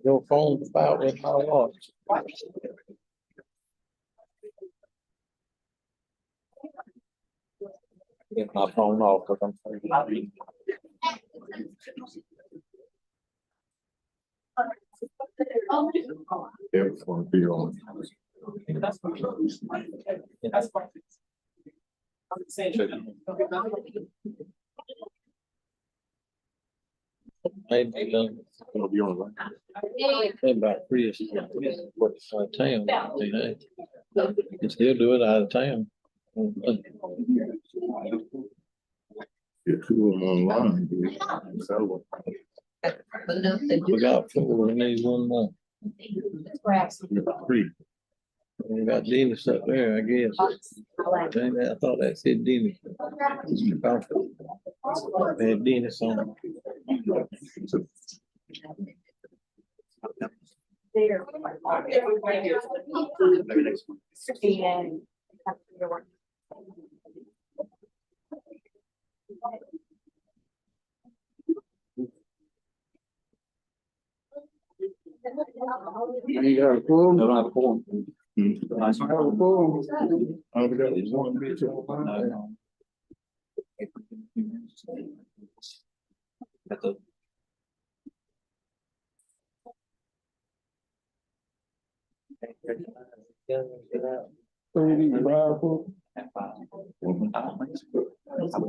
Your phone about with my watch. Get my phone off because I'm sorry. Everyone be on. Maybe It'll be on. maybe about 3 what out of town. You know, you can still do it out of town. Get two of them online. Dude. So, We got 4, we need one more. three. We got Dennis up there, I guess. I thought that said Dennis. They had Dennis on. There. You got a pool? No, not a pool. I have a pool. I've got one bitch online. So you need to buy a pool? I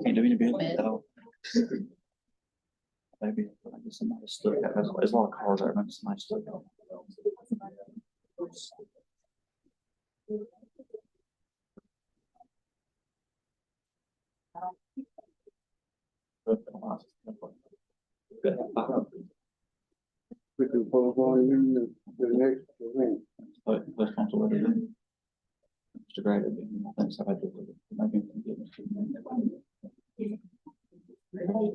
can't do any business at all. Maybe somebody stuck out. There's a lot of cars there. Maybe somebody stuck out. We can pull on you the next event. But let's come to what it is. Mr. Gray, thanks. I do. Maybe.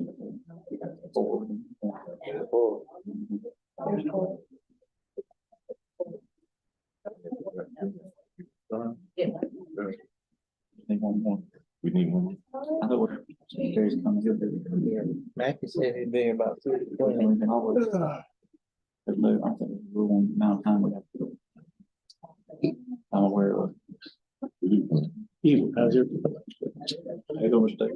We need one. I know what Gary's coming here. Mackie said he'd be about 3 There's no, I think there's a rule on the amount of time we have to do it. I'm aware of it. How's your? I don't mistake.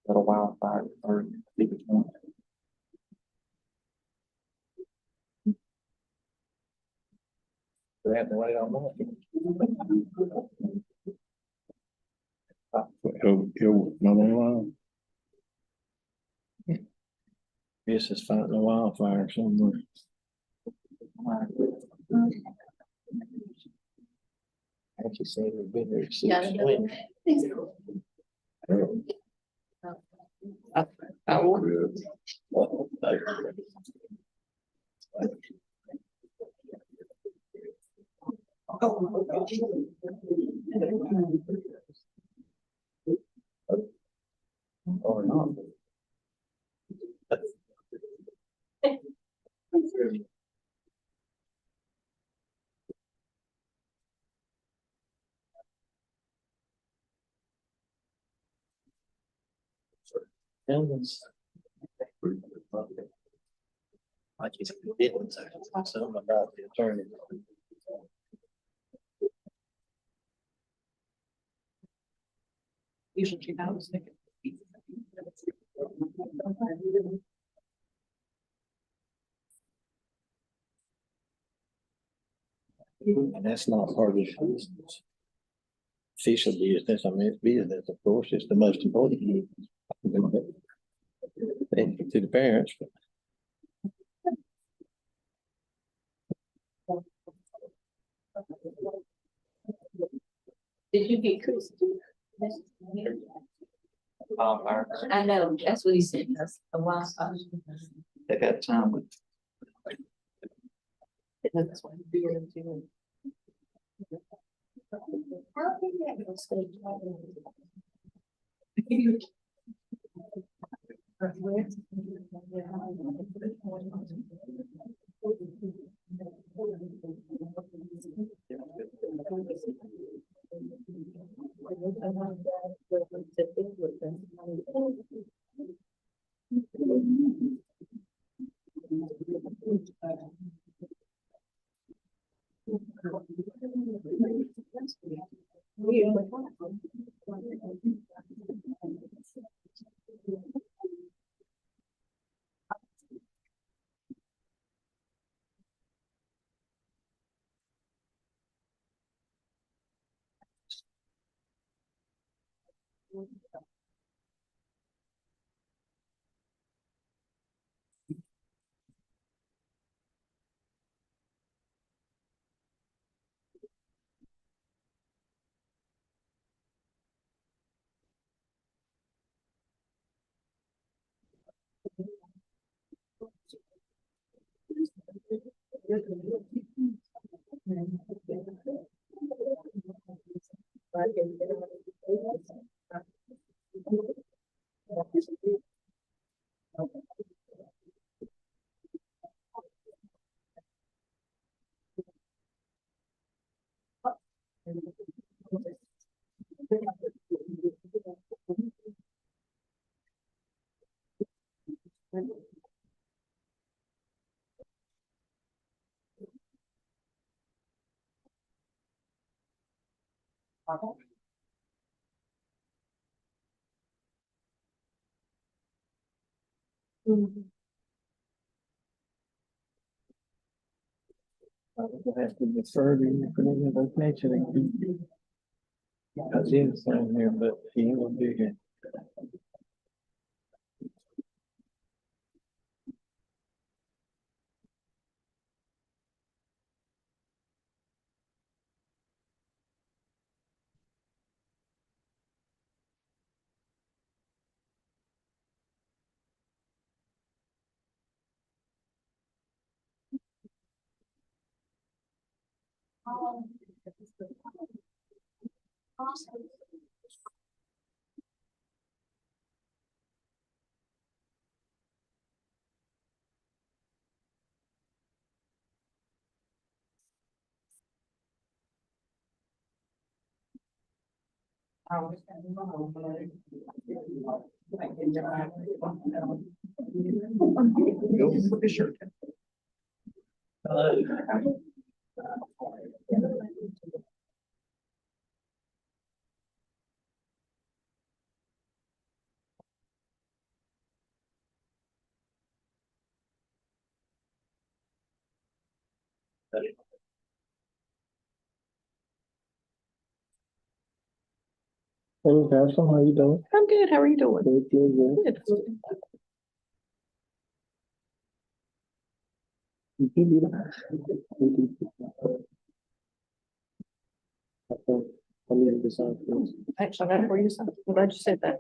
Got a wildfire or biggest one. They have to wait on that. Not online. Guess it's fighting a wildfire somewhere. Mackie said he'd been there since when? I wonder. Or not. Elvis. Like he's didn't say something about the attorney. Usually I was thinking. And that's not part of the business. Official business, I mean, it's business, of course, it's the most important. Thank to the parents, but Did you get Chris? I know, that's what he said, that's a while. They got time with. That's what he did too. we'll have to defer to put in the vacation. Cause he's on here, but he ain't gonna be here. Hey, Carson, how you doing? I'm good, how are you doing? Good. You can do that. I need to decide first. Actually, I got it for you, son. I'm glad you said that.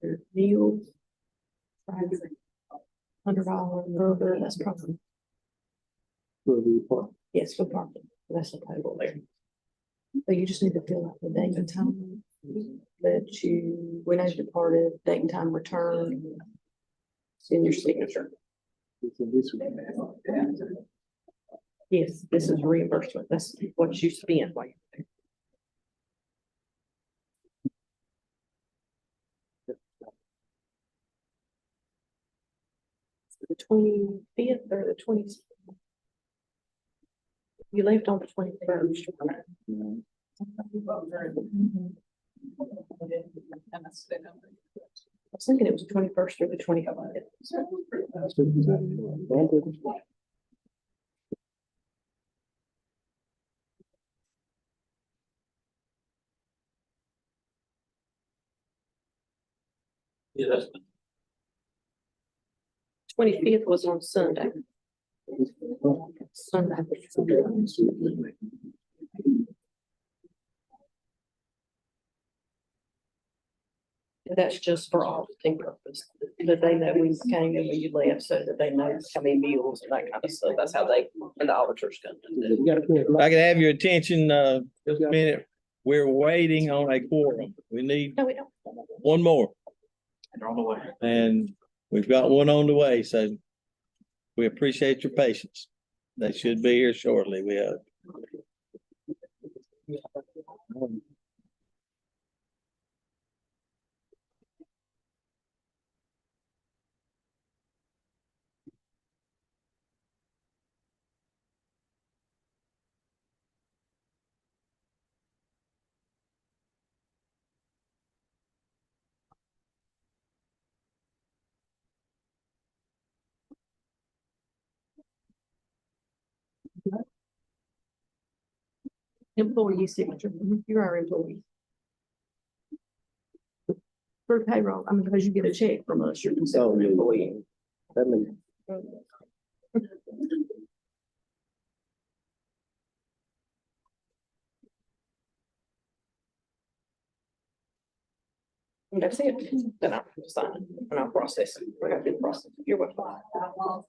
Your meals. $100 burger, that's probably, For the report. yes, for parking, that's the total there. So you just need to fill out the date and time that you, when I departed, date and time return. Send your signature. Yes, this is reimbursement, that's what you spent while you're there. 25th or the 20th? You left on the 21st. I was thinking it was the 21st or the 25th. Yeah, that's. 25th was on Sunday. Sunday. And that's just for auditing purpose, that they know when you came and when you left, so that they know how many meals and that kind of stuff. That's how they, and the auditors come to do. If I can have your attention, just a minute. We're waiting on a quorum. We need No, we don't. one more, They're on the way. and we've got one on the way, so we appreciate your patience. They should be here shortly. We have. Employee signature. You're our employee. For payroll, I mean, because you get a check from us, you're considered an employee. And that's it. Then I'll sign it and I'll process it. I got to do the process. You're welcome.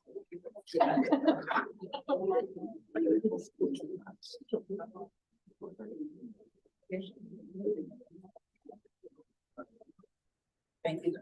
Thank you.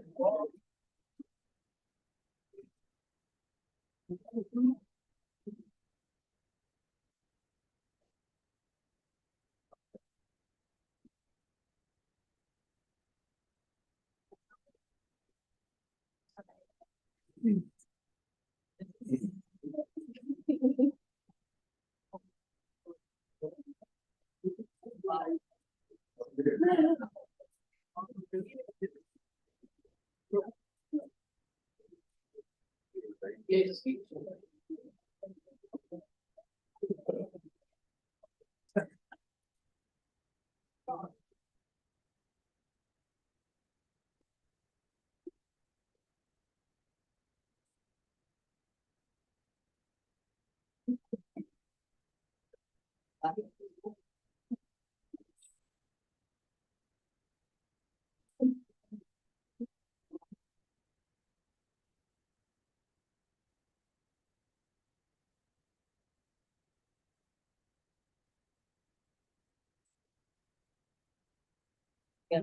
Yeah.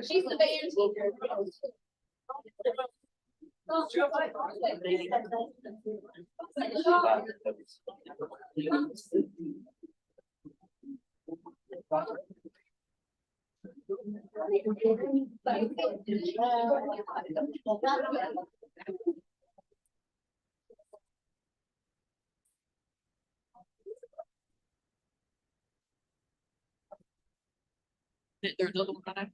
She's the band teacher. There's another one I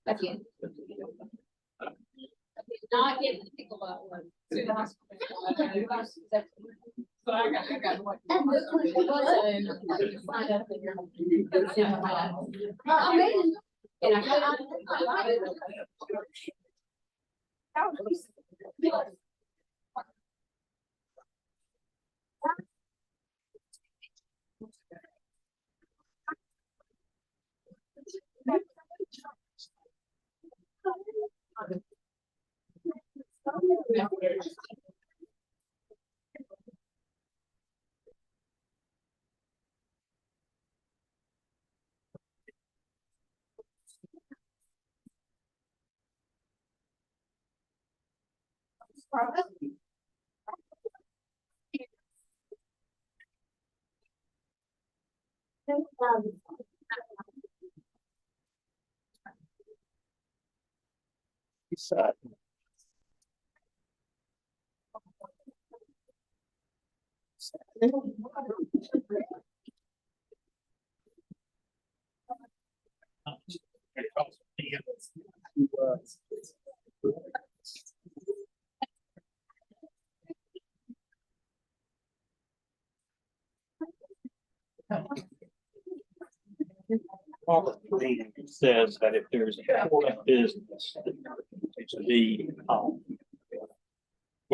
Again. Not getting the pickleball one. So I got one. Amazing. And I got. Robert Greene says that if there's important business, it should be, for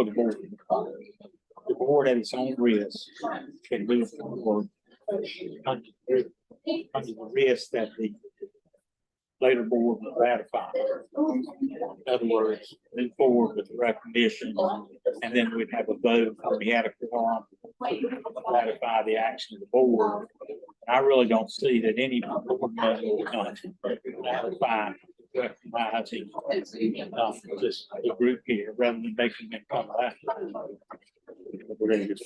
the board at its own risk can move forward under the risk that the later board will ratify. In other words, move forward with the recognition, and then we'd have a vote, if we had a quorum, ratify the action of the board. I really don't see that any board member will ratify, recognizing this the group here, rather than making them come back. We're gonna get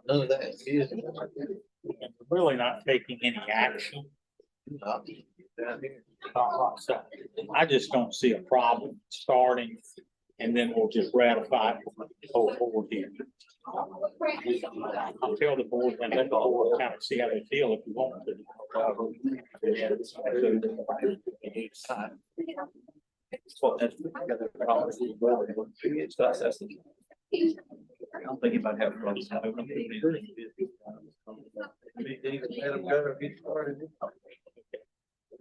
None of that is. We're really not taking any action. So I just don't see a problem starting, and then we'll just ratify it for the whole board here. I'll tell the board and let the board kind of see how they feel if you want to. I'm thinking about having.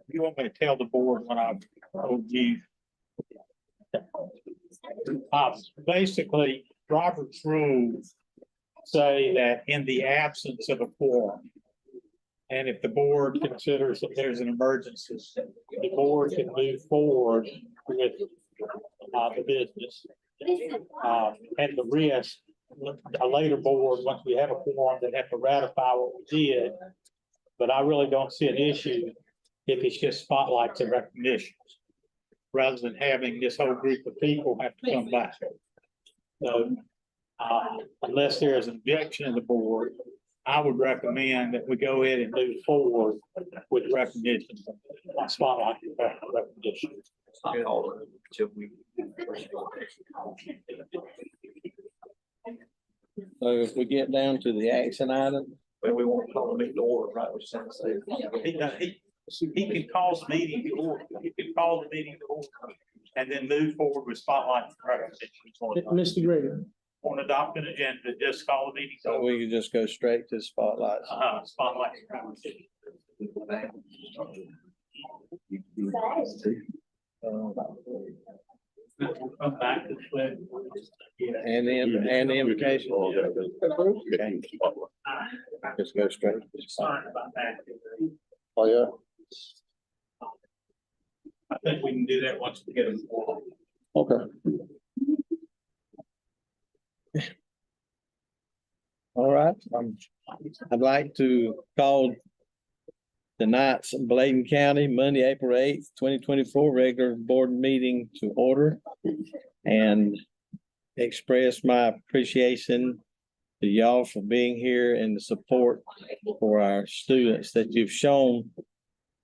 You want me to tell the board when I told you? Basically, Robert's rules say that in the absence of a quorum, and if the board considers that there's an emergency, the board can move forward with the business. At the risk, a later board, once we have a quorum, that have to ratify what we did. But I really don't see an issue if it's just spotlights and recognitions, rather than having this whole group of people have to come back. So, unless there is an objection of the board, I would recommend that we go ahead and move forward with recognition, spotlight recognition. So if we get down to the action item, But we won't call the meeting to order, right? We're just saying, He can call the meeting to order, he can call the meeting to order, and then move forward with spotlight recognition. Mr. Gregory, On adopting agenda, just call the meeting to so order. we can just go straight to spotlights. Spotlight recognition. We'll come back to the flag. Yeah. And the invocation, just go straight. to spotlight. Sorry about that. Oh, yeah. I think we can do that once we get them. Okay. All right, I'd like to call tonight's Bladen County, Monday, April 8th, 2024 regular board meeting to order. And express my appreciation to y'all for being here and the support for our students that you've shown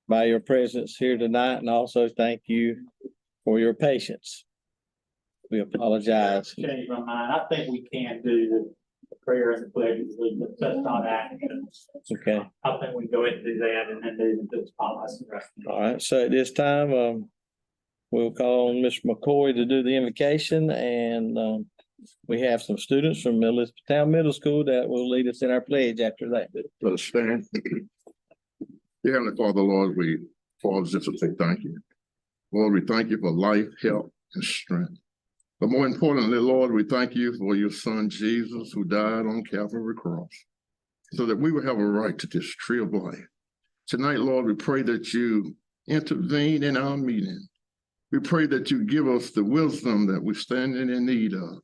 by your presence here tonight, and also thank you for your patience. We apologize. Change my mind. I think we can do the prayer and the pledge of allegiance. That's not action. Okay, I think we can go ahead and do that and then do the spotlights. all right, so at this time, we'll call on Mr. McCoy to do the invocation, and we have some students from Elizabethtown Middle School that will lead us in our pledge after that. Let us stand. Dear Heavenly Father, Lord, we pause just to say thank you. Lord, we thank you for life, health, and strength. But more importantly, Lord, we thank you for your son, Jesus, who died on Calvary Cross, so that we would have a right to this tree of life. Tonight, Lord, we pray that you intervene in our meeting. We pray that you give us the wisdom that we're standing in need of.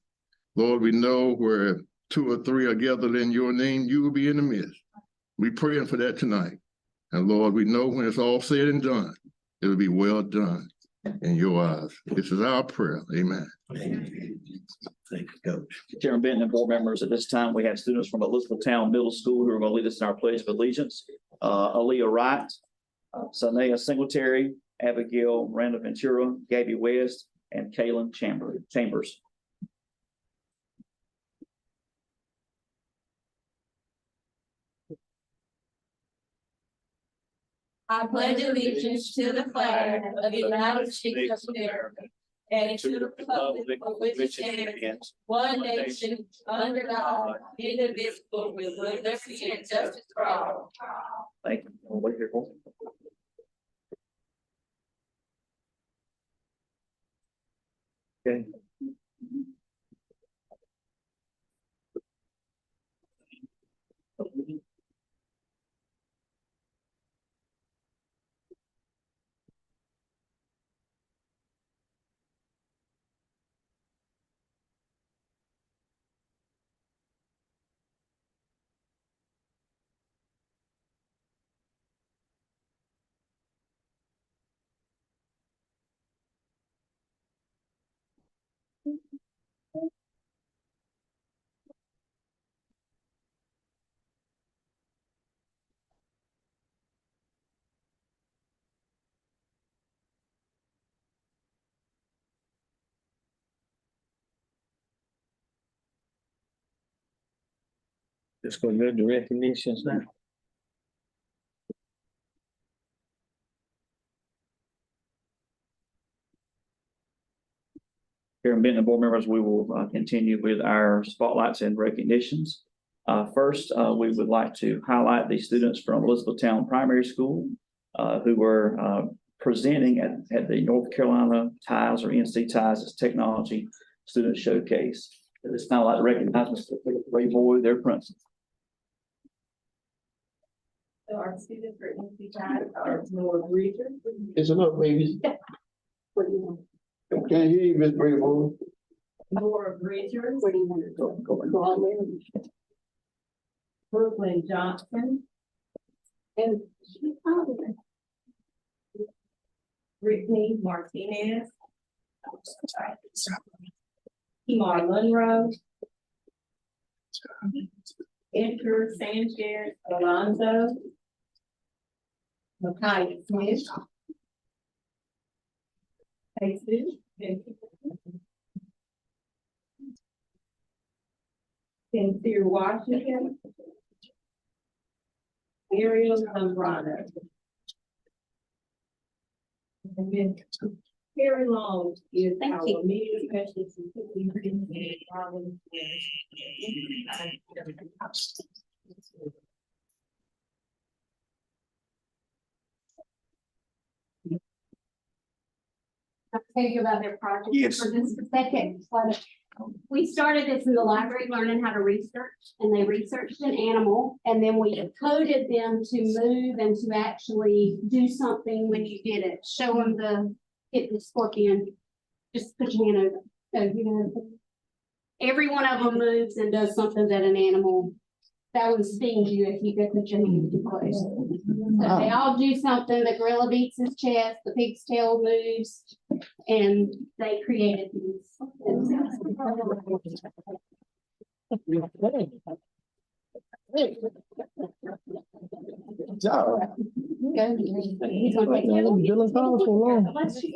Lord, we know where 2 or 3 are gathered in your name, you will be in the midst. We're praying for that tonight. And Lord, we know when it's all said and done, it will be well done in your eyes. This is our prayer. Amen. Thank you, Coach. Chairman Benton and board members, at this time, we have students from Elizabethtown Middle School who are going to lead us in our pledge of allegiance. Aaliyah Wright, Sanaya Singletary, Abigail Miranda Ventura, Gabby West, and Kaylin Chambers. I pledge allegiance to the flag of the United States of America and to the republic for which it stands, one nation, under God, indivisible, with liberty and justice for all. Thank you. We'll wait here for them. Okay. Just gonna go to recognitions now. Chairman Benton and board members, we will continue with our spotlights and recognitions. First, we would like to highlight the students from Elizabethtown Primary School who were presenting at the North Carolina TIES or NC TIES Technology Student Showcase. It's kind of like to recognize Mr. Ray Boyd, their principal. So our students for NC TIES are Noah Bridger. listen up, baby. What do you want? Can't hear you, Miss Brayvon. Nora Bridger. What do you want to go on there? Brooklyn Johnson. And she's probably. Brittany Martinez. Kimar Monroe. Enter Sanchez Alonso. Makai Smith. Jesus. Sincere Washington. Ariel Zambrano. And then Carrie Long is our media specialist. I'll tell you about their project Yes. for just a second. We started this in the library, learning how to research, and they researched an animal, and then we coded them to move and to actually do something when you did it. Show them hit the scorpion, just put your hand over. So, you know, every one of them moves and does something that an animal that would sting you if you could put your hand too close. So they all do something. The gorilla beats his chest, the pig's tail moves, and they created these. He's gonna take Dylan calls for long. Let's just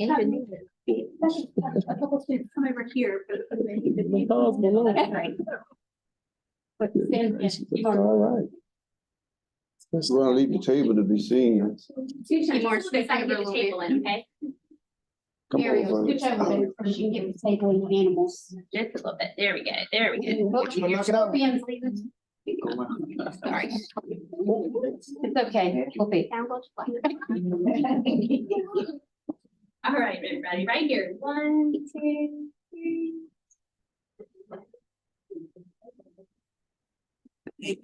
a couple students come over here. Dylan calls for long. That's right. But All right. That's why I leave the table to be seen. Two more space. I can get the table in, okay? Come Ariel, over. switch over there so she can get the table in the animals. Just a little bit. There we go. There we go. Knock it out. Scorpions, leave it. Sorry. It's okay. We'll be. All right, everybody, right here. 1, 2, 3. You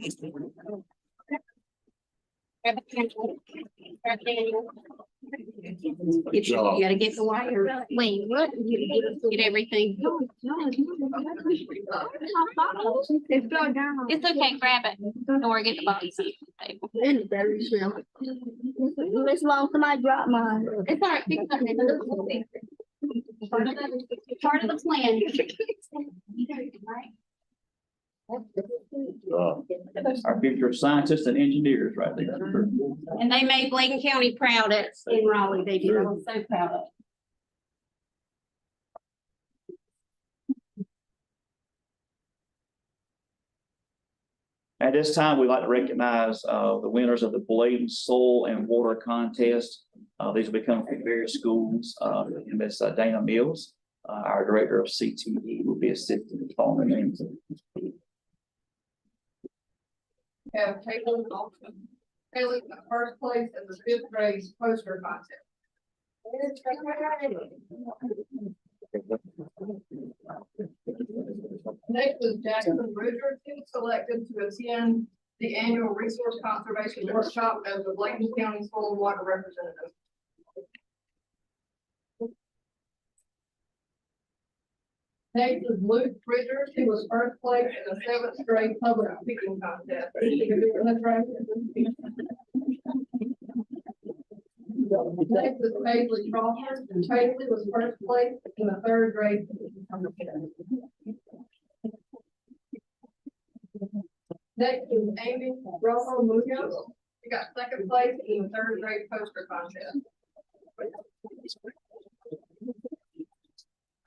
gotta get the wire. Wait, what? Get everything. It's okay, grab it. Don't worry, get the box. And the battery smell. This long somebody dropped mine. It's all right. Fix it. Part of the plan. Our future scientists and engineers right there. And they made Bladen County proud in Raleigh. They did. I was so proud of it. At this time, we'd like to recognize the winners of the Bladen Soil and Water Contest. These will be coming from various schools. Ms. Dana Mills, our Director of CTE, will be assisting in calling the names. Have Taylor Austin. Taylor in the first place in the 5th grade poster contest. Next is Jackson Bridger, who was selected to attend the annual resource conservation workshop as the Bladen County Soil and Water representative. Next is Luke Bridger, who was first place in the 7th grade public speaking contest. Next is Paisley Crawford. Paisley was first place in the 3rd grade. Next is Amy Rojo Munoz. She got 2nd place in the 3rd grade poster contest.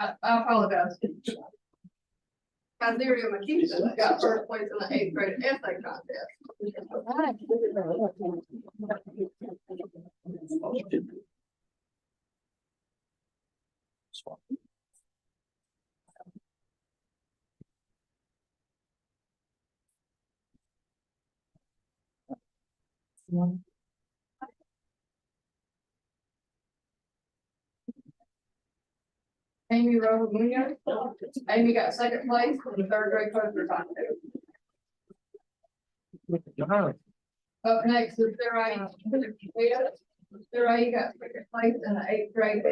I apologize. Kaiseria McKeeson got first place in the 8th grade essay contest. Amy Rojo Munoz. Amy got 2nd place in the 3rd grade poster contest. Up next is Sarah. Sarah got 2nd place in the 8th grade.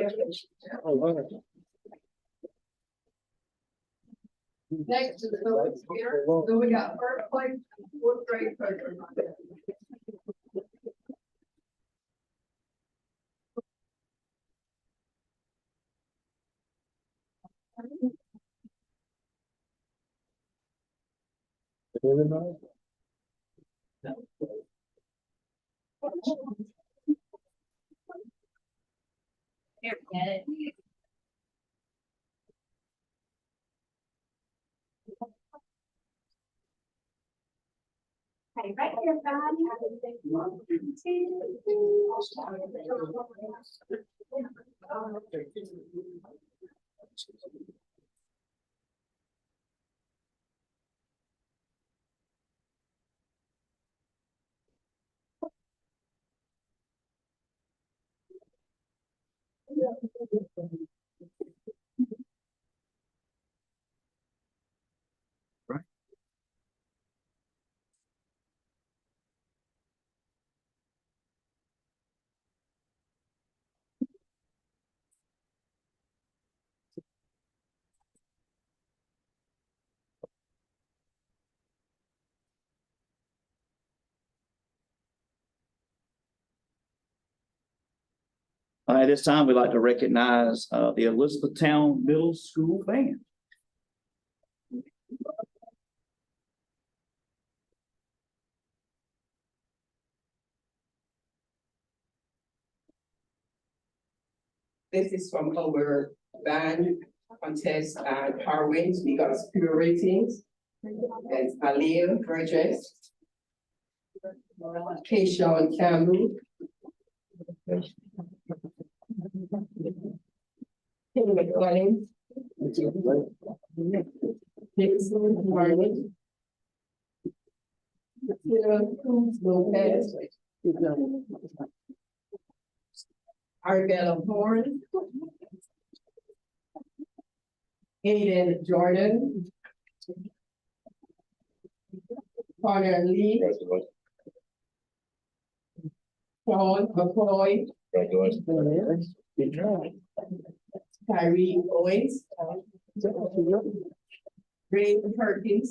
Next is Philip Skeeter. So we got 1st place in the 4th grade poster contest. Here, get it. Okay, right here, Bonnie. At this time, we'd like to recognize the Elizabethtown Middle School Band. This is from our band contest and our wins. We got superior ratings. It's Aliyah Burgess, Keishawn Campbell, Tim McCollins, Dixon Martin, Cruz Lopez, Arabella Horn, Aiden Jordan, Connor Lee, Sean McCoy, Tyree Owens, Ray Perkins,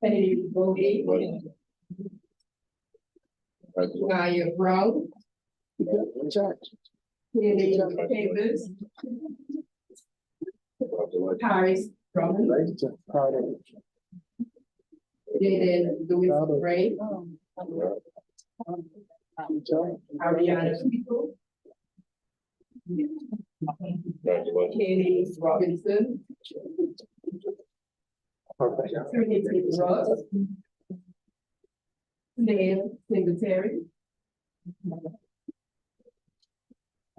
Kennedy Bogey, Naya Brown, Kelly Davis, Paris Drummond, Jaden Louis Gray, Ariana People, Kelly Robinson, Trinity Ross, Dale Singletary,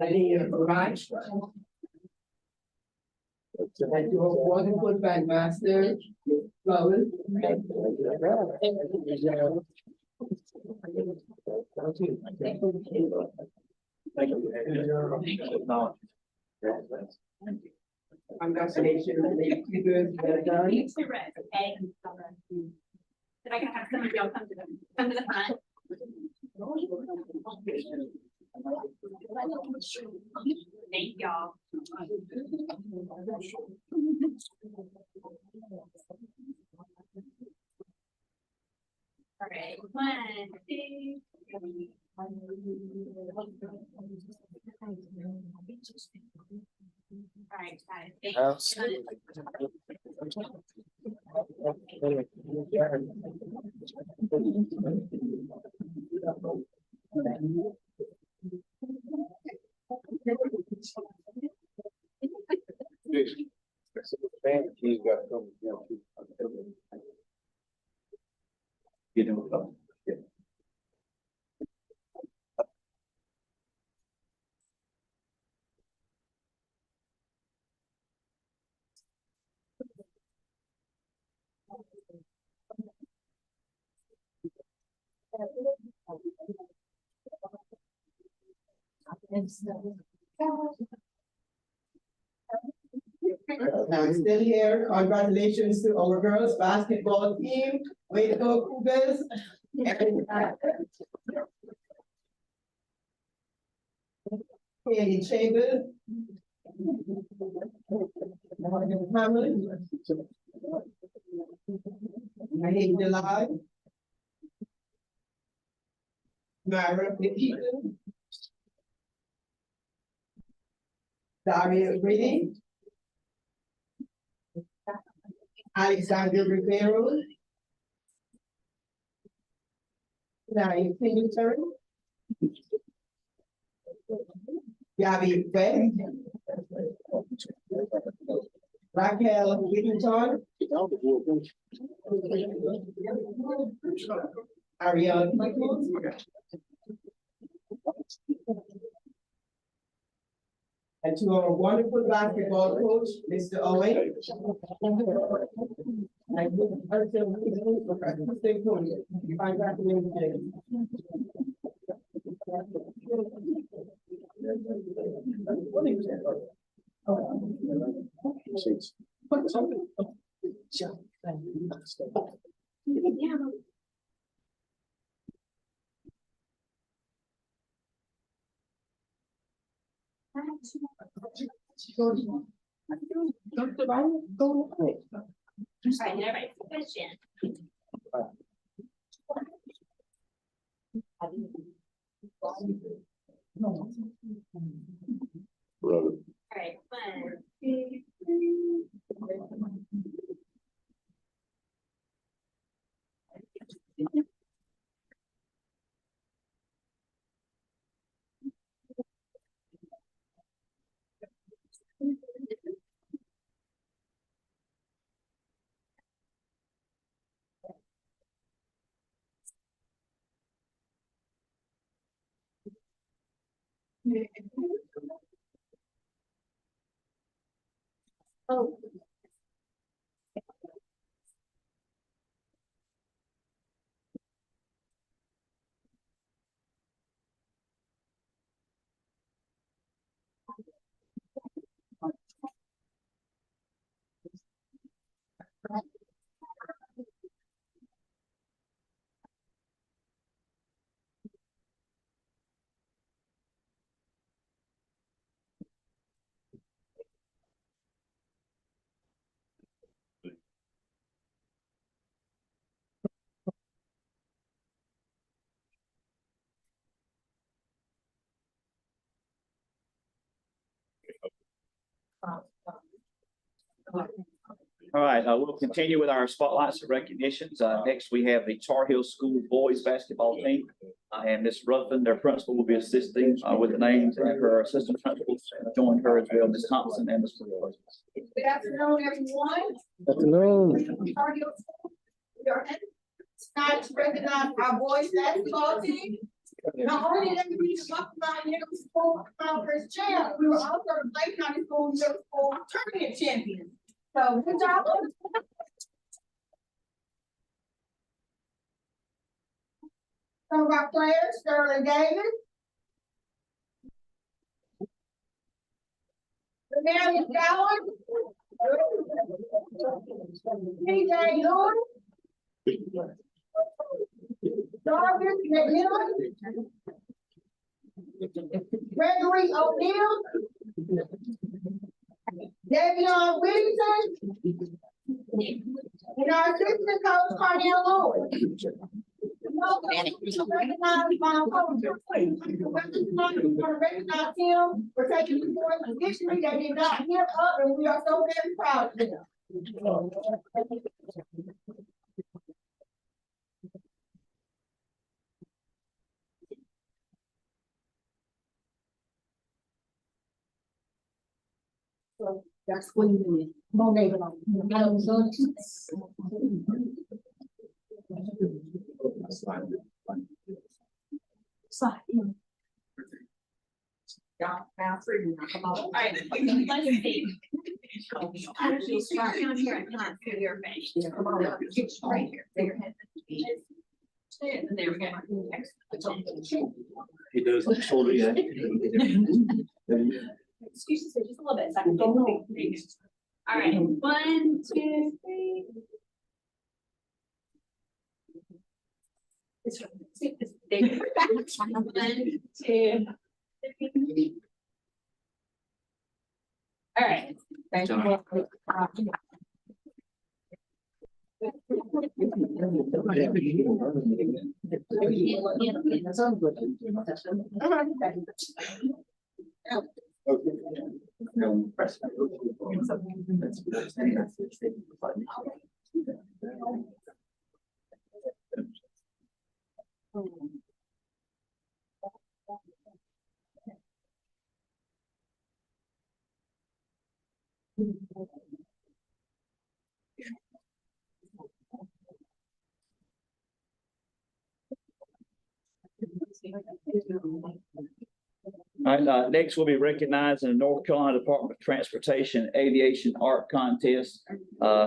Aliyah Wright, and your wonderful bandmaster, Flowers. Congratulations. You good, well done. You to rest, okay? Then I can have some of y'all come to the front. Thank y'all. All right, 1, 2. All right, guys. I'm still here. Congratulations to our girls basketball team. Way to go, Cougars. Haley Chambers. Hamlin. Naheem July. Myra Nikita. Daria Brady. Alexander Rivero, Now, you see you, sir? Y'all be ready? Raquel Whittington. Ariana. And to our wonderful basketball coach, Mr. Owen. Right, everybody, question. Brother. All right, 1, 2, 3. Oh. All right, we'll continue with our spotlights and recognitions. Next, we have the Tar Heel School Boys Basketball Team. And Ms. Ruffin, their principal, will be assisting with the names, and her assistant principals joined her as well, Ms. Thompson and Ms. Brooks. Good afternoon, everyone. Afternoon. Tar Heel School. We are tonight to recognize our boys basketball team. Not only did we beat the Buckeye Middle School Conference champ, we were also the Lake County School Middle School tournament champions. So good job. Some of our players, Sterling Davis. Marion Gowan. TJ Lewis. Jarvis McMillan. Gregory O'Neill. Davion Whittington. And our assistant coach, Cornell Lewis. Recognize my coach. Recognize him for taking the fourth position that did not give up, and we are so very proud of him. So that's what you do. Come on, Come on. All right. Let's see. Actually, start down here and not through your face. Come on, right here. Your head. And there we go. He does the shoulder, yeah. Excuse me, just a little bit. So I can go home. All right, 1, 2, 3. It's big. 1, 2, 3. All right. Thank you. All right, next we'll be recognizing the North Carolina Department of Transportation Aviation Art Contest.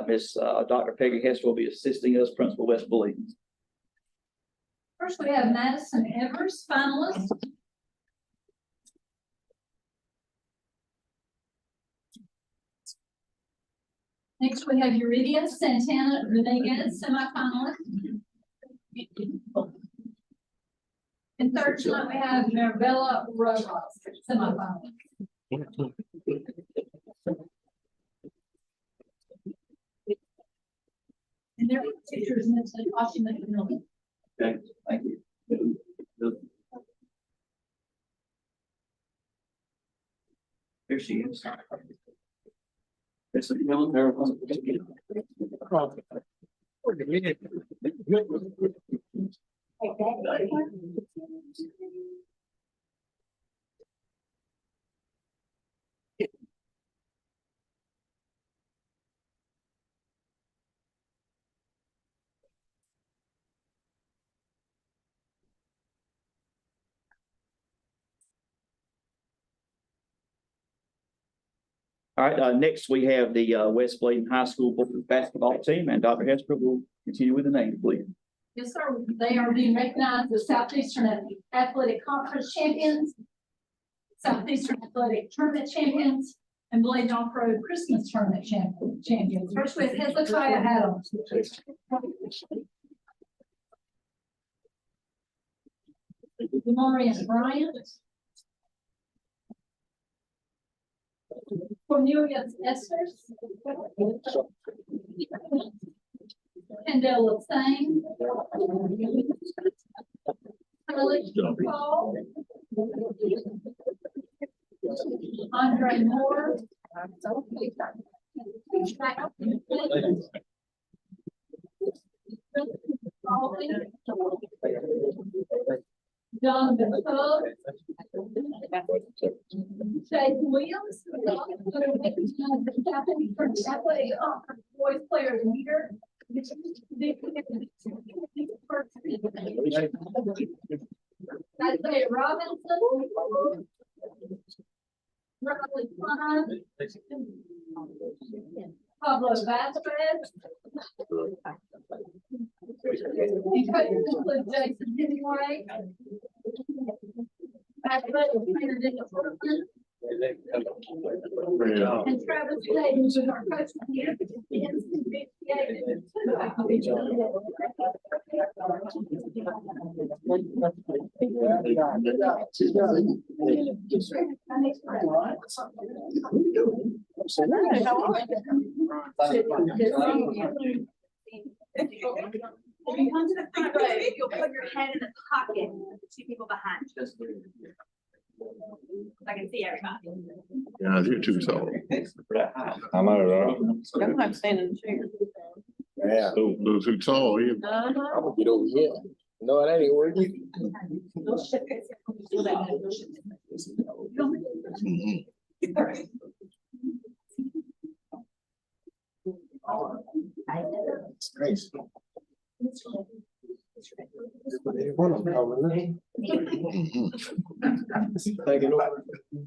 Miss Dr. Peggy Hester will be assisting us, Principal West Believing. First, we have Madison Evers, finalist. Next, we have Yuridia Santana Rodriguez, semifinalist. And third tonight, we have Marabella Rojas, semifinalist. And there are pictures in this, Washington. Okay, thank you. There she is. There's a yellow there. All right, next we have the West Bladen High School basketball team, and Dr. Hester will continue with the name, please. Yes, sir. They are being recognized as Southeastern Athletic Conference champions, Southeastern Athletic Tournament champions, and Bladen Off-Road Christmas Tournament champions. First, we have Hezekiah Adams. Demarius Bryant. Cornelius Esters. Kendall Singh. Paul. Andre Moore. Jonathan Cook. Chase Williams. Boys player leader. Isaiah Robinson. Riley Klein. Pablo Vasquez. And coaches include Jason Hemingway. And Travis Davis is our coach here. When you come to the front row, you'll put your head in the pocket of the two people behind you. I can see everybody. Yeah, you're too tall. I know, right? Sometimes standing in the chair. Yeah. Those too tall, you. Uh-huh. I'm gonna get over here. No, it ain't working. Nice. Taking over. All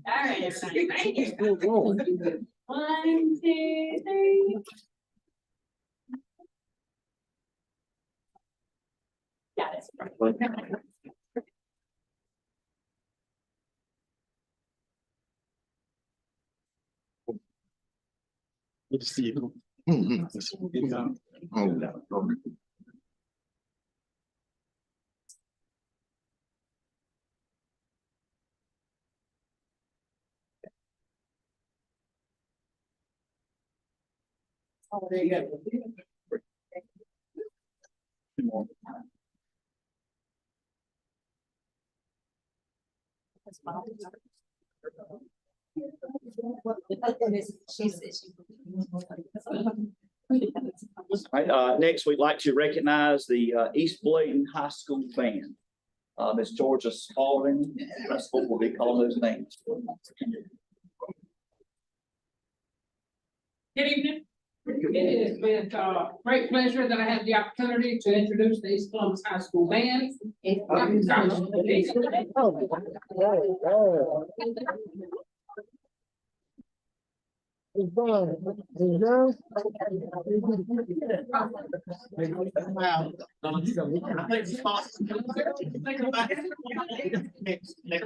right, everybody, right here. 1, 2, 3. Got it. Good to see you. Oh, no. Oh, there you go. All right, next, we'd like to recognize the East Bladen High School band. Ms. Georgia Spalding, principal, will be calling those names. Good evening. It is with great pleasure that I have the opportunity to introduce the East Columbus High School Band. Next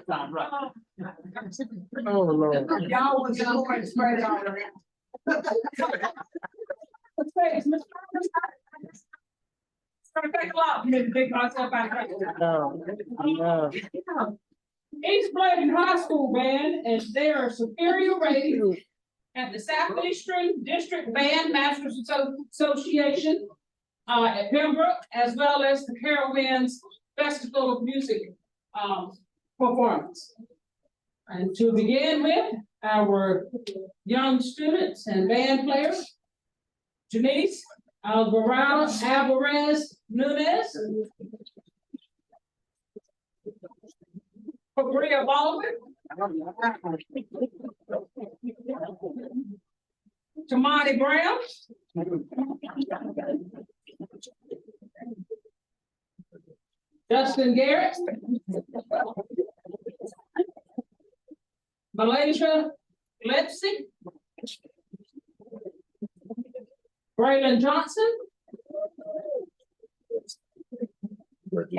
time, right? Oh, Lord. Y'all was going spread it all around. It's gonna take a lot for me to pick myself out right now. East Bladen High School Band, and they are superior rated at the Southeastern District Band Masters Association at Pembroke, as well as the Carowinds Festival of Music performance. And to begin with, our young students and band players, Janice Alvarez Nunez, Bria Baldwin, Tamani Brown, Justin Garrett, Malaysia Lepsy, Braylon Johnson,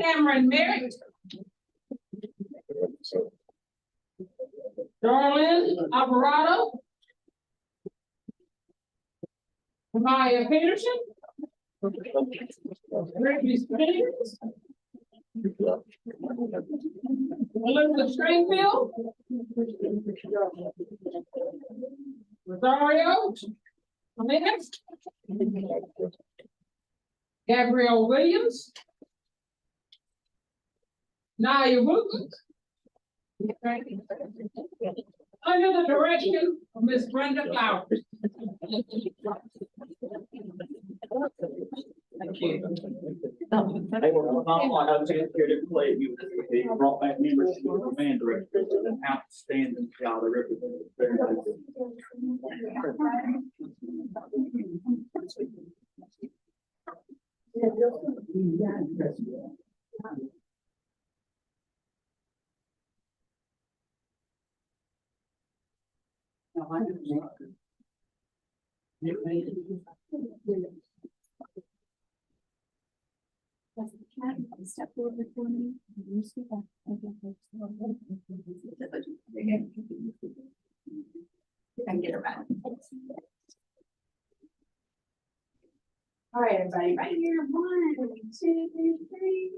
Cameron Merritt, Darlene Alvarado, Maya Peterson, Ricky Spears, Elizabeth Stringfield, Rosario Jimenez, Gabrielle Williams, Naya Wooten, under the direction of Miss Brenda Flowers. Thank you. They were not like I was here to play. They brought back members to the band director, an outstanding job. They represented very Step forward for me. I can get it right. All right, everybody, right here. 1, 2, 3.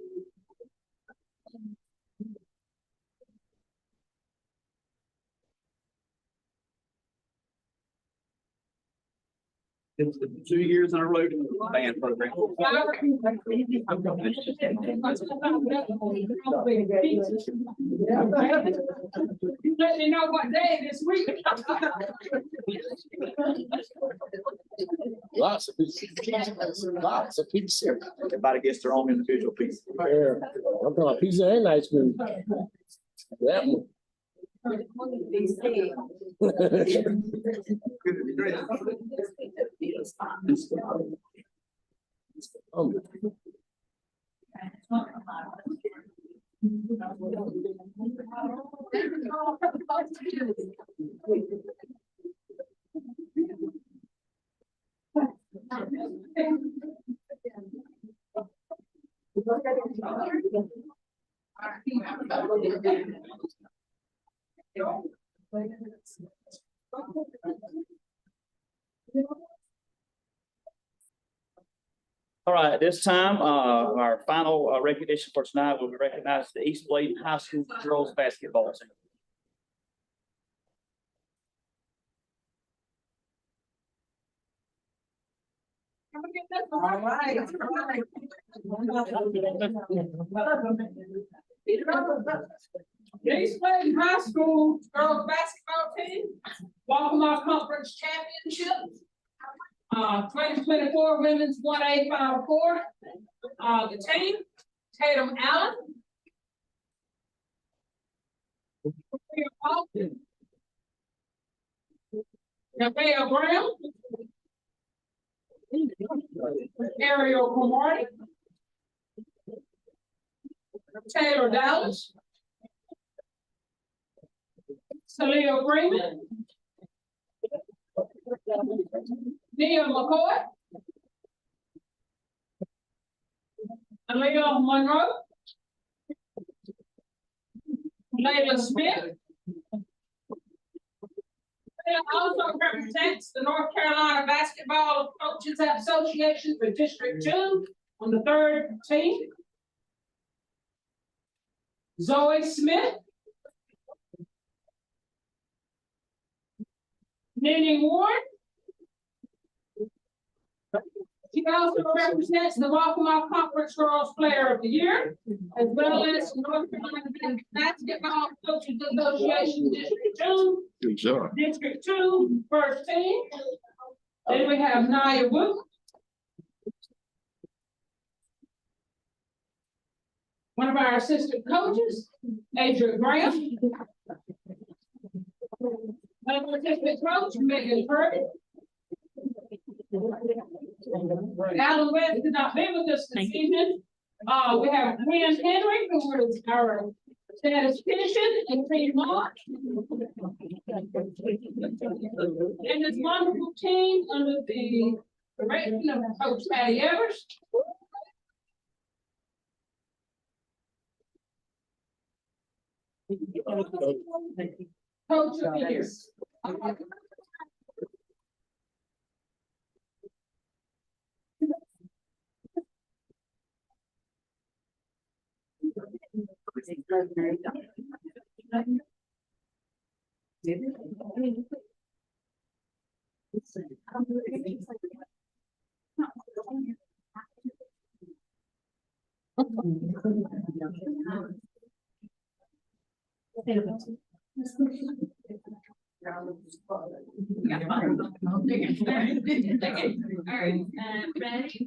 It's 2 years in a row to the band program. Let me know what day this week. Lots of pieces. Lots of pieces. Everybody gets their own individual piece. Yeah, I'm talking pizza and ice cream. That one. All right, at this time, our final recognition for tonight will be recognized the East Bladen High School girls basketball team. All right. East Bladen High School girls basketball team, Waccamaw Conference Championship. 2024 Women's 1A Final Four. The team, Tatum Allen, Austin. Nevaeh Brown. Ariel Cromartie. Taylor Dallas. Saleo Freeman. Nia McCoy. Aaliyah Monroe. Layla Smith. It also represents the North Carolina Basketball Coaches Association for District 2 on the 3rd team. Zoe Smith. Nene Ward. She also represents the Waccamaw Conference Girls Player of the Year, as well as North Carolina Basketball Coaches Association District 2. Good job. District 2, first team. Then we have Nia Wood. One of our assistant coaches, Adrian Graham. Another assistant coach, Megan Purdy. Alan West did not be with us this evening. We have Gwen Henry, who is our statistician and team March. And this wonderful team under the direction of Coach Patty Evers. Coach of the Year. All right, ready?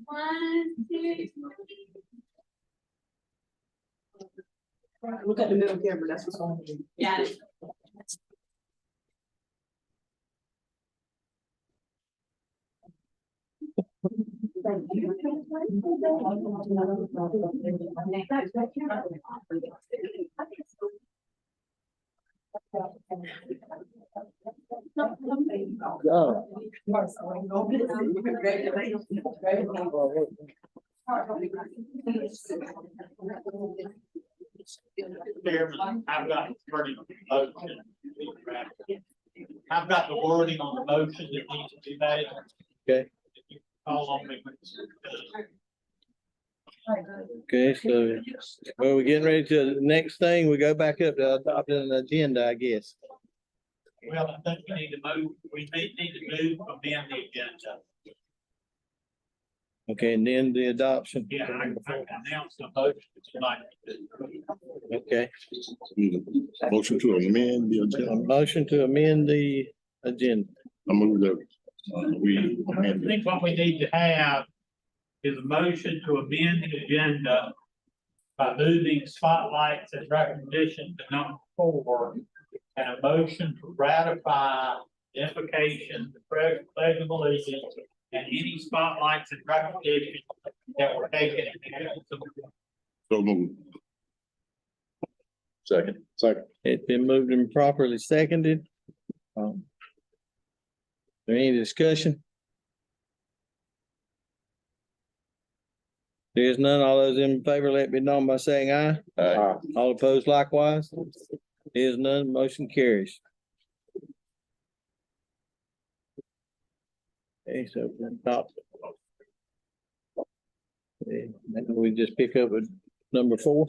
1, 2, 3. Look at the middle camera, that's what's on. Got it. Chairman, I've got wording on the motion. I've got the wording on the motion that needs to be made. Okay. If you call on me. Okay, so, well, we're getting ready to, the next thing, we go back up to adopting an agenda, I guess. Well, I think we need to move, we need to move from the agenda. Okay, and then the adoption. Yeah, I announced the motion tonight. Okay, Motion to amend the a agenda. motion to amend the agenda. I move that, we I amend it. think what we need to have is a motion to amend the agenda by moving spotlights and recognition to number 4, and a motion to ratify the invocation, the pledge of allegiance, and any spotlights and recognition that were taken in the absence of So move. Second. It's been moved and properly seconded. Is there any discussion? There's none. All those in favor, let me know by saying aye. Aye. All opposed likewise. There's none, motion carries. Okay, so adopt. Okay, and we just pick up with number 4,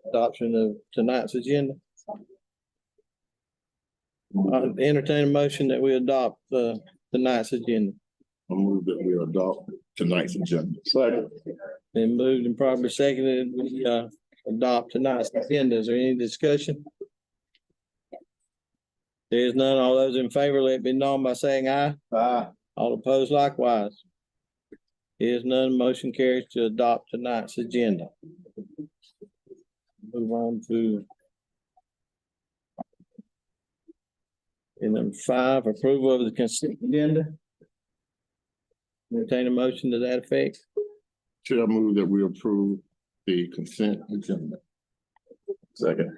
adoption of tonight's agenda. Entertain a motion that we adopt tonight's agenda. I move that we adopt tonight's agenda. Second. Been moved and probably seconded, we adopt tonight's agenda. Is there any discussion? There's none. All those in favor, let me know by saying aye. Aye. All opposed likewise. There's none. Motion carries to adopt tonight's agenda. Move on to And number 5, approval of the consent agenda. Entertain a motion to that effect. Chair, I move that we approve the consent agenda. Second.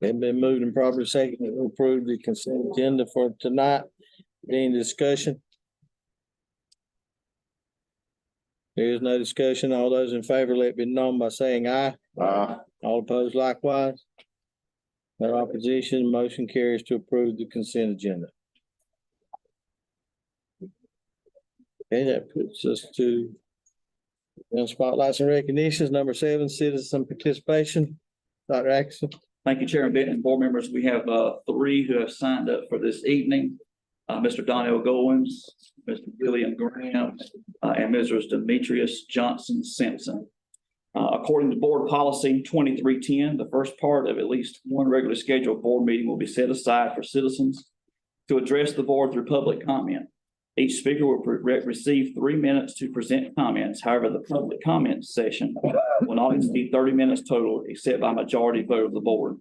It's been moved and properly seconded to approve the consent agenda for tonight. Any discussion? There is no discussion. All those in favor, let it be known by saying aye. Aye. All opposed likewise. No opposition, motion carries to approve the consent agenda. Okay, that puts us to spotlights and recognitions. Number 7, citizen participation. Dr. Atkinson. Thank you, Chairman Benton and board members. We have 3 who have signed up for this evening. Mr. Donnell Goins, Mr. William Graham, and Mrs. Demetrius Johnson Simpson. According to board policy 2310, the first part of at least one regularly scheduled board meeting will be set aside for citizens to address the board through public comment. Each speaker will receive 3 minutes to present comments. However, the public comment session will not exceed 30 minutes total, except by majority vote of the board.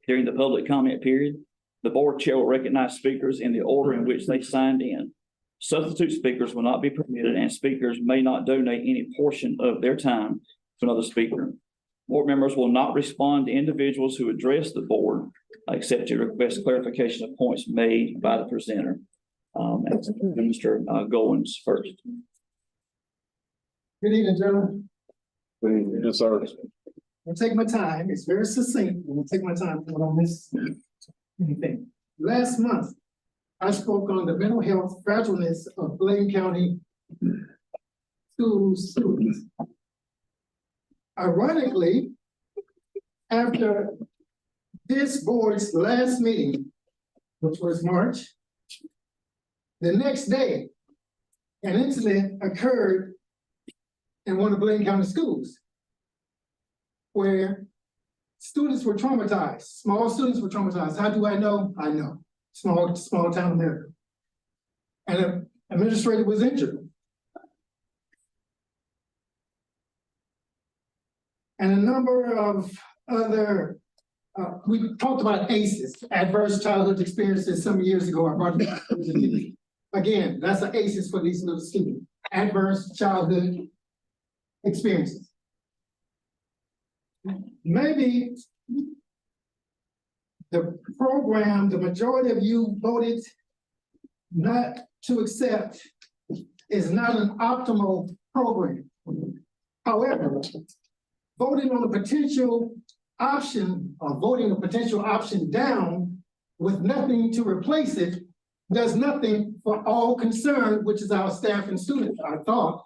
During the public comment period, the board chair will recognize speakers in the order in which they signed in. Substitute speakers will not be permitted, and speakers may not donate any portion of their time to another speaker. Board members will not respond to individuals who address the board, except to request clarification of points made by the presenter. Mr. Goins first. Good evening, gentlemen. Yes, sir. I'll take my time. It's very succinct. I'll take my time. I don't miss anything. Last month, I spoke on the mental health fragileness of Blaine County school students. Ironically, after this board's last meeting, which was March, the next day, an incident occurred in one of Blaine County schools where students were traumatized. Small students were traumatized. How do I know? I know. Small town America. And an administrator was injured. And a number of other, we talked about ACEs, adverse childhood experiences, some years ago. I brought it up. Again, that's an ACEs for these little students, adverse childhood experiences. Maybe the program, the majority of you voted not to accept, is not an optimal program. However, voting on a potential option or voting a potential option down with nothing to replace it does nothing for all concerned, which is our staff and students, I thought.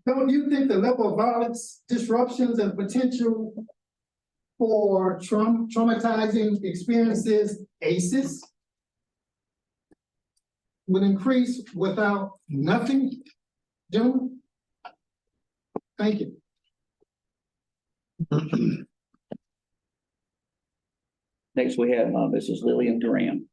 Don't you think the level of violence, disruptions, and potential for traumatizing experiences, ACEs, would increase without nothing doing? Thank you. Next, we have Mrs. Lillian Graham.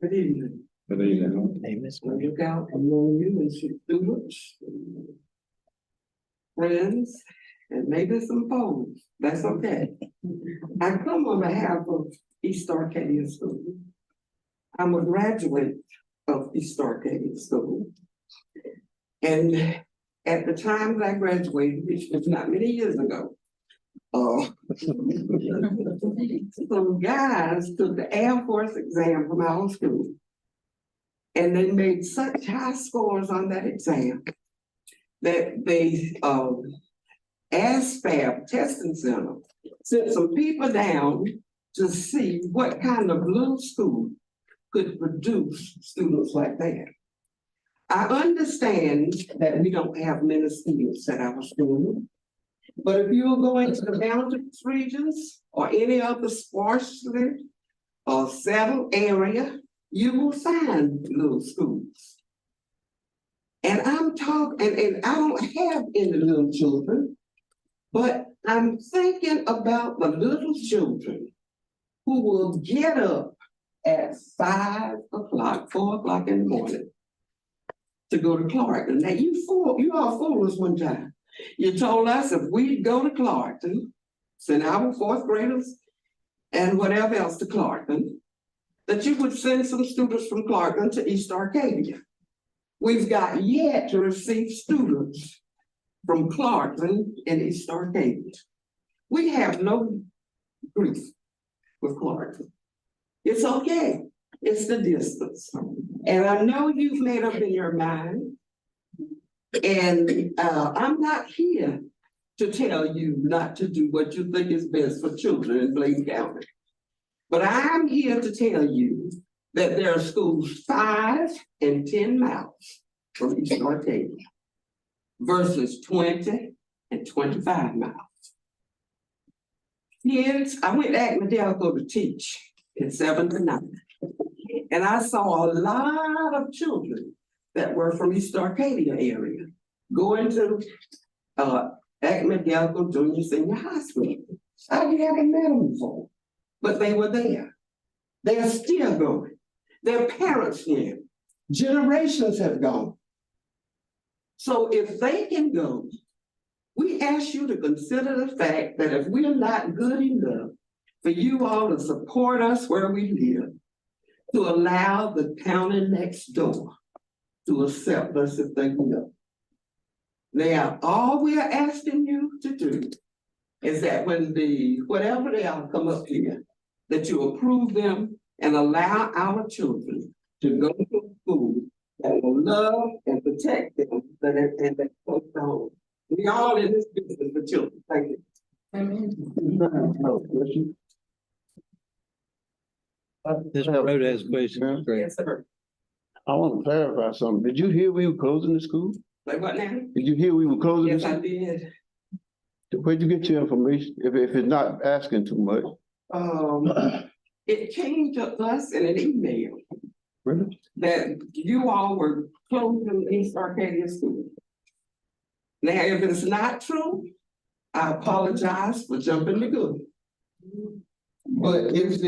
Good evening. Good evening. Hey, Ms. Look out among you and students, friends, and maybe some foes. That's okay. I come on behalf of East Arcadia School. I'm a graduate of East Arcadia School. And at the time that I graduated, which was not many years ago, some guys took the Air Force exam from our school. And they made such high scores on that exam that they, ASVAB Testing Center sent some people down to see what kind of little school could produce students like that. I understand that we don't have many students at our school, but if you're going to the mountainous regions or any other sparsely or settled area, you will find little schools. And I'm talking, and I don't have any little children, But I'm thinking about the little children who will get up at 5 o'clock, 4 o'clock in the morning to go to Clarkton. Now, you all fooled us one time. You told us if we go to Clarkton, send our fourth graders and whatever else to Clarkton, that you would send some students from Clarkton to East Arcadia. We've got yet to receive students from Clarkton and East Arcadia. We have no grief with Clarkton. It's okay. It's the distance. And I know you've made up in your mind. And I'm not here to tell you not to do what you think is best for children in Blaine County. But I'm here to tell you that there are schools 5 and 10 miles from East Arcadia versus 20 and 25 miles. Kids, I went to Acme-Delco to teach in 7 to 9. And I saw a lot of children that were from East Arcadia area going to Acme-Delco Junior Senior High School. I haven't met them before, but they were there. They're still going. Their parents went. Generations have gone. So if they can go, we ask you to consider the fact that if we're not good enough for you all to support us where we live, to allow the county next door to accept us if they will. Now, all we are asking you to do is that when whatever they all come up here, that you approve them and allow our children to go to a school that will love and protect them and that close to home. We all in this business for children. Thank you. No question. This road has a question. Yes, sir. I want to clarify something. Did you hear we were closing the school? Like what now? Did you hear we were closing the Yes, school? I did. Where'd you get your information? If it's not asking too much. It came to us in an email Really? that you all were closing East Arcadia School. Now, if it's not true, I apologize for jumping the gun. But if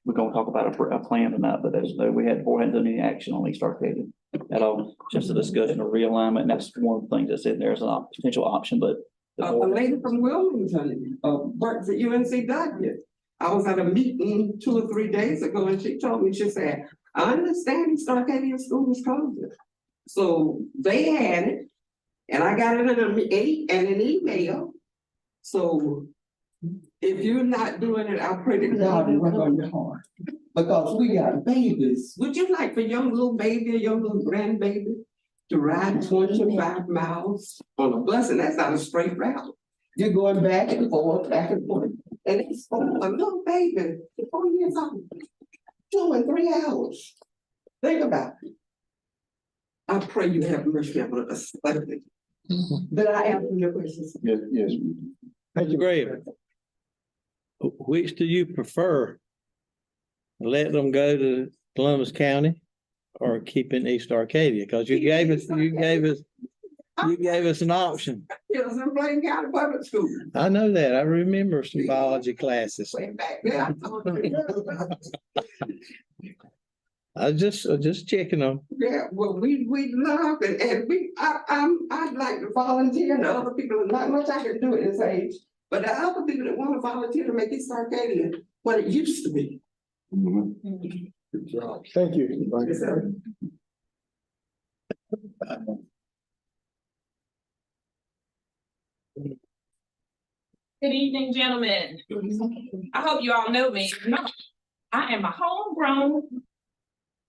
We're gonna talk about a plan tonight, but there's no, we hadn't done any action on East Arcadia at all. Just a discussion of realignment, and that's one of the things that's in there as a potential option, but. the a board- lady from Wilmington, works at UNCW. I was at a meeting 2 or 3 days ago and she told me, she said, I understand East Arcadia School is closing. So they had it and I got it in an email. So if you're not doing it, I pray to God you work on your heart. Because we got babies. Would you like for your little baby or your little grandbaby to ride 25 miles on a bus? And that's not a straight route. You're going back and forth, and it's for a little baby, 4 years old, 2 and 3 hours. Think about it. I pray you have mercy on us. Did I answer your questions? Yes, yes. Mr. Graham, which do you prefer? Let them go to Columbus County or keep in East Arcadia? Because you gave us an option. It was in Blaine County Public School. I know that. I remember some biology classes. Way back there. I told you. I just checking them. Yeah, well, we love it, and I'd like to volunteer, and the other people, not much I can do at this age, but the other people that want to volunteer to make East Arcadia what it used to be. Good job. Thank you. Yes, sir. Good evening, gentlemen. I hope you all know me. No, I am a homegrown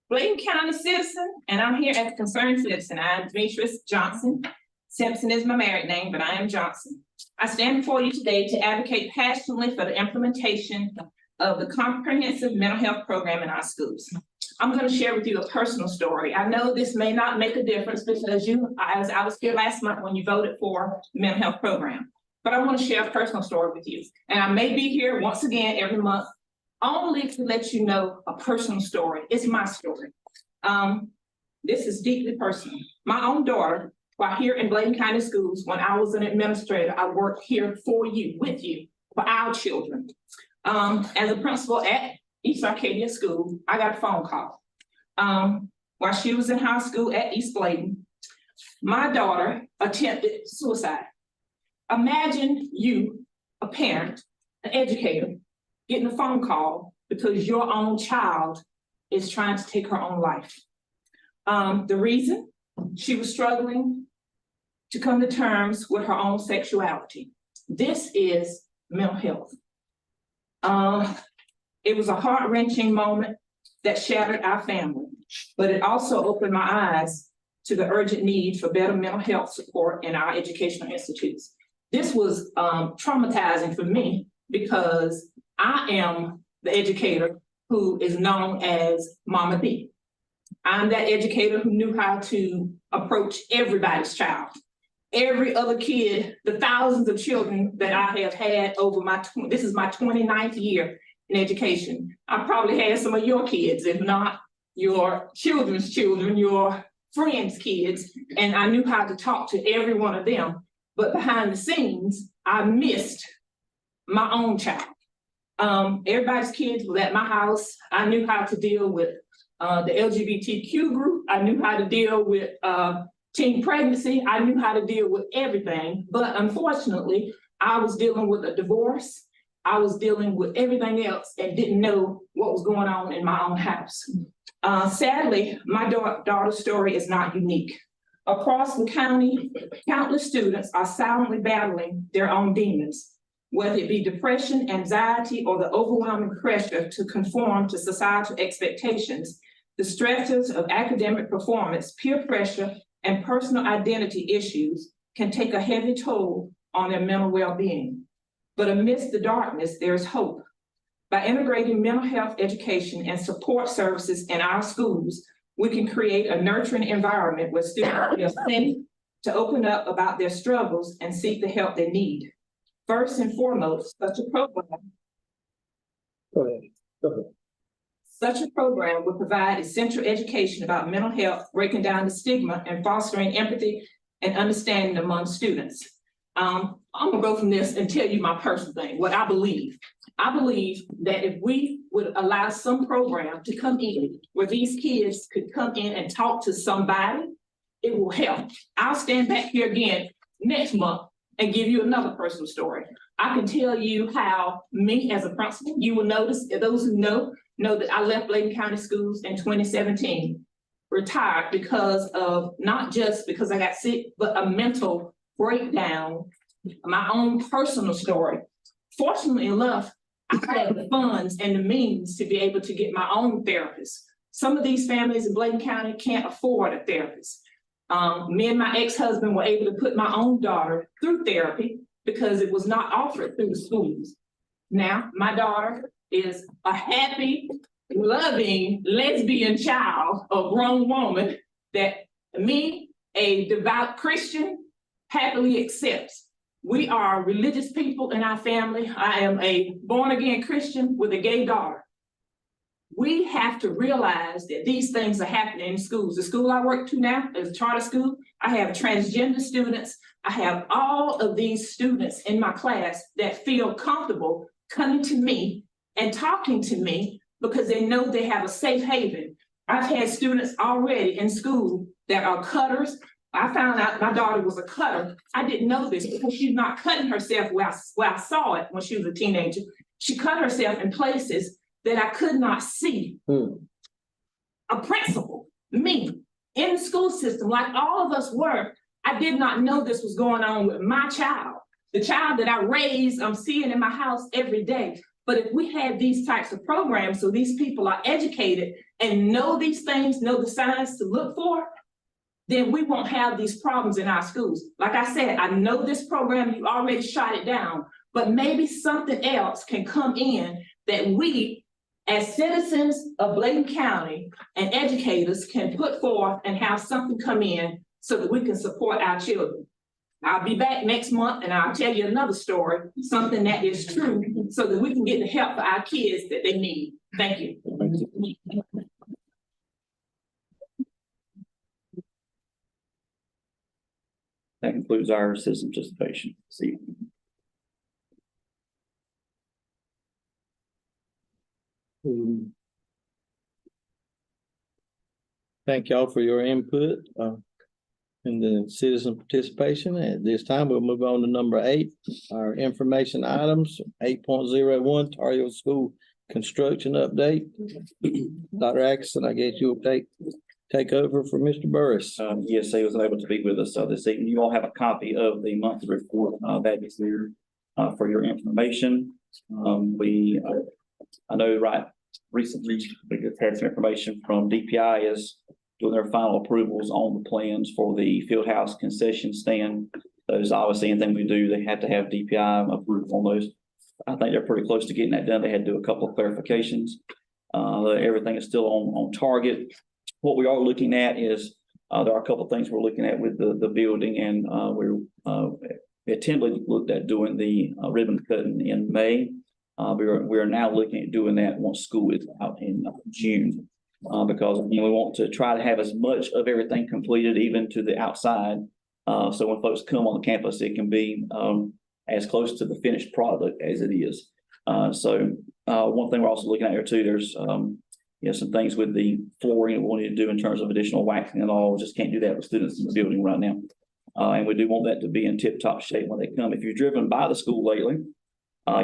Blaine County citizen, and I'm here as a concerned citizen. I'm Demetrius Johnson. Simpson is my married name, but I am Johnson. I stand before you today to advocate passionately for the implementation of the comprehensive mental health program in our schools. I'm going to share with you a personal story. I know this may not make a difference because I was here last month when you voted for the mental health program, but I want to share a personal story with you. And I may be here once again every month only to let you know a personal story. It's my story. This is deeply personal. My own daughter while here in Bladen County Schools, when I was an administrator, I worked here for you, with you, for our children. As a principal at East Arcadia School, I got a phone call. While she was in high school at East Bladen, my daughter attempted suicide. Imagine you, a parent, an educator, getting a phone call because your own child is trying to take her own life. The reason? She was struggling to come to terms with her own sexuality. This is mental health. It was a heart-wrenching moment that shattered our family, but it also opened my eyes to the urgent need for better mental health support in our educational institutes. This was traumatizing for me because I am the educator who is known as Mama B. I'm that educator who knew how to approach everybody's child. Every other kid, the thousands of children that I have had over this is my 29th year in education. I probably had some of your kids, if not your children's children, your friends' kids, and I knew how to talk to every one of them. But behind the scenes, I missed my own child. Everybody's kids were at my house. I knew how to deal with the LGBTQ group. I knew how to deal with teen pregnancy. I knew how to deal with everything. But unfortunately, I was dealing with a divorce. I was dealing with everything else and didn't know what was going on in my own house. Sadly, my daughter's story is not unique. Across the county, countless students are silently battling their own demons, whether it be depression, anxiety, or the overwhelming pressure to conform to societal expectations. The stresses of academic performance, peer pressure, and personal identity issues can take a heavy toll on their mental well-being. But amidst the darkness, there is hope. By integrating mental health education and support services in our schools, we can create a nurturing environment where students feel safe to open up about their struggles and seek the help they need. First and foremost, such a program would provide essential education about mental health, breaking down the stigma and fostering empathy and understanding among students. I'm gonna go from this and tell you my personal thing, what I believe. I believe that if we would allow some program to come in where these kids could come in and talk to somebody, it will help. I'll stand back here again next month and give you another personal story. I can tell you how me as a principal, you will notice, those who know that I left Bladen County Schools in 2017, retired because of, not just because I got sick, but a mental breakdown, my own personal story. Fortunately enough, I had the funds and the means to be able to get my own therapist. Some of these families in Bladen County can't afford a therapist. Me and my ex-husband were able to put my own daughter through therapy because it was not offered through the schools. Now, my daughter is a happy, loving, lesbian child, a grown woman that me, a devout Christian, happily accepts. We are religious people in our family. I am a born-again Christian with a gay daughter. We have to realize that these things are happening in schools. The school I work to now is a charter school. I have transgender students. I have all of these students in my class that feel comfortable coming to me and talking to me because they know they have a safe haven. I've had students already in school that are cutters. I found out my daughter was a cutter. I didn't know this because she's not cutting herself where I saw it when she was a teenager. She cut herself in places that I could not see. A principal, me, in the school system, like all of us were, I did not know this was going on with my child. The child that I raised, I'm seeing in my house every day. But if we had these types of programs so these people are educated and know these things, know the signs to look for, then we won't have these problems in our schools. Like I said, I know this program, you already shot it down, but maybe something else can come in that we, as citizens of Bladen County and educators, can put forth and have something come in so that we can support our children. I'll be back next month and I'll tell you another story, something that is true, so that we can get the help for our kids that they need. Thank you. That concludes our citizen participation. See. Thank y'all for your input in the citizen participation. At this time, we'll move on to number 8, our information items, 8.01, Tar Heel School construction update. Dr. Atkinson, I guess you'll take over for Mr. Burris. Yes, he was able to be with us this evening. You all have a copy of the monthly report that is there for your information. I know recently we just had some information from DPI is doing their final approvals on the plans for the Fieldhouse concession stand. Those obviously anything we do, they have to have DPI approval on those. I think they're pretty close to getting that done. They had to do a couple of clarifications. Everything is still on target. What we are looking at is there are a couple of things we're looking at with the building, and we attempted looked at doing the ribbon cutting in May. We are now looking at doing that once school is out in June, because we want to try to have as much of everything completed, even to the outside. So when folks come on the campus, it can be as close to the finished product as it is. So one thing we're also looking at here too, there's some things with the flooring that we need to do in terms of additional waxing and all. Just can't do that with students in the building right now. And we do want that to be in tip-top shape when they come. If you've driven by the school lately,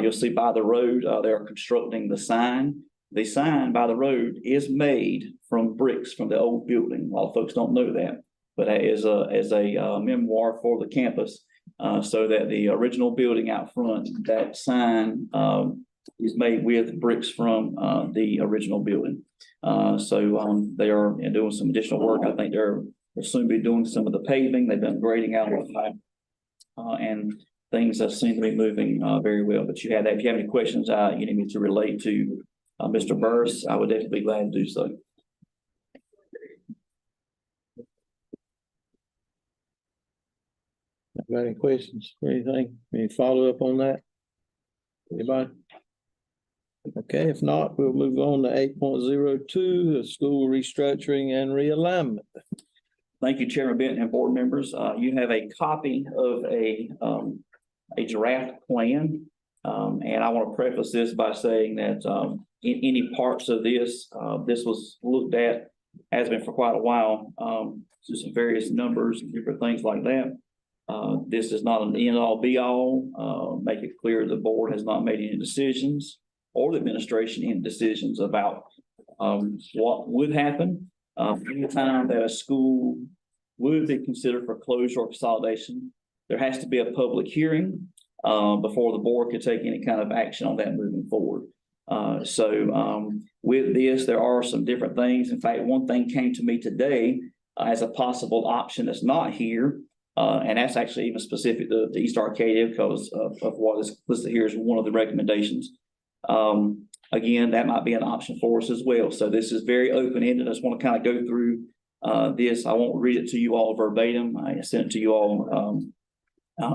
you'll see by the road, they are constructing the sign. The sign by the road is made from bricks from the old building. A lot of folks don't know that, but as a memoir for the campus, so that the original building out front, that sign is made with bricks from the original building. So they are doing some additional work. I think they'll soon be doing some of the paving. They've been grading out and things that seem to be moving very well. But you have that. If you have any questions, you need me to relate to Mr. Burris, I would definitely be glad to do so. Got any questions or anything? Any follow up on that? Anybody? Okay, if not, we'll move on to 8.02, the school restructuring and realignment. Thank you, Chairman Benton and board members. You have a copy of a draft plan. And I want to preface this by saying that in any parts of this, this was looked at, has been for quite a while, to some various numbers and different things like that. This is not an end-all be-all. Make it clear the board has not made any decisions, or the administration any decisions about what would happen any time that a school would be considered for closure or consolidation. There has to be a public hearing before the board could take any kind of action on that moving forward. With this, there are some different things. In fact, one thing came to me today as a possible option that's not here. And that's actually even specific to East Arcadia because of what is listed here as one of the recommendations. Again, that might be an option for us as well. So this is very open-ended. I just want to kind of go through this. I won't read it to you all verbatim. I sent it to you all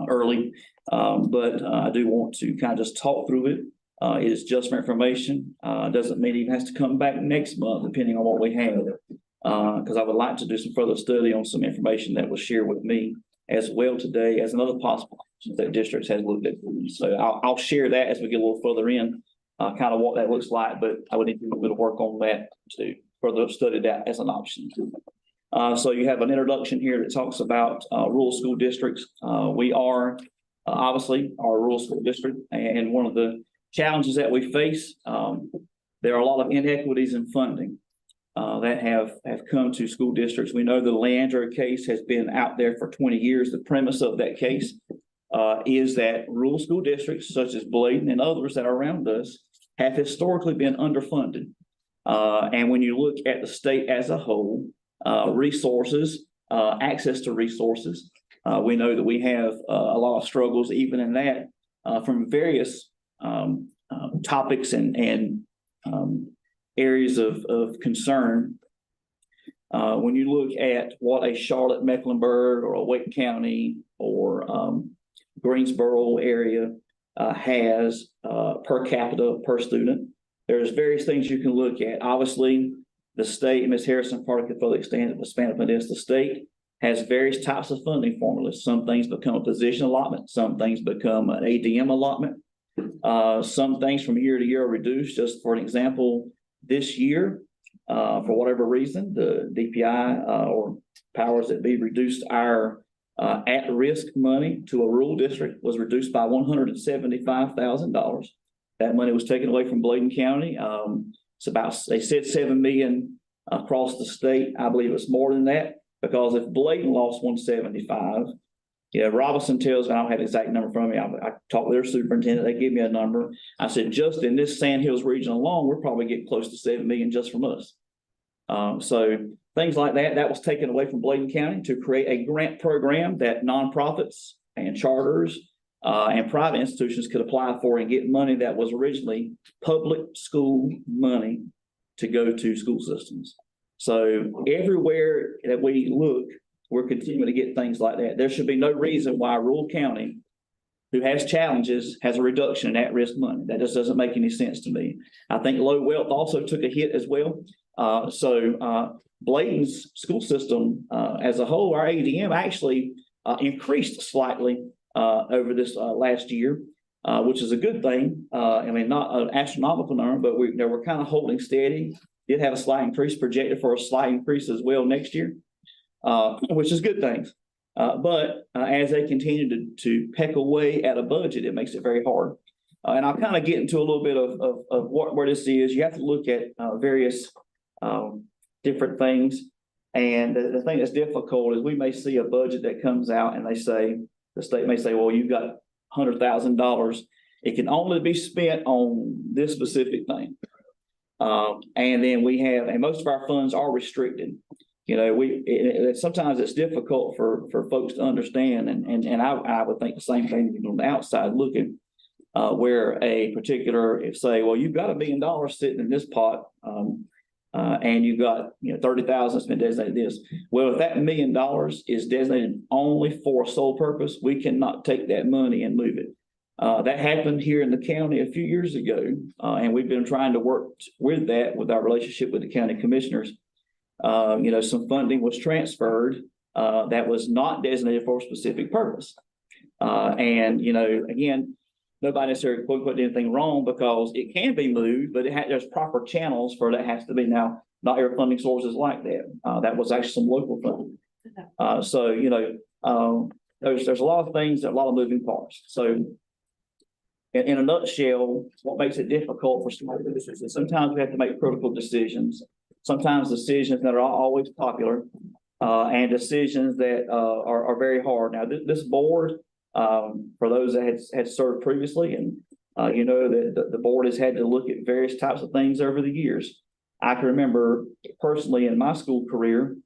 early, but I do want to kind of just talk through it. It is just for information. Doesn't mean it even has to come back next month, depending on what we have. Because I would like to do some further study on some information that was shared with me as well today as another possible option that districts has looked at. So I'll share that as we get a little further in, kind of what that looks like, but I would need to do a bit of work on that to further study that as an option. So you have an introduction here that talks about rural school districts. We are obviously our rural school district, and one of the challenges that we face, there are a lot of inequities in funding that have come to school districts. We know the Leandro case has been out there for 20 years. The premise of that case is that rural school districts such as Bladen and others that are around us have historically been underfunded. And when you look at the state as a whole, resources, access to resources, we know that we have a lot of struggles even in that from various topics and areas of concern. When you look at what a Charlotte Mecklenburg or a Wake County or Greensboro area has per capita per student, there's various things you can look at. Obviously, the state, Ms. Harrison, part of the Catholic stand up this, the state has various types of funding formulas. Some things become a position allotment, some things become an ADM allotment. Some things from year to year are reduced. Just for an example, this year, for whatever reason, the DPI or powers that be reduced our at-risk money to a rural district was reduced by $175,000. That money was taken away from Bladen County. It's about, they said 7 million across the state. I believe it's more than that, because if Bladen lost 175, yeah, Robinson tells me, I don't have the exact number from me. I talked with their superintendent, they give me a number. I said, just in this Sand Hills region alone, we're probably getting close to 7 million just from us. So things like that, that was taken away from Bladen County to create a grant program that nonprofits and charters and private institutions could apply for and get money that was originally public school money to go to school systems. So everywhere that we look, we're continuing to get things like that. There should be no reason why rural county, who has challenges, has a reduction in at-risk money. That just doesn't make any sense to me. I think low wealth also took a hit as well. Bladen's school system as a whole, our ADM actually increased slightly over this last year, which is a good thing. I mean, not an astronomical number, but we're kind of holding steady. Did have a slight increase projected for a slight increase as well next year, which is good things. But as they continue to peck away at a budget, it makes it very hard. And I'll kind of get into a little bit of where this is. You have to look at various different things. And the thing that's difficult is we may see a budget that comes out and they say, the state may say, well, you've got $100,000. It can only be spent on this specific thing. And then we have, and most of our funds are restricted. You know, sometimes it's difficult for folks to understand. And I would think the same thing on the outside looking, where a particular, if say, well, you've got $1 million sitting in this pot, and you've got, you know, 30,000 that's been designated this. Well, if that $1 million is designated only for a sole purpose, we cannot take that money and move it. That happened here in the county a few years ago, and we've been trying to work with that with our relationship with the county commissioners. You know, some funding was transferred that was not designated for a specific purpose. And, you know, again, nobody necessarily quote unquote did anything wrong because it can be moved, but there's proper channels for that has to be. Now, not every funding source is like that. That was actually some local funding. So, you know, there's a lot of things, a lot of moving parts. So in a nutshell, what makes it difficult for small businesses is sometimes we have to make critical decisions, sometimes decisions that are always popular, and decisions that are very hard. Now, this board, for those that had served previously, and you know that the board has had to look at various types of things over the years. I can remember personally in my school career,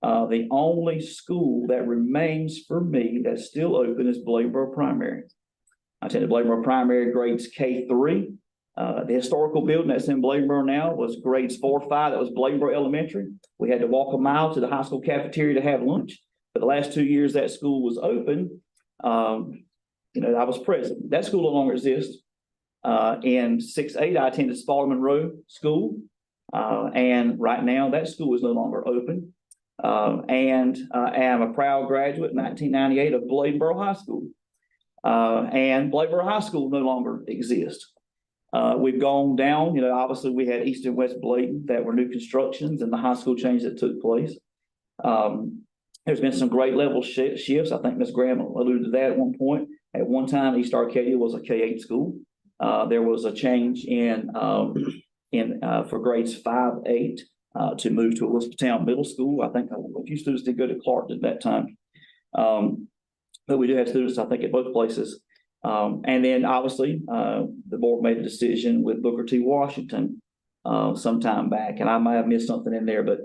the only school that remains for me that's still open is Bladensboro Primary. I attended Bladensboro Primary grades K-3. The historical building that's in Bladensboro now was grades 4 or 5. That was Bladensboro Elementary. We had to walk a mile to the high school cafeteria to have lunch. For the last 2 years that school was open, you know, I was present. That school no longer exists. In 6-8, I attended Spalding Monroe School. And right now that school is no longer open. And I am a proud graduate in 1998 of Bladensboro High School. And Bladensboro High School no longer exists. We've gone down, you know, obviously we had East and West Bladen that were new constructions and the high school change that took place. There's been some grade level shifts. I think Ms. Graham alluded to that at one point. At one time, East Arcadia was a K-8 school. There was a change for grades 5-8 to move to Elizabethtown Middle School. I think a few students did go to Clark at that time. But we do have students, I think, at both places. And then obviously, the board made a decision with Booker T. Washington some time back, and I might have missed something in there, but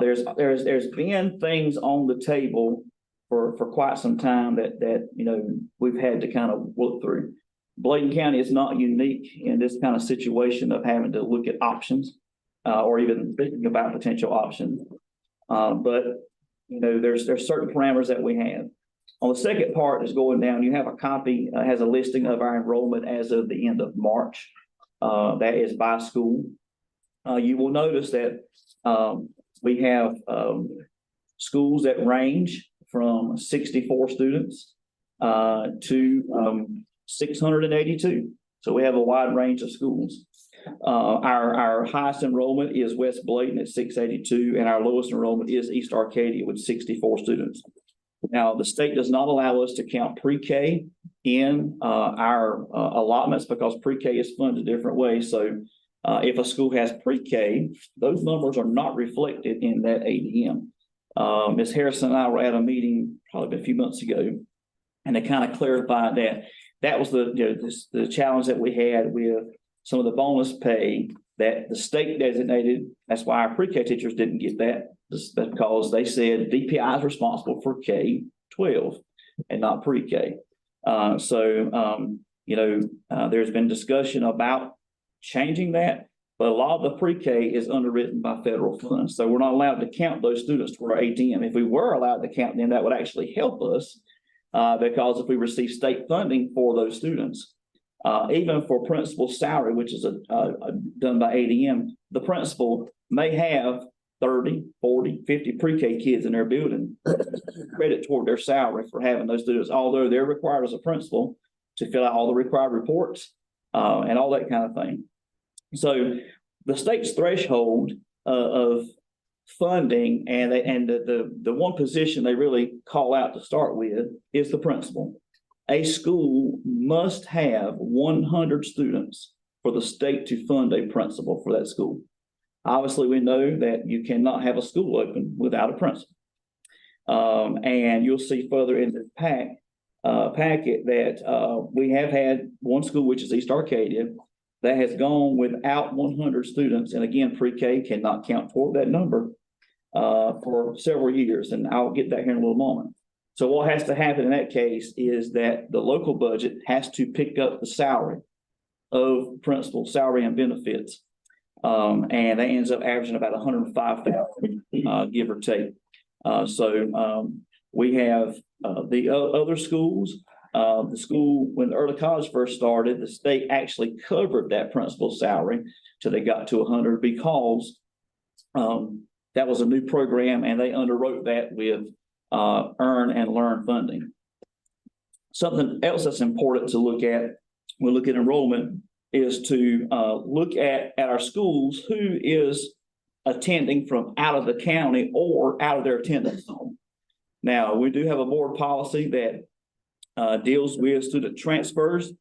there's been things on the table for quite some time that you know we've had to kind of look through. Bladen County is not unique in this kind of situation of having to look at options or even thinking about potential options. But you know, there's certain parameters that we have. On the second part is going down. You have a copy, has a listing of our enrollment as of the end of March. That is by school. You will notice that we have schools that range from 64 students to 682. So we have a wide range of schools. Our highest enrollment is West Bladen at 682, and our lowest enrollment is East Arcadia with 64 students. Now, the state does not allow us to count pre-K in our allotments because pre-K is funded a different way. So if a school has pre-K, those numbers are not reflected in that ADM. Ms. Harrison and I were at a meeting probably a few months ago, and they kind of clarified that was the challenge that we had with some of the bonus pay that the state designated. That's why our pre-K teachers didn't get that, because they said DPI is responsible for K-12 and not pre-K. There's been discussion about changing that, but a lot of the pre-K is underwritten by federal funds. So we're not allowed to count those students to our ATM. If we were allowed to count them, that would actually help us because if we receive state funding for those students, even for principal salary, which is done by ADM, the principal may have 30, 40, 50 pre-K kids in their building, credit toward their salary for having those students, although they're required as a principal to fill out all the required reports and all that kind of thing. So the state's threshold of funding and the one position they really call out to start with is the principal. A school must have 100 students for the state to fund a principal for that school. Obviously, we know that you cannot have a school open without a principal. And you'll see further in the packet that we have had one school, which is East Arcadia, that has gone without 100 students. And again, pre-K cannot count toward that number for several years. And I'll get that here in a little moment. So what has to happen in that case is that the local budget has to pick up the salary of principal salary and benefits. And that ends up averaging about 105,000, give or take. We have the other schools. The school, when the early college first started, the state actually covered that principal salary till they got to 100 because that was a new program and they underwrote that with earn and learn funding. Something else that's important to look at when we look at enrollment is to look at our schools who is attending from out of the county or out of their attendance zone. Now, we do have a board policy that deals with student transfers,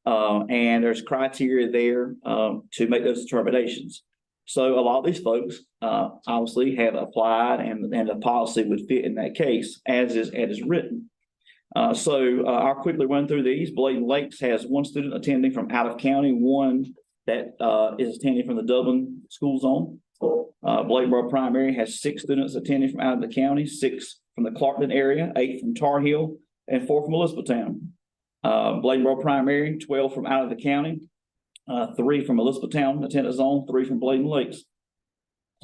and there's criteria there to make those determinations. So a lot of these folks obviously have applied and the policy would fit in that case as is written. I'll quickly run through these. Bladen Lakes has one student attending from out of county, one that is attending from the Dublin school zone. Bladensboro Primary has 6 students attending from out of the county, 6 from the Clarkton area, 8 from Tar Heel, and 4 from Elizabethtown. Bladensboro Primary, 12 from out of the county, 3 from Elizabethtown attendance zone, 3 from Bladen Lakes.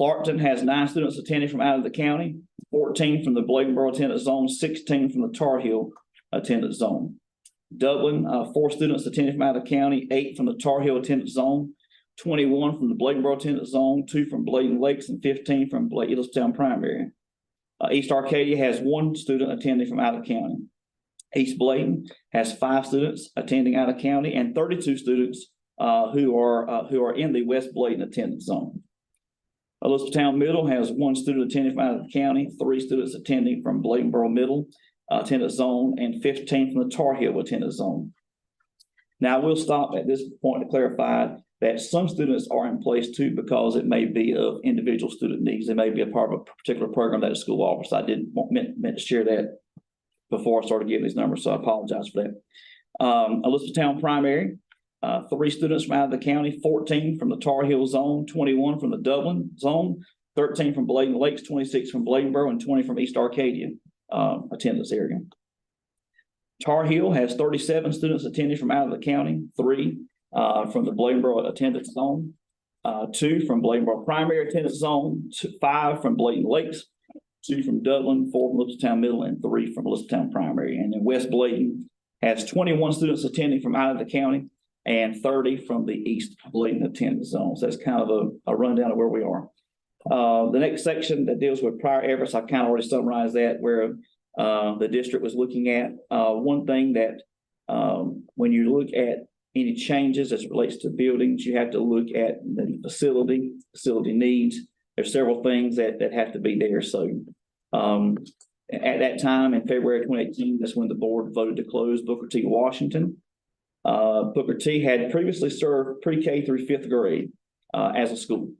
Clarkton has 9 students attending from out of the county, 14 from the Bladensboro attendance zone, 16 from the Tar Heel attendance zone. Dublin, 4 students attending from out of the county, 8 from the Tar Heel attendance zone, 21 from the Bladensboro attendance zone, 2 from Bladen Lakes, and 15 from Elizabethtown Primary. East Arcadia has 1 student attending from out of county. East Bladen has 5 students attending out of county and 32 students who are in the West Bladen attendance zone. Elizabethtown Middle has 1 student attending from out of the county, 3 students attending from Bladensboro Middle attendance zone, and 15 from the Tar Heel attendance zone. Now, we'll stop at this point to clarify that some students are in place too because it may be of individual student needs. They may be a part of a particular program that the school offers. I didn't meant to share that before I started giving these numbers, so I apologize for that. Elizabethtown Primary, 3 students from out of the county, 14 from the Tar Heel zone, 21 from the Dublin zone, 13 from Bladen Lakes, 26 from Bladensboro, and 20 from East Arcadia attendance area. Tar Heel has 37 students attending from out of the county, 3 from the Bladensboro attendance zone, 2 from Bladensboro Primary attendance zone, 5 from Bladen Lakes, 2 from Dublin, 4 from Elizabethtown Middle, and 3 from Elizabethtown Primary. And then West Bladen has 21 students attending from out of the county and 30 from the East Bladen attendance zone. So that's kind of a rundown of where we are. The next section that deals with prior efforts, I kind of already summarized that, where the district was looking at. One thing that when you look at any changes as it relates to buildings, you have to look at the facility needs. There's several things that have to be there. So at that time in February 2018, that's when the board voted to close Booker T. Washington. Booker T had previously served pre-K through 5th grade as a school.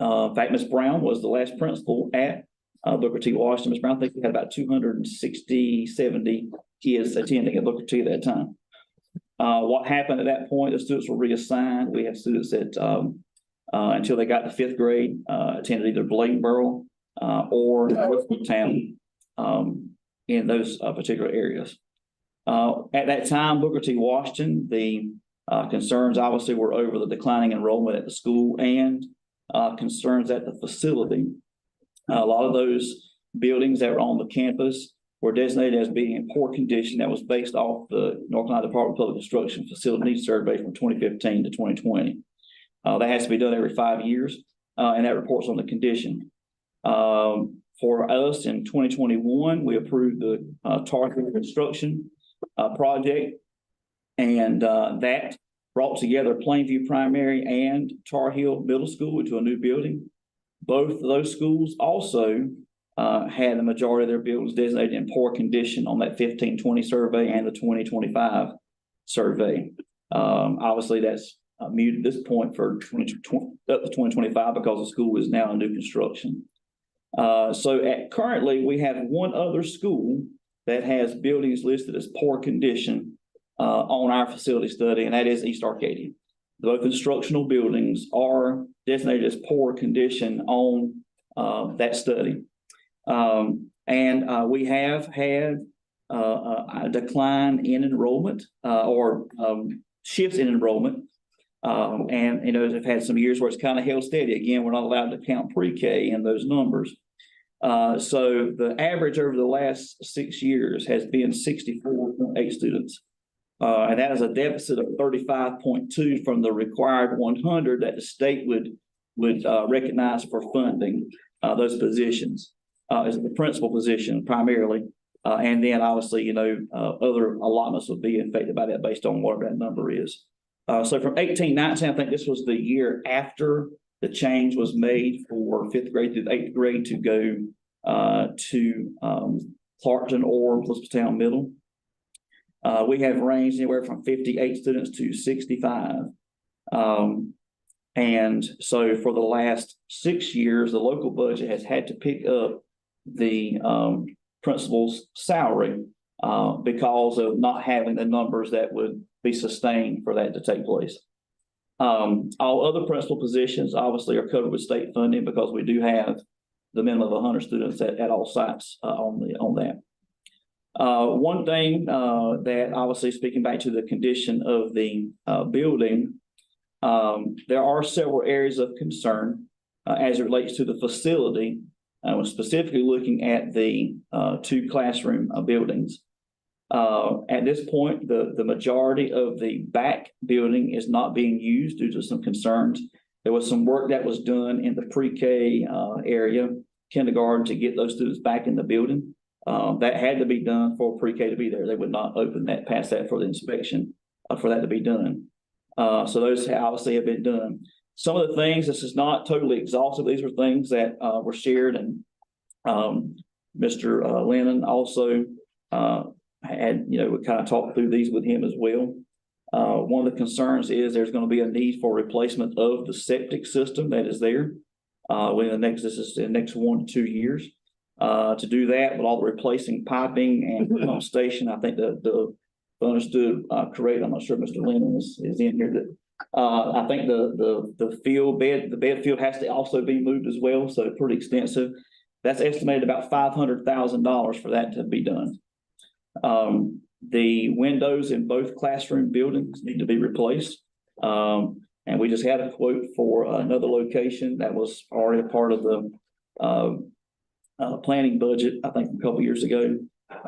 In fact, Ms. Brown was the last principal at Booker T. Washington. Ms. Brown, I think we had about 260, 70 kids attending at Booker T at that time. What happened at that point, the students were reassigned. We have students that until they got to 5th grade, attended either Bladenboro or Town in those particular areas. At that time, Booker T. Washington, the concerns obviously were over the declining enrollment at the school and concerns at the facility. A lot of those buildings that were on the campus were designated as being in poor condition. That was based off the North Carolina Department of Public Instruction Facility Needs Survey from 2015 to 2020. That has to be done every 5 years, and that reports on the condition. For us in 2021, we approved the Tar Heel construction project, and that brought together Plainview Primary and Tar Heel Middle School into a new building. Both of those schools also had the majority of their buildings designated in poor condition on that 15-20 survey and the 2025 survey. Obviously, that's muted at this point for 2025 because the school is now in new construction. So currently, we have one other school that has buildings listed as poor condition on our facility study, and that is East Arcadia. Both instructional buildings are designated as poor condition on that study. And we have had a decline in enrollment or shifts in enrollment. And, you know, they've had some years where it's kind of held steady. Again, we're not allowed to count pre-K in those numbers. So the average over the last 6 years has been 64.8 students. And that is a deficit of 35.2 from the required 100 that the state would recognize for funding those positions as the principal position primarily. And then obviously, you know, other allotments will be affected by that based on whatever that number is. So from 18-19, I think this was the year after the change was made for 5th grade through 8th grade to go to Clarkton or Elizabethtown Middle. We have ranged anywhere from 58 students to 65. And so for the last 6 years, the local budget has had to pick up the principal's salary because of not having the numbers that would be sustained for that to take place. All other principal positions obviously are covered with state funding because we do have the minimum of 100 students at all sites on that. One thing that obviously speaking back to the condition of the building, there are several areas of concern as it relates to the facility. I was specifically looking at the 2 classroom buildings. At this point, the majority of the back building is not being used due to some concerns. There was some work that was done in the pre-K area, kindergarten, to get those students back in the building. That had to be done for pre-K to be there. They would not open that, pass that for the inspection for that to be done. So those obviously have been done. Some of the things, this is not totally exhaustive. These were things that were shared, and Mr. Lennon also had, you know, we kind of talked through these with him as well. One of the concerns is there's going to be a need for replacement of the septic system that is there within this is the next 1 to 2 years. To do that with all the replacing piping and pump station, I think the understood correct. I'm not sure Mr. Lennon is in here. That I think the bed field has to also be moved as well. So pretty extensive. That's estimated about $500,000 for that to be done. The windows in both classroom buildings need to be replaced. And we just had a quote for another location that was already a part of the planning budget, I think a couple years ago.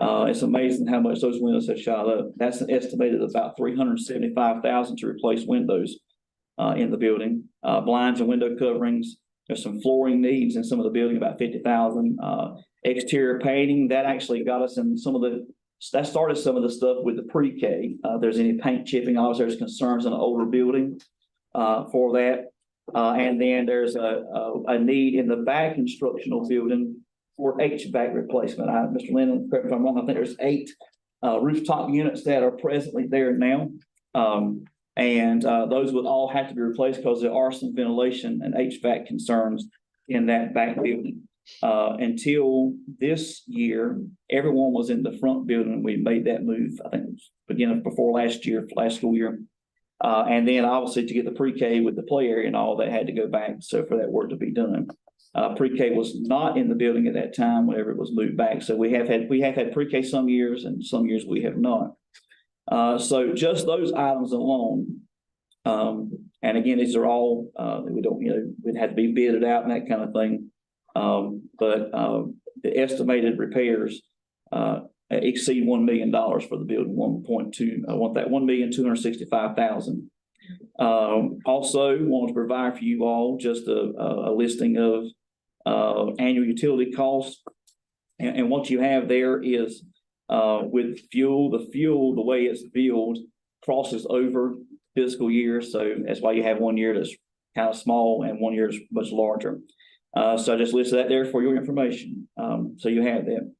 It's amazing how much those windows have shot up. That's an estimated about $375,000 to replace windows in the building. Blinds and window coverings There's some flooring needs in some of the building, about 50,000. Exterior painting, that actually got us in that started some of the stuff with the pre-K. There's any paint chipping, obviously there's concerns in an older building for that. And then there's a need in the back instructional building for HVAC replacement. Mr. Lennon, correct me if I'm wrong, I think there's 8 rooftop units that are presently there now. And those would all have to be replaced because there are some ventilation and HVAC concerns in that back building. Until this year, everyone was in the front building. We made that move, I think it was beginning before last school year. And then obviously to get the pre-K with the play area and all that had to go back. So for that work to be done. Pre-K was not in the building at that time whenever it was moved back. So we have had pre-K some years and some years we have not. So just those items alone. And again, these are all, we'd have to be bidded out and that kind of thing. But the estimated repairs, exceed $1 million for the building, I want that $1,265,000. Also want to provide for you all just a listing of annual utility costs. And what you have there is with fuel, the way it's billed crosses over fiscal years. So that's why you have one year that's kind of small and one year is much larger. So I just listed that there for your information. So you have that.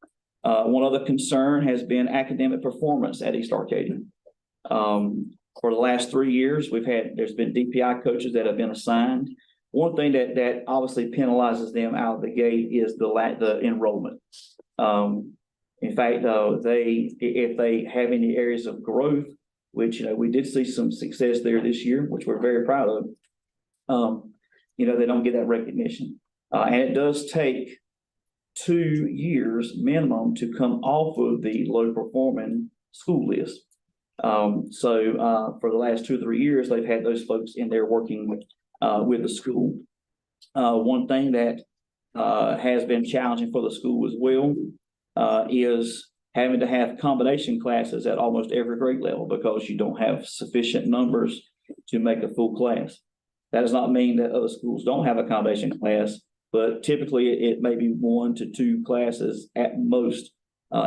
One other concern has been academic performance at East Arcadia. For the last 3 years, there's been DPI coaches that have been assigned. One thing that obviously penalizes them out of the gate is the enrollment. In fact, if they have any areas of growth, which we did see some success there this year, which we're very proud of, they don't get that recognition. And it does take 2 years minimum to come off of the low performing school list. So for the last 2 or 3 years, they've had those folks in there working with the school. One thing that has been challenging for the school as well is having to have combination classes at almost every grade level because you don't have sufficient numbers to make a full class. That does not mean that other schools don't have a combination class, but typically it may be 1 to 2 classes at most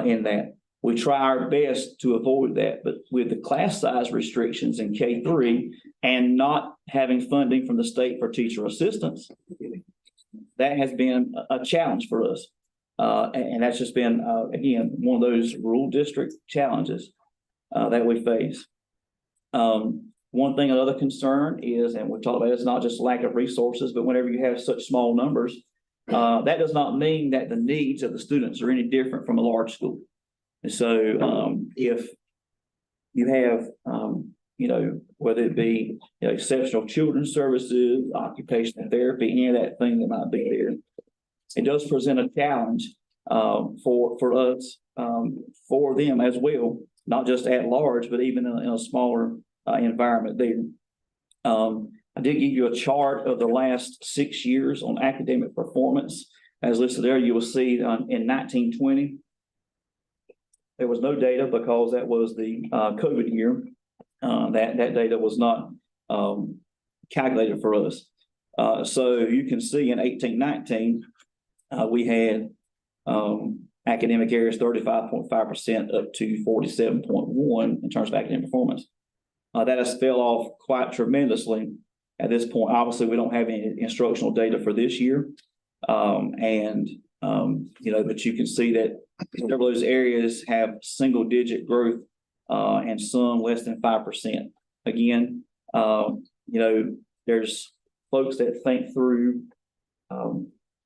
in that. We try our best to avoid that, but with the class size restrictions in K-3 and not having funding from the state for teacher assistants, that has been a challenge for us. And that's just been, again, one of those rural district challenges that we face. One thing, another concern is, and we've talked about, it's not just lack of resources, but whenever you have such small numbers, that does not mean that the needs of the students are any different from a large school. And so if you have, whether it be exceptional children's services, occupational therapy, any of that thing that might be there, it does present a challenge for us, for them as well, not just at large, but even in a smaller environment there. I did give you a chart of the last 6 years on academic performance. As listed there, you will see in 1920, there was no data because that was the COVID year. That data was not calculated for us. So you can see in 1819, we had academic areas 35.5% up to 47.1 in terms of academic performance. That has fell off quite tremendously at this point. Obviously, we don't have any instructional data for this year. But you can see that several of those areas have single digit growth and some less than 5%. Again, there's folks that think through,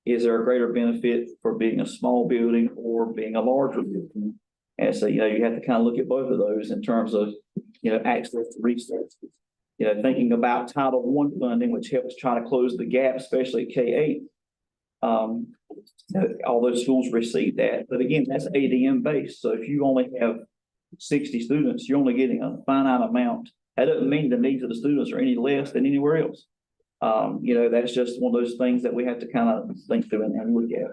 is there a greater benefit for being a small building or being a larger building? And so, you have to kind of look at both of those in terms of, access to resources. Thinking about Title I funding, which helps try to close the gap, especially at K-8. All those schools receive that. But again, that's ADM based. So if you only have 60 students, you're only getting a finite amount. That doesn't mean the needs of the students are any less than anywhere else. That's just one of those things that we have to kind of think through and look at.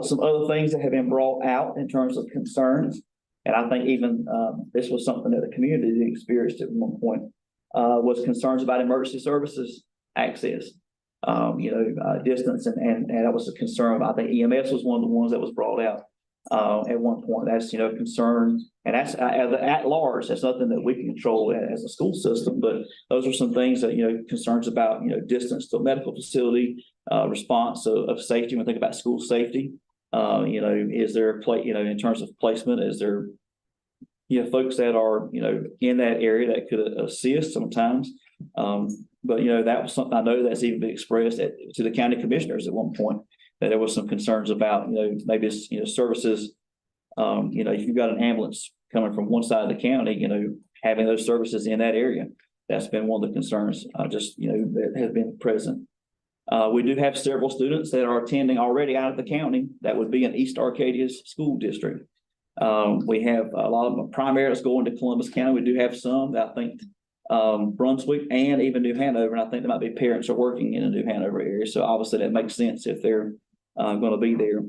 Some other things that have been brought out in terms of concerns, and I think even this was something that the community experienced at one point, was concerns about emergency services access. distance and that was a concern. I think EMS was one of the ones that was brought out at one point. That's, concern, and that's at large. That's nothing that we can control as a school system, but those are some things that, concerns about, distance to a medical facility, response of safety. When we think about school safety, is there in terms of placement, is there, folks that are, in that area that could assist sometimes. But that was something I know that's even been expressed to the county commissioners at one point, that there was some concerns about, maybe it's, services. If you've got an ambulance coming from one side of the county, having those services in that area, that's been one of the concerns, that has been present. We do have several students that are attending already out of the county that would be in East Arcadia's school district. We have a lot of them primary that's going to Columbus County. We do have some that I think Brunswick and even New Hanover, and I think there might be parents are working in the New Hanover area. So obviously that makes sense if they're going to be there.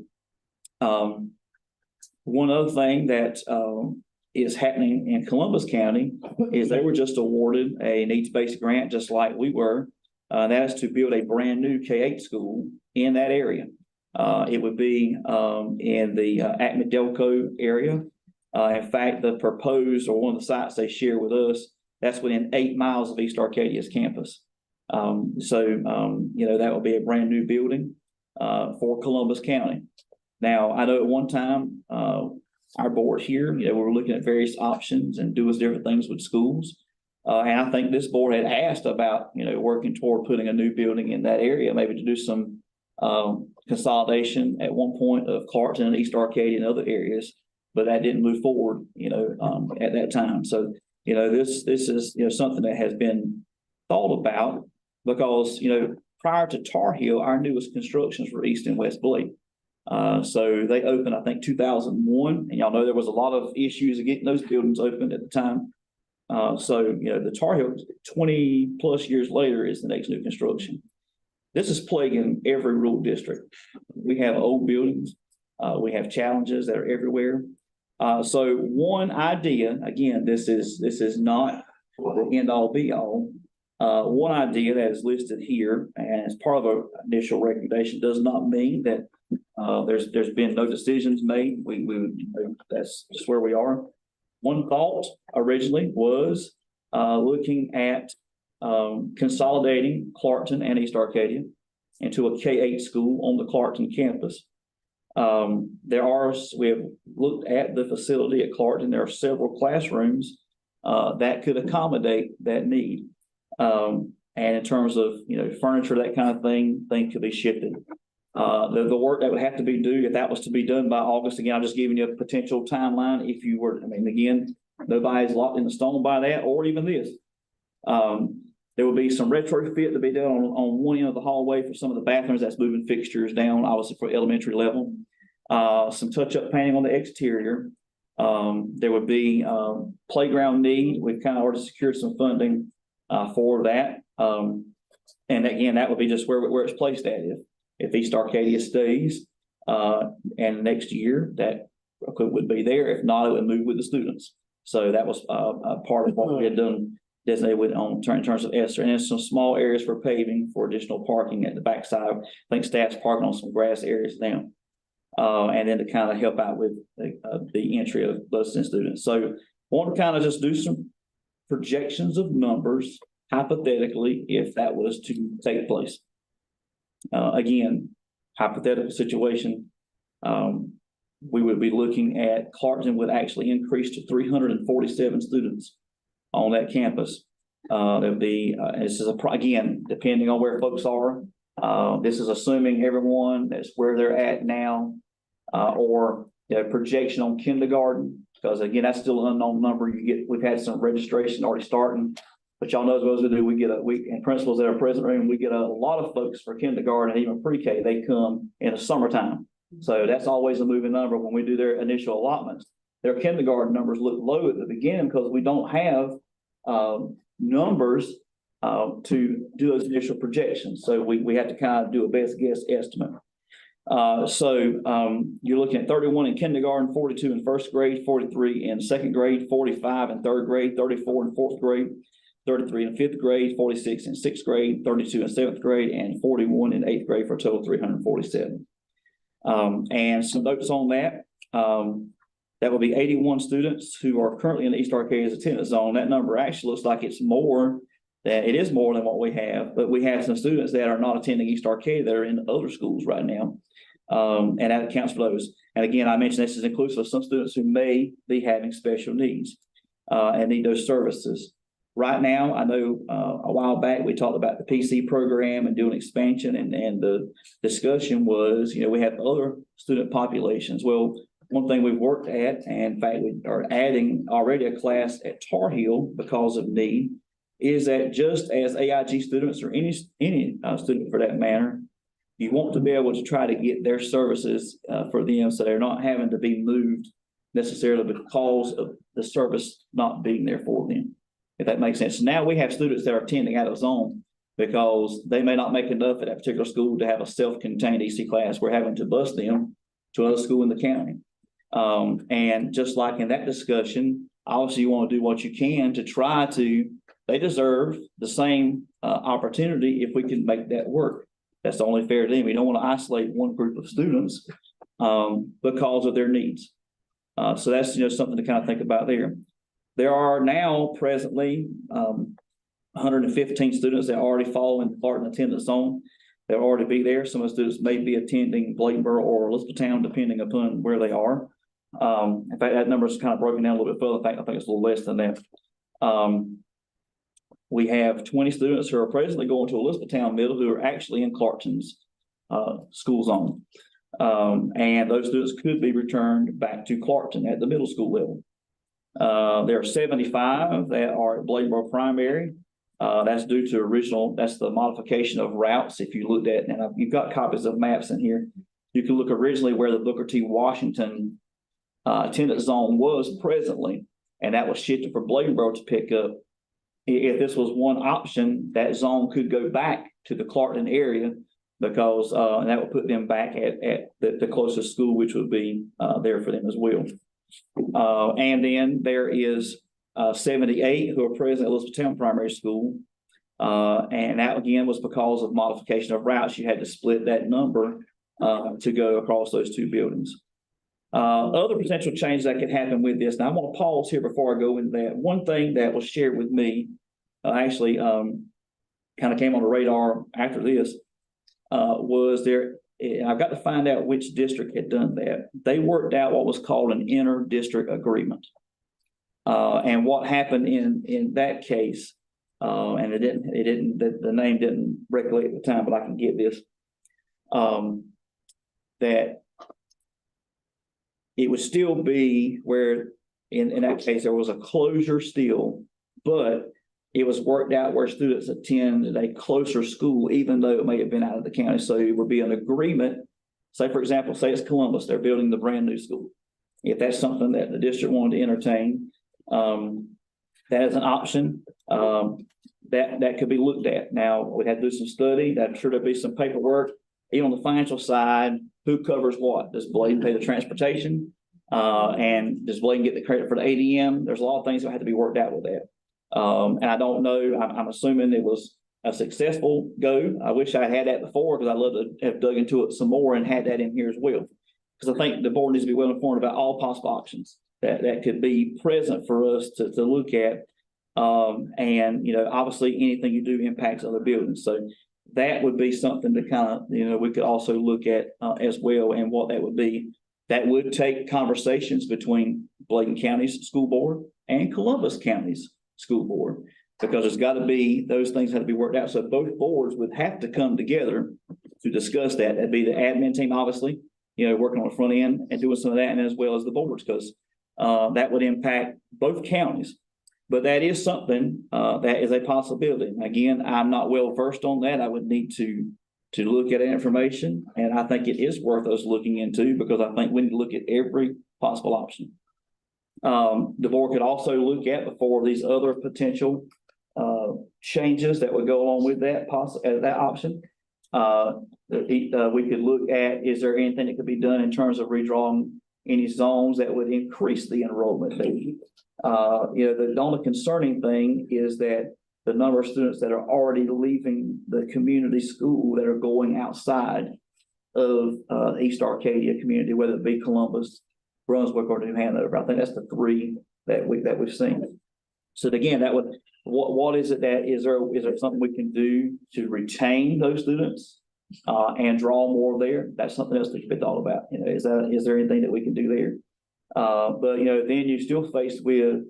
One other thing that is happening in Columbus County is they were just awarded a needs-based grant, just like we were. That is to build a brand new K-8 school in that area. It would be in the Acme-Delco area. In fact, the proposed, or one of the sites they share with us, that's within 8 miles of East Arcadia's campus. That will be a brand new building for Columbus County. Now, I know at one time, our board here, we were looking at various options and doing different things with schools. And I think this board had asked about, working toward putting a new building in that area, maybe to do some consolidation at one point of Clarkton and East Arcadia and other areas, but that didn't move forward, at that time. So, this is, something that has been thought about because, prior to Tar Heel, our newest constructions were East and West Blake. So they opened, I think, 2001, and y'all know there was a lot of issues of getting those buildings opened at the time. The Tar Heel 20 plus years later is the next new construction. This is plaguing every rural district. We have old buildings. We have challenges that are everywhere. So one idea, again, this is not the end all be all. One idea that is listed here and as part of an initial recommendation does not mean that there's been no decisions made. That's just where we are. One thought originally was looking at consolidating Clarkton and East Arcadia into a K-8 school on the Clarkton campus. We have looked at the facility at Clarkton. There are several classrooms that could accommodate that need. And in terms of, furniture, that kind of thing could be shifted. The work that would have to be due, if that was to be done by August, again, I'm just giving you a potential timeline. If you were, again, nobody's locked in the stone by that or even this. There will be some retrofit to be done on one end of the hallway for some of the bathrooms. That's moving fixtures down, obviously, for elementary level. Some touch-up painting on the exterior. There would be playground need. We've kind of already secured some funding for that. And again, that would be just where it's placed at. If East Arcadia stays, and next year that would be there. If not, it would move with the students. So that was a part of what we had done designated in terms of ESSER. And then some small areas for paving for additional parking at the backside. I think staff's parking on some grass areas now. And then to kind of help out with the entry of buses and students. So I want to kind of just do some projections of numbers, hypothetically, if that was to take place. Again, hypothetical situation, we would be looking at Clarkton would actually increase to 347 students on that campus. There'll be, this is again, depending on where folks are, this is assuming everyone that's where they're at now, or projection on kindergarten, because again, that's still an unknown number. We've had some registration already starting. But y'all know as well as we do, and principals that are present room, we get a lot of folks for kindergarten and even pre-K. They come in the summertime. So that's always a moving number when we do their initial allotments. Their kindergarten numbers look low at the beginning because we don't have numbers to do those initial projections. So we have to kind of do a best guess estimate. You're looking at 31 in kindergarten, 42 in first grade, 43 in second grade, 45 in third grade, 34 in fourth grade, 33 in fifth grade, 46 in sixth grade, 32 in seventh grade, and 41 in eighth grade for a total of 347. And some notes on that. That will be 81 students who are currently in the East Arcadia's attendance zone. That number actually looks like it's more it is more than what we have, but we have some students that are not attending East Arcadia that are in other schools right now. And that accounts for those. And again, I mentioned this is inclusive of some students who may be having special needs and need those services. Right now, I know a while back we talked about the PC program and doing expansion, and the discussion was, we have other student populations. Well, one thing we've worked at, and in fact, we are adding already a class at Tar Heel because of need, is that just as AIG students or any student for that matter, you want to be able to try to get their services for them so they're not having to be moved necessarily because of the service not being there for them, if that makes sense. Now we have students that are attending out of zone because they may not make enough at that particular school to have a self-contained EC class. We're having to bus them to another school in the county. And just like in that discussion, obviously you want to do what you can to try to, they deserve the same opportunity if we can make that work. That's only fair to them. We don't want to isolate one group of students because of their needs. So that's something to kind of think about there. There are now presently 115 students that already fall in the Clarkton attendance zone. They'll already be there. Some of the students may be attending Bladenboro or Elizabethtown, depending upon where they are. In fact, that number is kind of broken down a little bit further. In fact, I think it's a little less than that. We have 20 students who are presently going to Elizabethtown Middle who are actually in Clarkton's school zone. And those students could be returned back to Clarkton at the middle school level. There are 75 that are at Bladenboro Primary. That's due to that's the modification of routes. If you looked at, and you've got copies of maps in here, you can look originally where the Booker T. Washington attendance zone was presently, and that was shifted for Bladenboro to pick up. If this was one option, that zone could go back to the Clarkton area because and that would put them back at the closest school, which would be there for them as well. And then there is 78 who are present at Elizabethtown Primary School. And that again was because of modification of routes. You had to split that number to go across those two buildings. Other potential changes that could happen with this. Now I'm going to pause here before I go into that. One thing that was shared with me actually kind of came on the radar after this was there. I've got to find out which district had done that. They worked out what was called an inter-district agreement. And what happened in that case, and the name didn't recollect at the time, but I can get this, that it would still be where in that case there was a closure still, but it was worked out where students attend a closer school, even though it may have been out of the county. So it would be an agreement. Say, for example, say it's Columbus, they're building the brand new school. If that's something that the district wanted to entertain, that is an option that could be looked at. Now, we had to do some study. I'm sure there'll be some paperwork. Even on the financial side, who covers what? Does Bladen pay the transportation? And does Bladen get the credit for the ADM? There's a lot of things that have to be worked out with that. And I don't know, I'm assuming it was a successful go. I wish I had that before because I'd love to have dug into it some more and had that in here as well. Because I think the board needs to be well informed about all possible options that could be present for us to look at. And, obviously anything you do impacts other buildings. So that would be something to kind of, we could also look at as well, and what that would be. That would take conversations between Bladen County's school board and Columbus County's school board, because there's got to be, those things have to be worked out. So both boards would have to come together to discuss that. That'd be the admin team, obviously, working on the front end and doing some of that, and as well as the boards, because that would impact both counties. But that is something that is a possibility. Again, I'm not well versed on that. I would need to look at that information, and I think it is worth us looking into, because I think we need to look at every possible option. The board could also look at, before these other potential changes that would go along with that option. We could look at, is there anything that could be done in terms of redrawing any zones that would increase the enrollment? The only concerning thing is that the number of students that are already leaving the community school that are going outside of East Arcadia community, whether it be Columbus, Brunswick, or New Hanover. I think that's the three that we've seen. So again, that would, what is it that, is there something we can do to retain those students and draw more there? That's something else that you could thought about. You know, is there anything that we can do there? But you know, then you're still faced with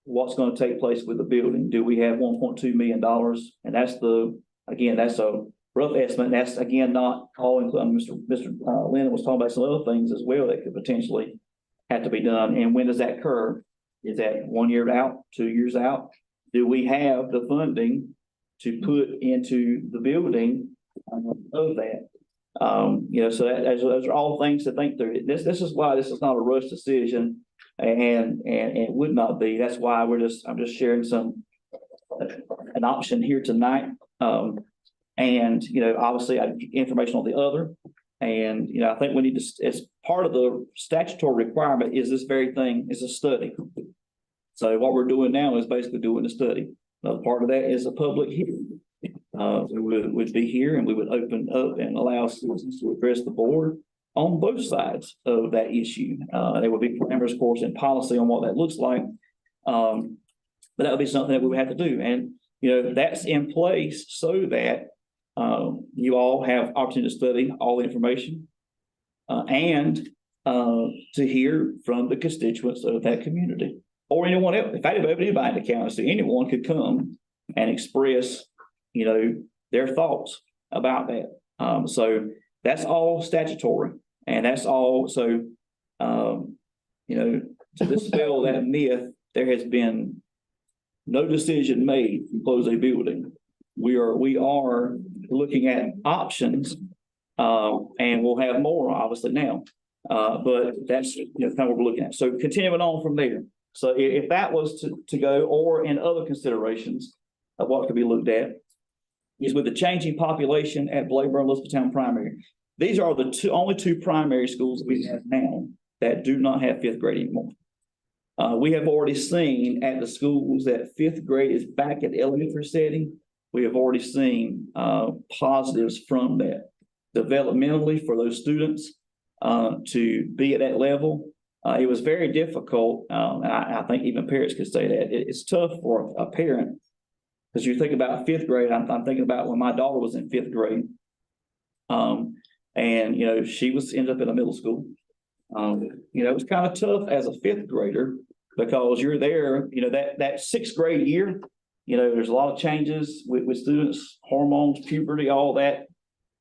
what's going to take place with the building. Do we have $1.2 million? And that's that's a rough estimate. That's again not all including Mr. Lennon was talking about some other things as well that could potentially have to be done. And when does that occur? Is that 1 year out, 2 years out? Do we have the funding to put into the building of that? You know, so those are all things to think through. This is why this is not a rush decision, and it would not be. That's why I'm just sharing an option here tonight. And you know, obviously, I get information on the other, and you know, I think we need to, as part of the statutory requirement, is this very thing is a study. So what we're doing now is basically doing a study. Another part of that is a public hearing. We would be here and we would open up and allow citizens to address the board on both sides of that issue. There would be parameters, of course, and policy on what that looks like. But that would be something that we would have to do. And, you know, that's in place so that you all have opportunity to study all the information and to hear from the constituents of that community or anyone else. In fact, if anybody in the county, so anyone could come and express, you know, their thoughts about that. So that's all statutory, and that's all. So, you know, to dispel that myth, there has been no decision made to close a building. We are looking at options, and we'll have more obviously now. But that's, you know, kind of what we're looking at. So continuing on from there. So if that was to go, or in other considerations of what could be looked at, is with the changing population at Blaisdell and Elizabethtown Primary. These are the only two primary schools that we have now that do not have fifth grade anymore. We have already seen at the schools that fifth grade is back at the elementary setting. We have already seen positives from that. Developmentally for those students to be at that level, it was very difficult. I think even parents could say that. It's tough for a parent. Because you think about fifth grade, I'm thinking about when my daughter was in fifth grade. And, you know, she ended up in a middle school. You know, it was kind of tough as a fifth grader because you're there, you know, that sixth grade year, you know, there's a lot of changes with students, hormones, puberty, all that,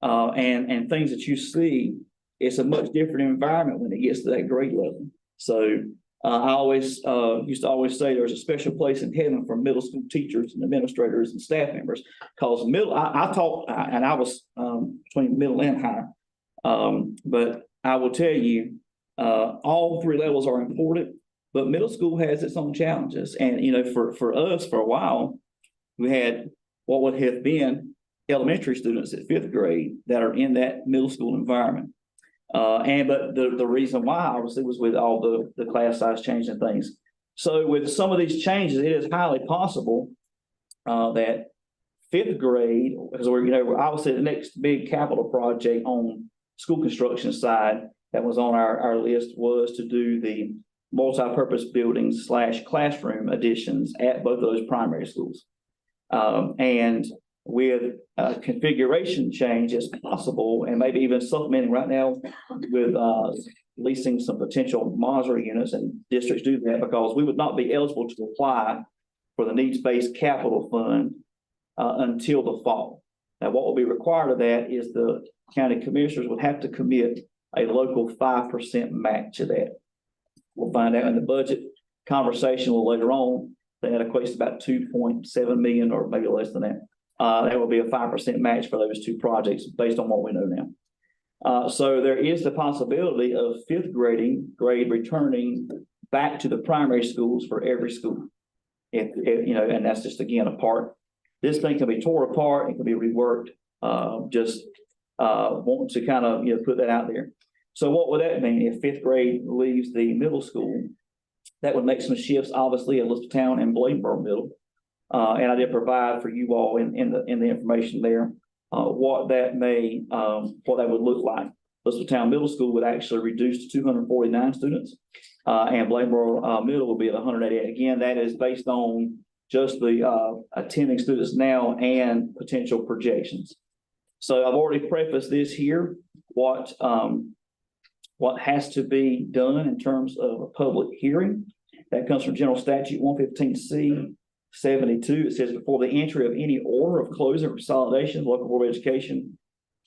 and things that you see. It's a much different environment when it gets to that grade level. So I always used to always say there's a special place in heaven for middle school teachers and administrators and staff members, because I taught, and I was between middle and high. But I will tell you, all three levels are important, but middle school has its own challenges. And, you know, for us, for a while, we had what would have been elementary students at fifth grade that are in that middle school environment. But the reason why obviously was with all the class size change and things. So with some of these changes, it is highly possible that fifth grade, because we're, you know, obviously the next big capital project on school construction side that was on our list was to do the multi-purpose buildings / classroom additions at both of those primary schools. And with a configuration change as possible, and maybe even supplementing right now with leasing some potential modular units, and districts do that because we would not be eligible to apply for the needs-based capital fund until the fall. Now, what will be required of that is the county commissioners would have to commit a local 5% match to that. We'll find out in the budget conversation a little later on that equates to about 2.7 million or maybe less than that. That will be a 5% match for those two projects based on what we know now. So there is the possibility of fifth grade returning back to the primary schools for every school. If you know, and that's just again a part. This thing can be tore apart, it can be reworked. Just want to kind of, you know, put that out there. So what would that mean if fifth grade leaves the middle school? That would make some shifts, obviously, at Elizabethtown and Bladenboro Middle. And I did provide for you all in the information there, what that what that would look like. Elizabethtown Middle School would actually reduce to 249 students, and Bladensboro Middle will be at 188. Again, that is based on just the attending students now and potential projections. So I've already prefaced this here, what has to be done in terms of a public hearing. That comes from General Statute 115C 72. It says, before the entry of any order of closing or consolidation, the local board of education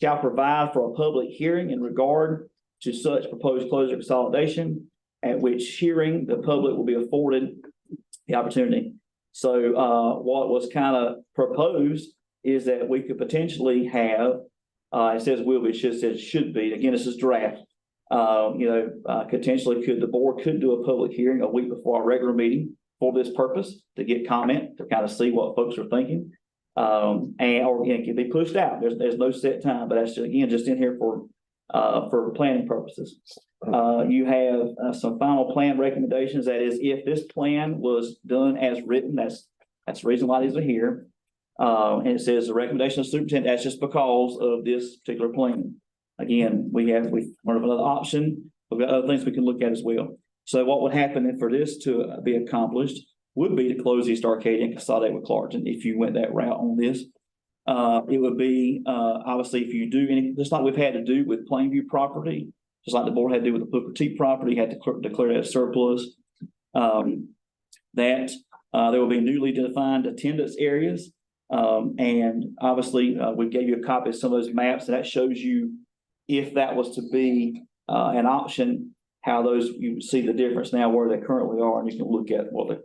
shall provide for a public hearing in regard to such proposed closure or consolidation, at which hearing the public will be afforded the opportunity. So what was kind of proposed is that we could potentially have, it says will be, it just says should be. Again, this is draft. Potentially the board could do a public hearing a week before our regular meeting for this purpose, to get comment, to kind of see what folks are thinking. Or it can be pushed out. There's no set time, but that's just in here for planning purposes. You have some final plan recommendations. That is, if this plan was done as written, that's the reason why these are here. And it says the recommendation of superintendent, that's just because of this particular plan. Again, we have another option. We've got other things we can look at as well. So what would happen for this to be accomplished would be to close East Arcadia and consolidate with Clarkton if you went that route on this. It would be, obviously, if you do any, just like we've had to do with Plainview property, just like the board had to do with the Booker T property, had to declare that surplus. There will be newly defined attendance areas. And obviously, we gave you a copy of some of those maps, and that shows you if that was to be an option, how those, you see the difference now where they currently are, and you can look at what the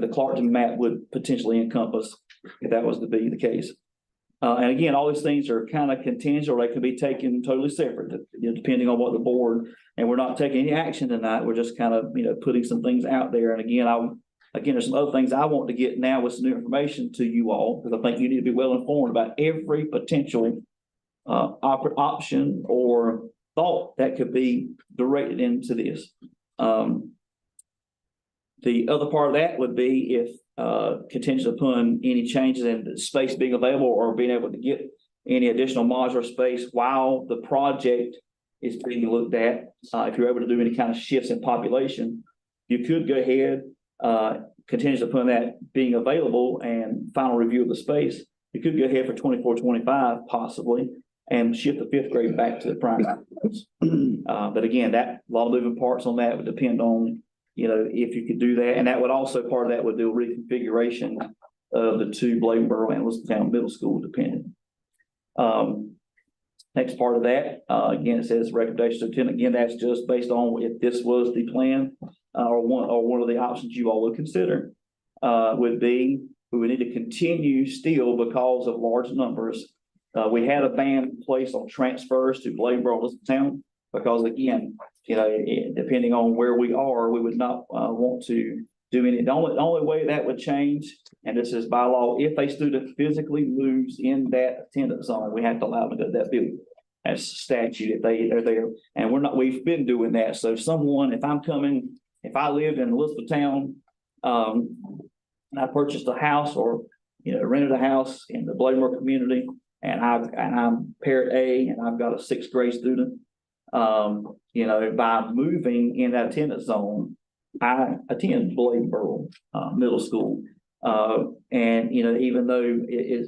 Clarkton map would potentially encompass if that was to be the case. And again, all these things are kind of contingent, or they could be taken totally separate, depending on what the board, and we're not taking any action tonight. We're just kind of, putting some things out there. And again, there's some other things I want to get now with some new information to you all, because I think you need to be well informed about every potential option or thought that could be directed into this. The other part of that would be if contingent upon any changes in space being available, or being able to get any additional modular space while the project is being looked at. If you're able to do any kind of shifts in population, you could go ahead, contingent upon that being available and final review of the space, you could go ahead for 24-25 possibly, and shift the fifth grade back to the primary. But again, a lot of moving parts on that would depend on, if you could do that. And that would also, part of that would do a reconfiguration of the two Bladensboro and Elizabethtown Middle School, depending. Next part of that, again, it says recommendation to attend. Again, that's just based on if this was the plan, or one of the options you all would consider, would be we would need to continue still because of large numbers. We had a ban placed on transfers to Bladensboro, Elizabethtown, because again, depending on where we are, we would not want to do any. The only way that would change, and this is by law, if a student physically moves in that attendance zone, we have to allow them to go to that building. That's statute if they are there, and we've been doing that. So if I lived in Elizabethtown, and I purchased a house or rented a house in the Bladensboro community, and I'm parent A, and I've got a sixth grade student, by moving in that attendance zone, I attend Bladensboro Middle School. And even though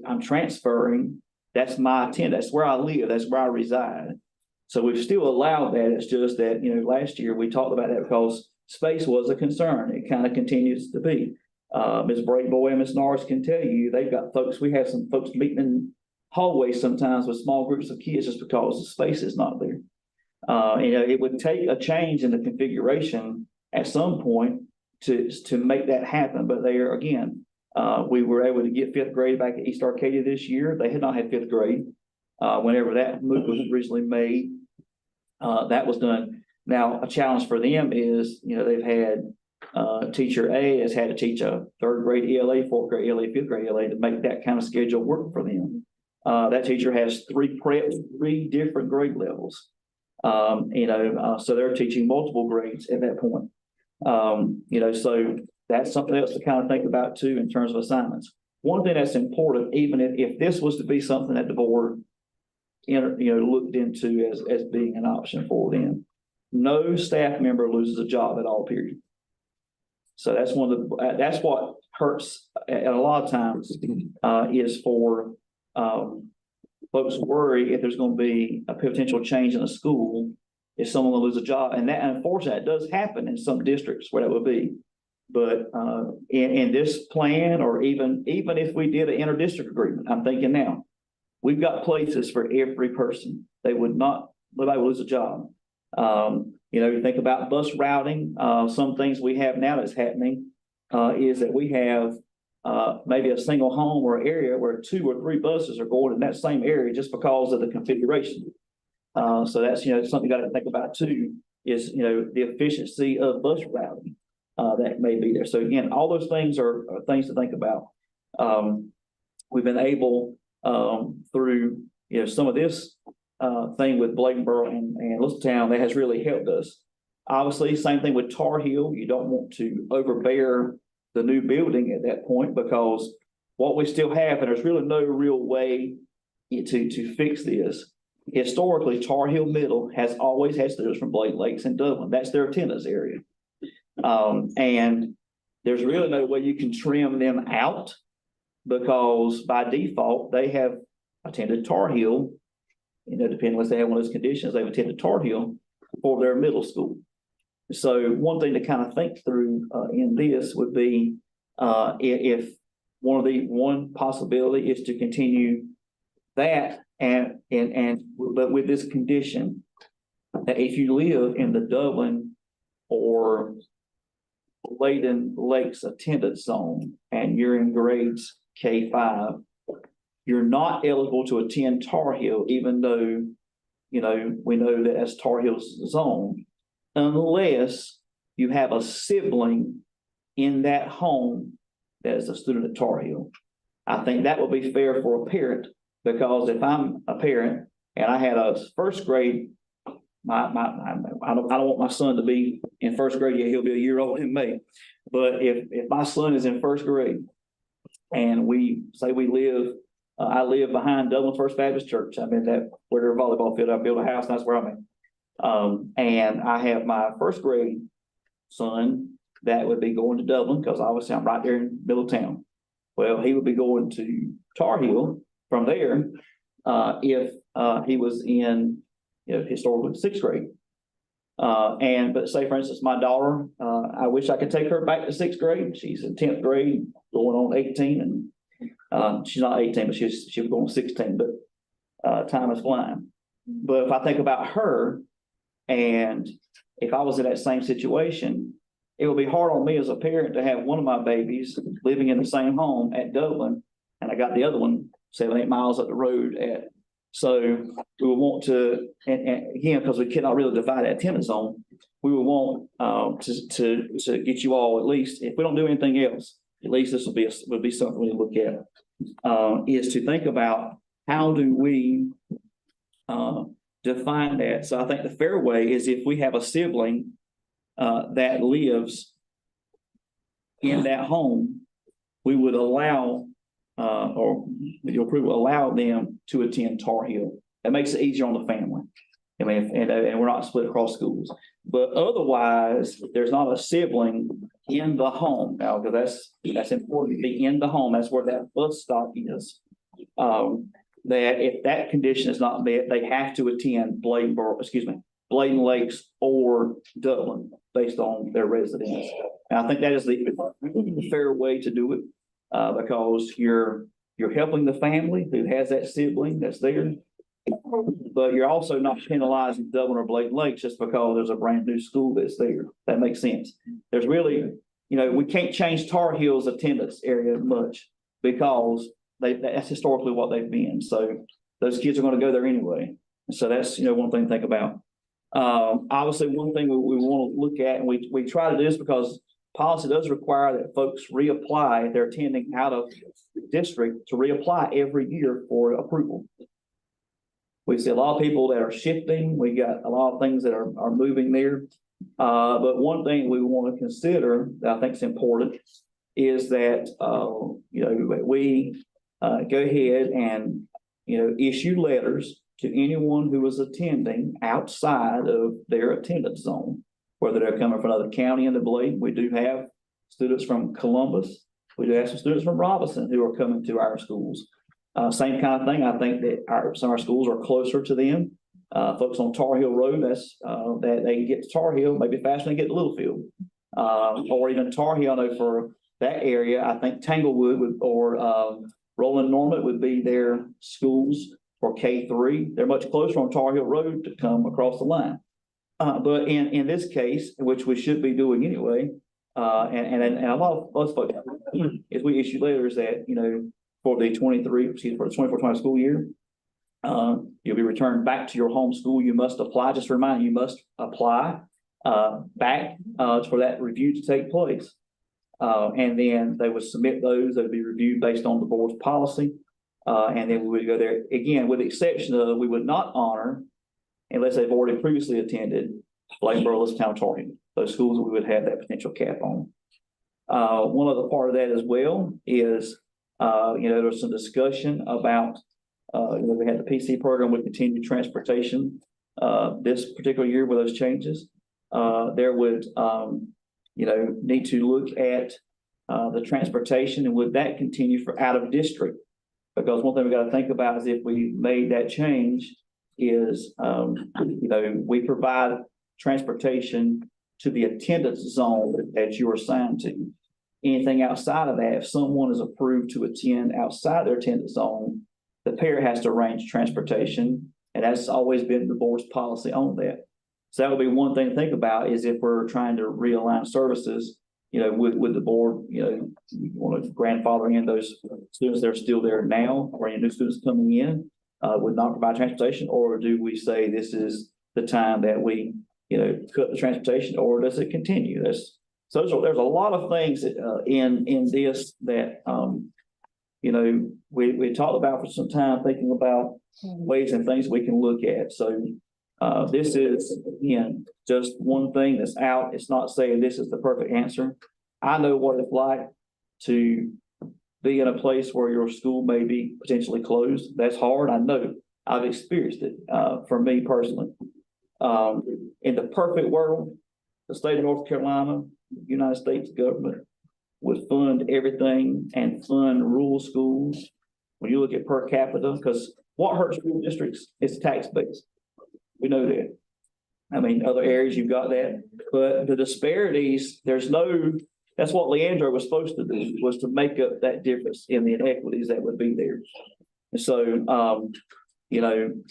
I'm transferring, that's my attendance, that's where I live, that's where I reside. So we've still allowed that. It's just that, last year we talked about that because space was a concern. It kind of continues to be. Ms. Breakboy and Ms. Norris can tell you, they've got folks, we have some folks meeting in hallways sometimes with small groups of kids just because the space is not there. It would take a change in the configuration at some point to make that happen. But there again, we were able to get fifth grade back at East Arcadia this year. They had not had fifth grade whenever that move was originally made. That was done. Now, a challenge for them is, they've had teacher A has had to teach a third grade ELA, fourth grade ELA, fifth grade ELA to make that kind of schedule work for them. That teacher has three different grade levels. So they're teaching multiple grades at that point. So that's something else to kind of think about too in terms of assignments. One thing that's important, even if this was to be something that the board looked into as being an option for them, no staff member loses a job at all, period. So that's that's what hurts at a lot of times, is for, folks worry if there's going to be a potential change in a school, if someone will lose a job. And that, unfortunately, that does happen in some districts where that would be. But in this plan, or even if we did an inter-district agreement, I'm thinking now, we've got places for every person. Nobody would lose a job. You think about bus routing. Some things we have now that's happening is that we have maybe a single home or area where 2 or 3 buses are going in that same area just because of the configuration. So that's, something you got to think about too, is, the efficiency of bus routing that may be there. So again, all those things are things to think about. We've been able through, some of this thing with Bladenboro and Littleton, that has really helped us. Obviously, same thing with Tar Heel. You don't want to overbear the new building at that point, because what we still have, and there's really no real way to fix this. Historically, Tar Heel Middle has always had students from Bladen Lakes and Dublin. That's their attendance area. And there's really no way you can trim them out, because by default, they have attended Tar Heel, depending on if they have one of those conditions, they've attended Tar Heel for their middle school. So one thing to kind of think through in this would be if one possibility is to continue that, but with this condition, that if you live in the Dublin or Bladen Lakes attendance zone and you're in grades K-5, you're not eligible to attend Tar Heel, even though, we know that as Tar Heel's zone, unless you have a sibling in that home that is a student at Tar Heel. I think that would be fair for a parent, because if I'm a parent and I had a first grade, I don't want my son to be in first grade yet. He'll be a year old in May. But if my son is in first grade and we say I live behind Dublin First Baptist Church. I'm in that where their volleyball field. I built a house, and that's where I'm at. And I have my first grade son that would be going to Dublin, because obviously I'm right there in middle of town. Well, he would be going to Tar Heel from there if he was in historically 6th grade. But say, for instance, my daughter, I wish I could take her back to 6th grade. She's in 10th grade, going on 18, and she's not 18, but she was going 16, but time is flying. But if I think about her, and if I was in that same situation, it would be hard on me as a parent to have one of my babies living in the same home at Dublin, and I got the other one 7-8 miles up the road so we would want to, and again, because we cannot really divide that attendance zone, we would want to get you all, at least, if we don't do anything else, at least this would be something we look at, is to think about how do we define that. So I think the fair way is if we have a sibling that lives in that home, we would allow or your approval allow them to attend Tar Heel. That makes it easier on the family. I mean, and we're not split across schools. But otherwise, there's not a sibling in the home now, because that's important to be in the home. That's where that bus stop is. That if that condition is not met, they have to attend Bladen Lakes or Dublin based on their residence. And I think that is the fair way to do it. Because you're helping the family who has that sibling that's there, but you're also not penalizing Dublin or Bladen Lakes just because there's a brand new school that's there. That makes sense. There's really, we can't change Tar Heel's attendance area much, because that's historically what they've been. So those kids are going to go there anyway. So that's, one thing to think about. Obviously, one thing we want to look at, and we try to do this because policy does require that folks reapply if they're attending out of district, to reapply every year for approval. We see a lot of people that are shifting. We got a lot of things that are moving there. But one thing we want to consider that I think is important is that, we go ahead and, issue letters to anyone who is attending outside of their attendance zone, whether they're coming from another county into Bladen. We do have students from Columbus. We do have some students from Robinson who are coming to our schools. Same kind of thing. I think that some of our schools are closer to them. Folks on Tar Heel Road, that they can get to Tar Heel maybe faster than get to Littlefield. Or even Tar Heel. I know for that area, I think Tanglewood or Roland Norman would be their schools for K3. They're much closer on Tar Heel Road to come across the line. But in this case, which we should be doing anyway, and a lot of folks, is we issue letters that, for the 24-25 school year, you'll be returned back to your home school. You must apply. Just a reminder, you must apply back for that review to take place. And then they would submit those that would be reviewed based on the board's policy. And then we would go there again, with the exception of we would not honor, unless they've already previously attended Bladensboro, Elizabethtown, Tar Heel. Those schools we would have that potential cap on. One other part of that as well is, there's some discussion about, we had the PC program with continued transportation this particular year with those changes. There would, need to look at the transportation, and would that continue for out of district? Because one thing we got to think about is if we made that change is, we provide transportation to the attendance zone that you're assigned to. Anything outside of that, if someone is approved to attend outside their attendance zone, the parent has to arrange transportation, and that's always been the board's policy on that. So that would be one thing to think about, is if we're trying to realign services, with the board, you want to grandfather in those students that are still there now, or any new students coming in, would not provide transportation, or do we say this is the time that we, cut the transportation, or does it continue? There's a lot of things in this that, we talked about for some time, thinking about ways and things we can look at. So this is, again, just one thing that's out. It's not saying this is the perfect answer. I know what it's like to be in a place where your school may be potentially closed. That's hard. I know. I've experienced it for me personally. In the perfect world, the state of North Carolina, United States government would fund everything and fund rural schools. When you look at per capita, because what hurts school districts is tax base. We know that. I mean, other areas you've got that, but the disparities, that's what Leandro was supposed to do, was to make up that difference in the inequities that would be there. And so,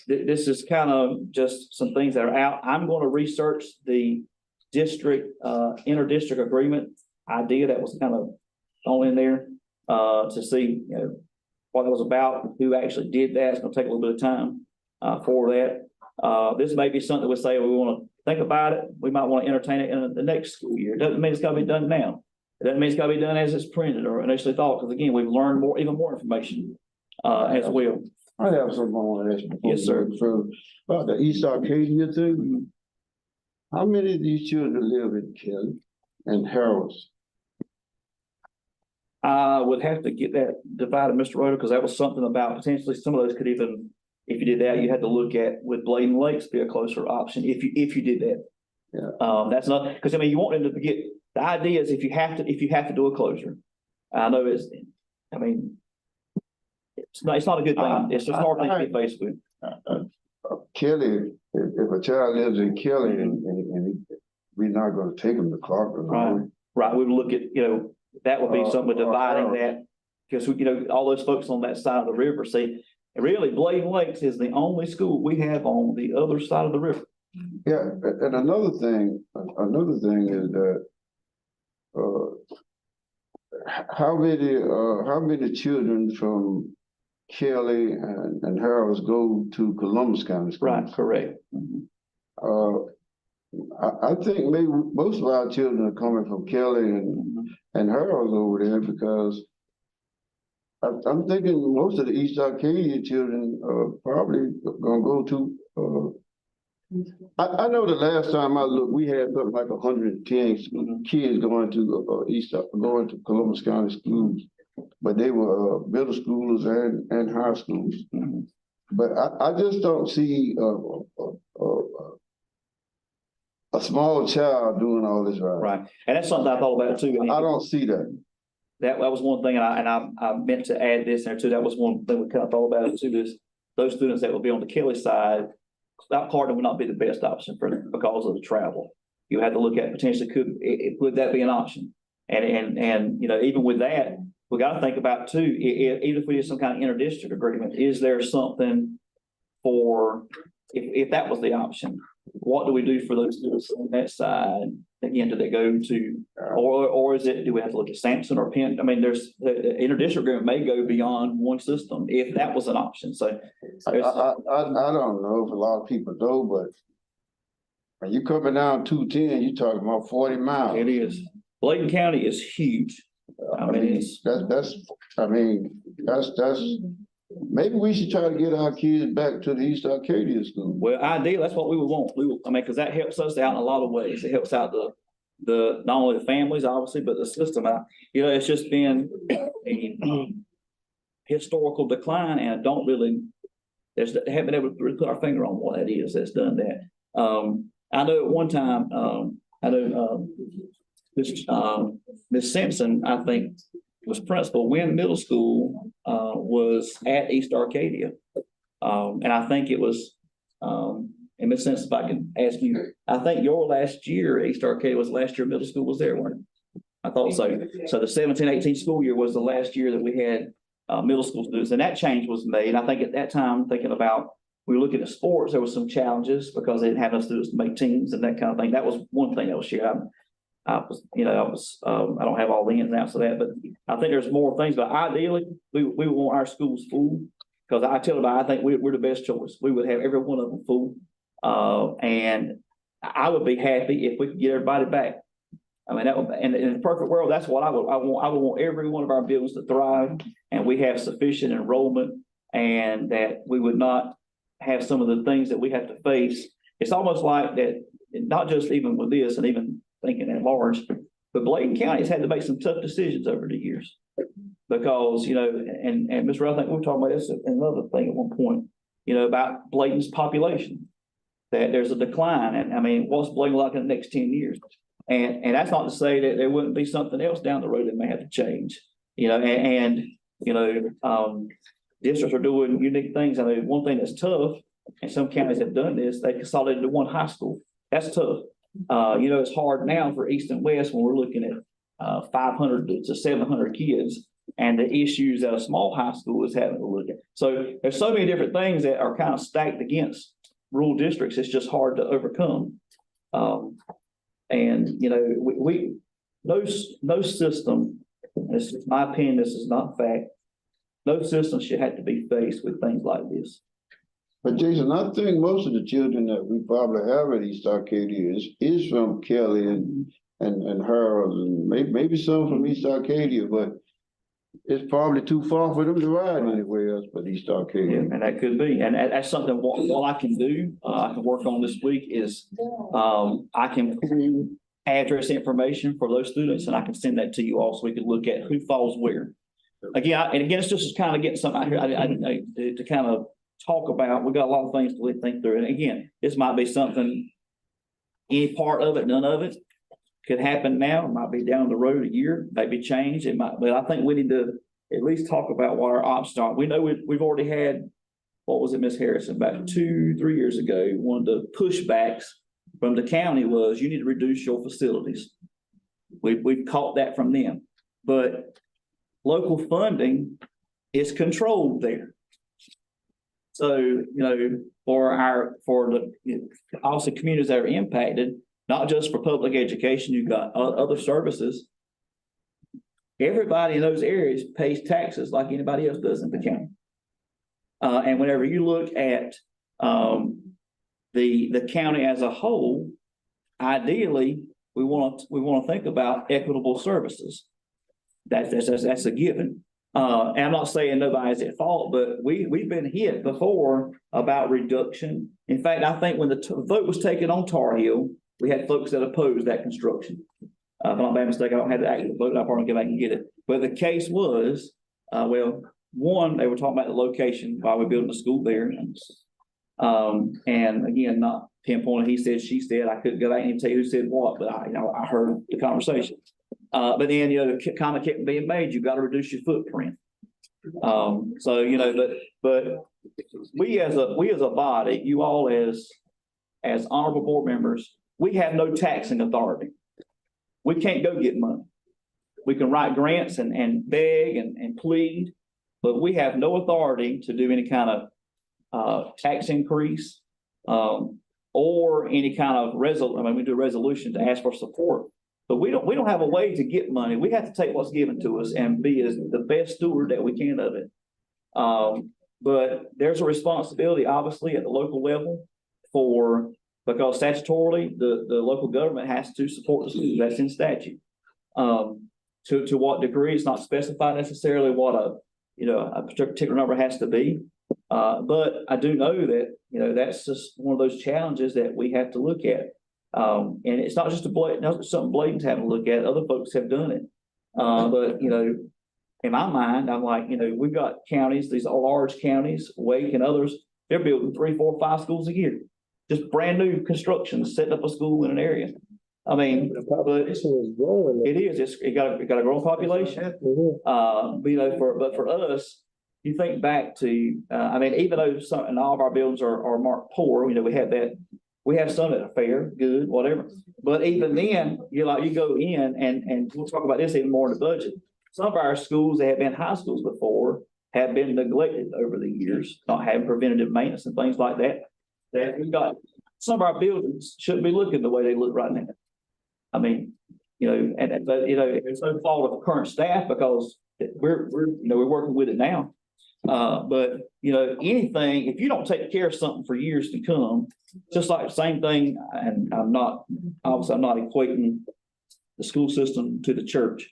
this is kind of just some things that are out. I'm going to research the district, inter-district agreement idea that was kind of thrown in there to see, what it was about, who actually did that. It's going to take a little bit of time for that. This may be something we say we want to think about it. We might want to entertain it in the next school year. It doesn't mean it's got to be done now. It doesn't mean it's got to be done as it's printed or initially thought, because again, we've learned even more information as well. I have something I want to ask you. Yes, sir. So about the East Arcadia thing, how many of these children live in Kelly and Harrods? I would have to get that divided, Mr. Roder, because that was something about potentially some of those could even, if you did that, you had to look at would Bladen Lakes be a closer option if you did that. Yeah. That's not, because I mean, you want them to get, the idea is if you have to do a closure. I know it's not a good thing. It's just a hard thing to get faced with. Kelly, if a child lives in Kelly and we're not going to take them to Clarkville. Right. We would look at, that would be something with dividing that, because all those folks on that side of the river see, really Bladen Lakes is the only school we have on the other side of the river. Yeah, and another thing is that how many children from Kelly and Harrods go to Columbus County Schools? Right, correct. I think maybe most of our children are coming from Kelly and Harrods over there, because I'm thinking most of the East Arcadia children are probably gonna go to I know the last time I looked, we had something like 110 kids going to Columbus County schools. But they were middle schoolers and high schools. But I just don't see a small child doing all this right. Right, and that's something I thought about too. I don't see that. That was one thing, and I meant to add this there too. That was one thing we kind of thought about too, is those students that would be on the Kelly side, that part would not be the best option for them because of the travel. You have to look at potentially could that be an option? And you know, even with that, we got to think about too, even if we did some kind of interdistrict agreement, is there something for, if that was the option, what do we do for those students on that side? Again, do they go to, or is it, do we have to look at Sampson or Penn? I mean, there's the interdistrict agreement may go beyond one system if that was an option. So I don't know if a lot of people know, but when you coming down 210, you're talking about 40 miles. it is. Bladen County is huge. I mean, that's maybe we should try to get our kids back to the East Arcadia school. Well, ideally, that's what we would want. Because that helps us out in a lot of ways. It helps out the not only the families, obviously, but the system out. You know, it's just been a historical decline, and I don't really, haven't been able to really put our finger on what that is that's done that. I know at one time, Ms. Simpson, I think, was principal when middle school was at East Arcadia. And I think it was, and Ms. Simpson, if I can ask you, I think your last year at East Arcadia was the last year middle school was there, wasn't it? I thought so. So the 17-18 school year was the last year that we had middle school students, and that change was made. I think at that time, thinking about, we were looking at sports, there was some challenges because they didn't have enough students to make teams and that kind of thing. That was one thing that was shared. I don't have all the ins and outs of that, but I think there's more things, but ideally we want our schools full, because I tell them, I think we're the best choice. We would have every one of them full. And I would be happy if we could get everybody back. I mean, that would, and in a perfect world, that's what I would want every one of our buildings to thrive, and we have sufficient enrollment, and that we would not have some of the things that we have to face. It's almost like that, not just even with this and even thinking at large, but Bladen County has had to make some tough decisions over the years, because, you know, and Mr. I think we were talking about this, another thing at one point, you know, about Bladen's population, that there's a decline. And I mean, what's Bladen like in the next 10 years? And that's not to say that there wouldn't be something else down the road that may have to change, you know, and you know, districts are doing unique things. I mean, one thing that's tough, and some counties have done this, they consolidated to one high school. That's tough. You know, it's hard now for East and West when we're looking at 500 to 700 kids, and the issues that a small high school is having to look at. So there's so many different things that are kind of stacked against rural districts. It's just hard to overcome. And you know, no system, this is my opinion, this is not fact, no system should have to be faced with things like this. But Jason, I think most of the children that we probably have at East Arcadia is from Kelly and Harold, and maybe some from East Arcadia, but it's probably too far for them to ride anywhere else but East Arcadia. Yeah, and that could be, and that's something what I can do, I can work on this week is, I can pull address information for those students, and I can send that to you all so we can look at who falls where. Again, it's just kind of getting something out here to kind of talk about. We got a lot of things to think through, and again, this might be something, any part of it, none of it could happen now. It might be down the road a year, maybe change. It might, but I think we need to at least talk about what our options are. We know we've already had, what was it, Ms. Harrison, about 2-3 years ago, one of the pushbacks from the county was you need to reduce your facilities. We've caught that from them, but local funding is controlled there. So, you know, for the also communities that are impacted, not just for public education, you've got other services. Everybody in those areas pays taxes like anybody else does in the county. And whenever you look at the county as a whole, ideally, we want to think about equitable services. That's a given. And I'm not saying nobody's at fault, but we've been hit before about reduction. In fact, I think when the vote was taken on Tar Heel, we had folks that opposed that construction. If I'm not bad mistake, I don't have the actual vote, I'll probably go back and get it. But the case was, well, one, they were talking about the location while we're building a school there. And again, not pinpointing, he said, she said, I couldn't go back and tell you who said what, but I heard the conversation. But then, the comment kept being made, you've got to reduce your footprint. So, but we as a body, you all as honorable board members, we have no taxing authority. We can't go get money. We can write grants and beg and plead, but we have no authority to do any kind of tax increase or any kind of we do a resolution to ask for support. But we don't have a way to get money. We have to take what's given to us and be as the best steward that we can of it. But there's a responsibility, obviously, at the local level because statutorily, the local government has to support the school. That's in statute. To what degree, it's not specified necessarily what a particular number has to be. But I do know that, that's just one of those challenges that we have to look at. And it's not just something Bladen's having to look at. Other folks have done it. But, in my mind, I'm like, we've got counties, these large counties, Wake and others, they're building 3, 4, 5 schools a year. Just brand new construction, setting up a school in an area. I mean, The population is growing. it is, it got a growing population. But for us, you think back to, even though and all of our buildings are marked poor, we have that. We have some that are fair, good, whatever. But even then, you go in and we'll talk about this even more in the budget. Some of our schools that have been high schools before have been neglected over the years, not having preventative maintenance and things like that. That we've got some of our buildings shouldn't be looking the way they look right now. It's no fault of the current staff because we're working with it now. But anything, if you don't take care of something for years to come, just like the same thing, and I'm not equating the school system to the church,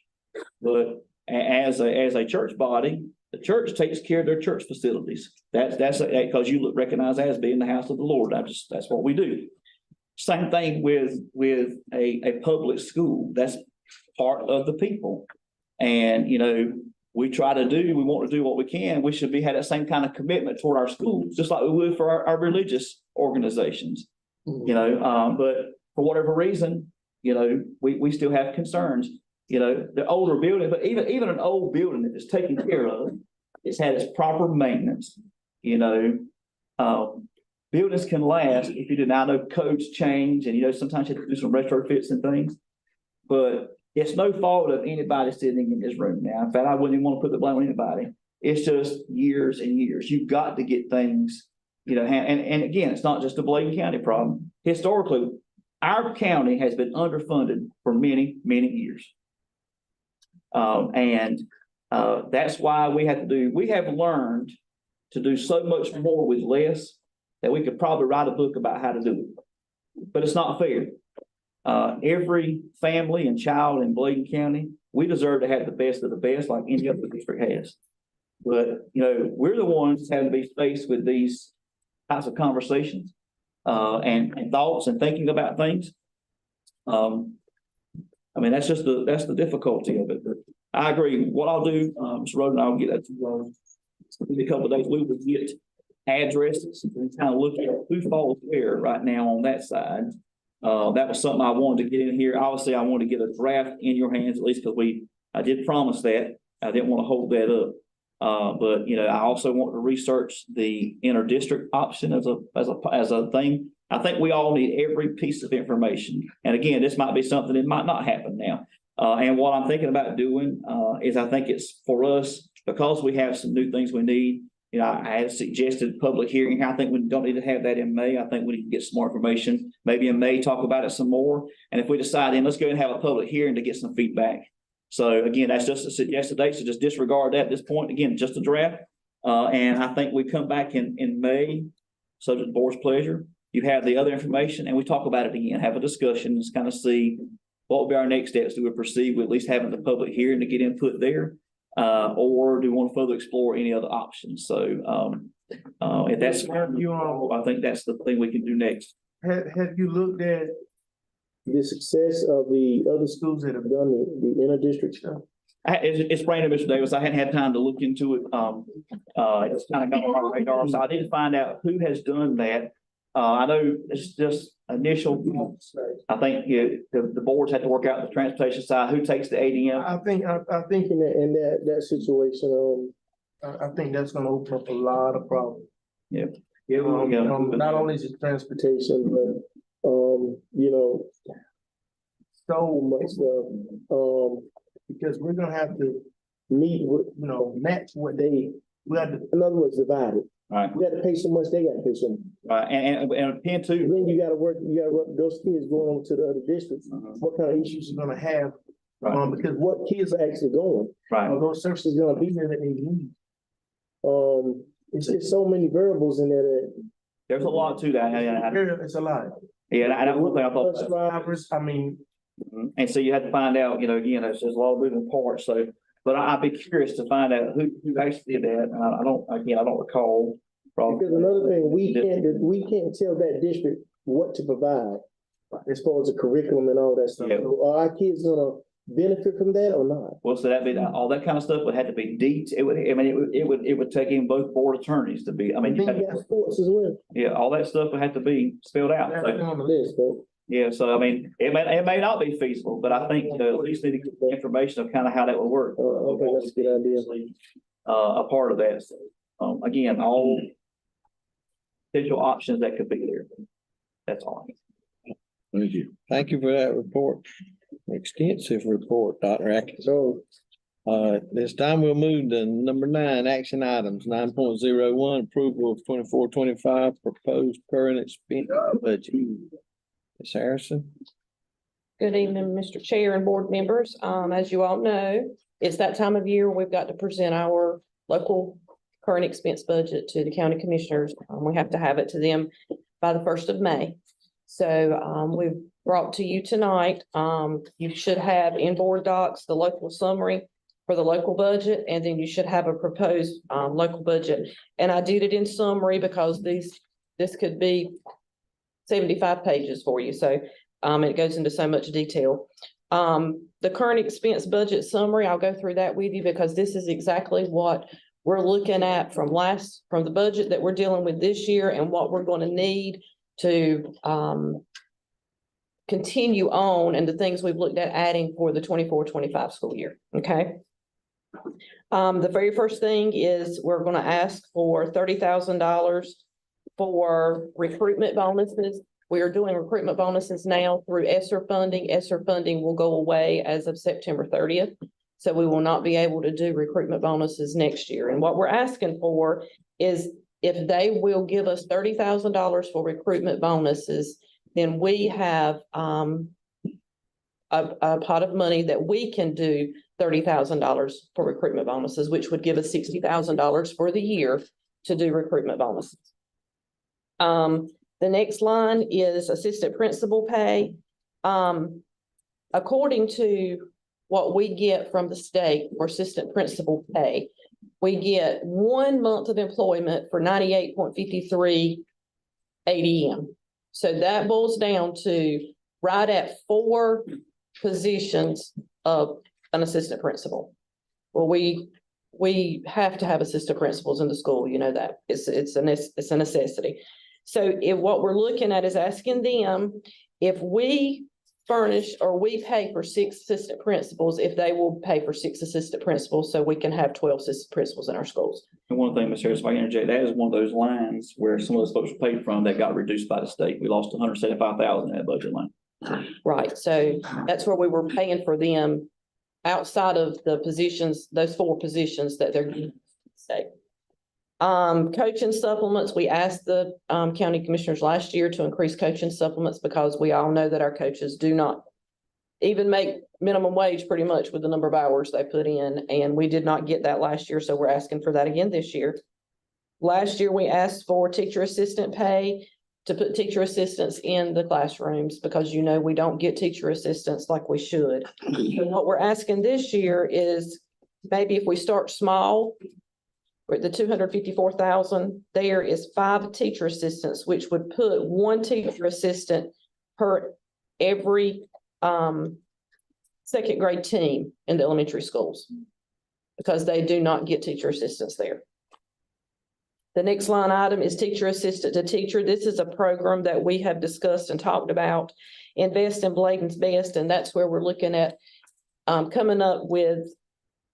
but as a church body, the church takes care of their church facilities. That's because you recognize as being the house of the Lord. That's what we do. Same thing with a public school. That's part of the people. And, we want to do what we can. We should have that same kind of commitment toward our schools, just like we would for our religious organizations, but for whatever reason, we still have concerns, the older building, but even an old building that is taken care of, it's had its proper maintenance, buildings can last if you do. Now I know codes change and, sometimes you have to do some retrofits and things, but it's no fault of anybody sitting in this room now. In fact, I wouldn't even want to put the blame on anybody. It's just years and years. You've got to get things, and again, it's not just a Bladen County problem. Historically, our county has been underfunded for many, many years. That's why we have learned to do so much more with less that we could probably write a book about how to do it. But it's not fair. Every family and child in Bladen County, we deserve to have the best of the best like any other district has. But, we're the ones having to be faced with these types of conversations and thoughts and thinking about things. That's the difficulty of it. But I agree. What I'll do, Mr. Roden, I'll get that to you in a couple of days. We will get addresses and kind of look at who falls where right now on that side. That was something I wanted to get in here. Obviously, I wanted to get a draft in your hands, at least because I did promise that. I didn't want to hold that up. But I also want to research the inter-district option as a thing. I think we all need every piece of information. And again, this might be something that might not happen now. And what I'm thinking about doing is I think it's for us, because we have some new things we need. I had suggested public hearing. I think we don't need to have that in May. I think we need to get some more information. Maybe in May, talk about it some more. And if we decide, then let's go and have a public hearing to get some feedback. So again, that's just a suggested date. So just disregard that at this point. Again, just a draft. And I think we come back in May, subject to the board's pleasure. You have the other information and we talk about it again, have a discussion, just kind of see what will be our next steps. Do we proceed with at least having the public hearing to get input there? or do you want to further explore any other options? So, if that's, I think that's the thing we can do next. Have you looked at the success of the other schools that have done the inter-district stuff? It's random, Mr. Davis. I hadn't had time to look into it. It's kind of got on my radar, so I need to find out who has done that. I know it's just initial, I think the boards have to work out the transportation side, who takes the ADM. I think in that situation, I think that's gonna open up a lot of problems. Yeah. Not only is it transportation, but, you know, so much stuff, because we're gonna have to meet with, you know, match what we have to, in other words, divide it. Right. We got to pay so much, they got to pay so much. Right, and Penn too. Then you gotta work those kids going on to the other districts, what kind of issues you're gonna have, because what kids are actually going. Right. Are those services gonna be there that they need? It's just so many variables in there that. There's a lot to that. It's a lot. Yeah, and that's one thing I thought. Bus drivers, I mean. And so you had to find out, you know, again, there's a lot of moving parts, so, but I'd be curious to find out who actually did that. I don't recall. Because another thing, we can't tell that district what to provide as far as the curriculum and all that stuff. Yeah. So are our kids gonna benefit from that or not? Well, so that'd be, all that kind of stuff would have to be it would take in both board attorneys to be, Then you got sports as well. yeah, all that stuff would have to be spelled out. That's So, on the list, but. yeah, so I mean, it may not be feasible, but I think at least need to get the information of kind of how that would work. Okay, that's a good idea. A part of that. So, again, all potential options that could be there. That's all. Thank you. Thank you for that report. Extensive report, Dr. Atkins. So, This time we'll move to number 9, action items, 9.01, approval of 24-25 proposed current expense budget. Ms. Harrison? Good evening, Mr. Chair and board members. As you all know, it's that time of year we've got to present our local current expense budget to the county commissioners. We have to have it to them by the 1st of May. So, we've brought to you tonight, you should have in board docs, the local summary for the local budget, and then you should have a proposed, local budget. And I did it in summary because this could be 75 pages for you. So, it goes into so much detail. The current expense budget summary, I'll go through that with you because this is exactly what we're looking at from the budget that we're dealing with this year and what we're going to need to, continue on and the things we've looked at adding for the 24-25 school year. Okay. The very first thing is we're going to ask for $30,000 for recruitment bonuses. We are doing recruitment bonuses now through ESSER funding. ESSER funding will go away as of September 30th. So we will not be able to do recruitment bonuses next year. And what we're asking for is if they will give us $30,000 for recruitment bonuses, then we have a pot of money that we can do $30,000 for recruitment bonuses, which would give us $60,000 for the year to do recruitment bonuses. The next line is assistant principal pay. According to what we get from the state for assistant principal pay, we get 1 month of employment for 98.53 ADM. So that boils down to right at 4 positions of an assistant principal. Well, we have to have assistant principals in the school, you know that. It's a necessity. So what we're looking at is asking them if we furnish or we pay for 6 assistant principals, if they will pay for 6 assistant principals so we can have 12 assistant principals in our schools. And one thing, Ms. Harris, if I can interject, that is one of those lines where some of those folks were paid from that got reduced by the state. We lost $175,000 in that budget line. Right, so that's where we were paying for them outside of the positions, those 4 positions that they're getting. Coaching supplements, we asked the county commissioners last year to increase coaching supplements because we all know that our coaches do not even make minimum wage pretty much with the number of hours they put in, and we did not get that last year, so we're asking for that again this year. Last year, we asked for teacher assistant pay to put teacher assistants in the classrooms because, you know, we don't get teacher assistants like we should. So what we're asking this year is maybe if we start small, with the 254,000, there is 5 teacher assistants, which would put 1 teacher assistant per every second grade team in the elementary schools, because they do not get teacher assistants there. The next line item is teacher assistant to teacher. This is a program that we have discussed and talked about. Invest in Bladen's Best, and that's where we're looking at coming up with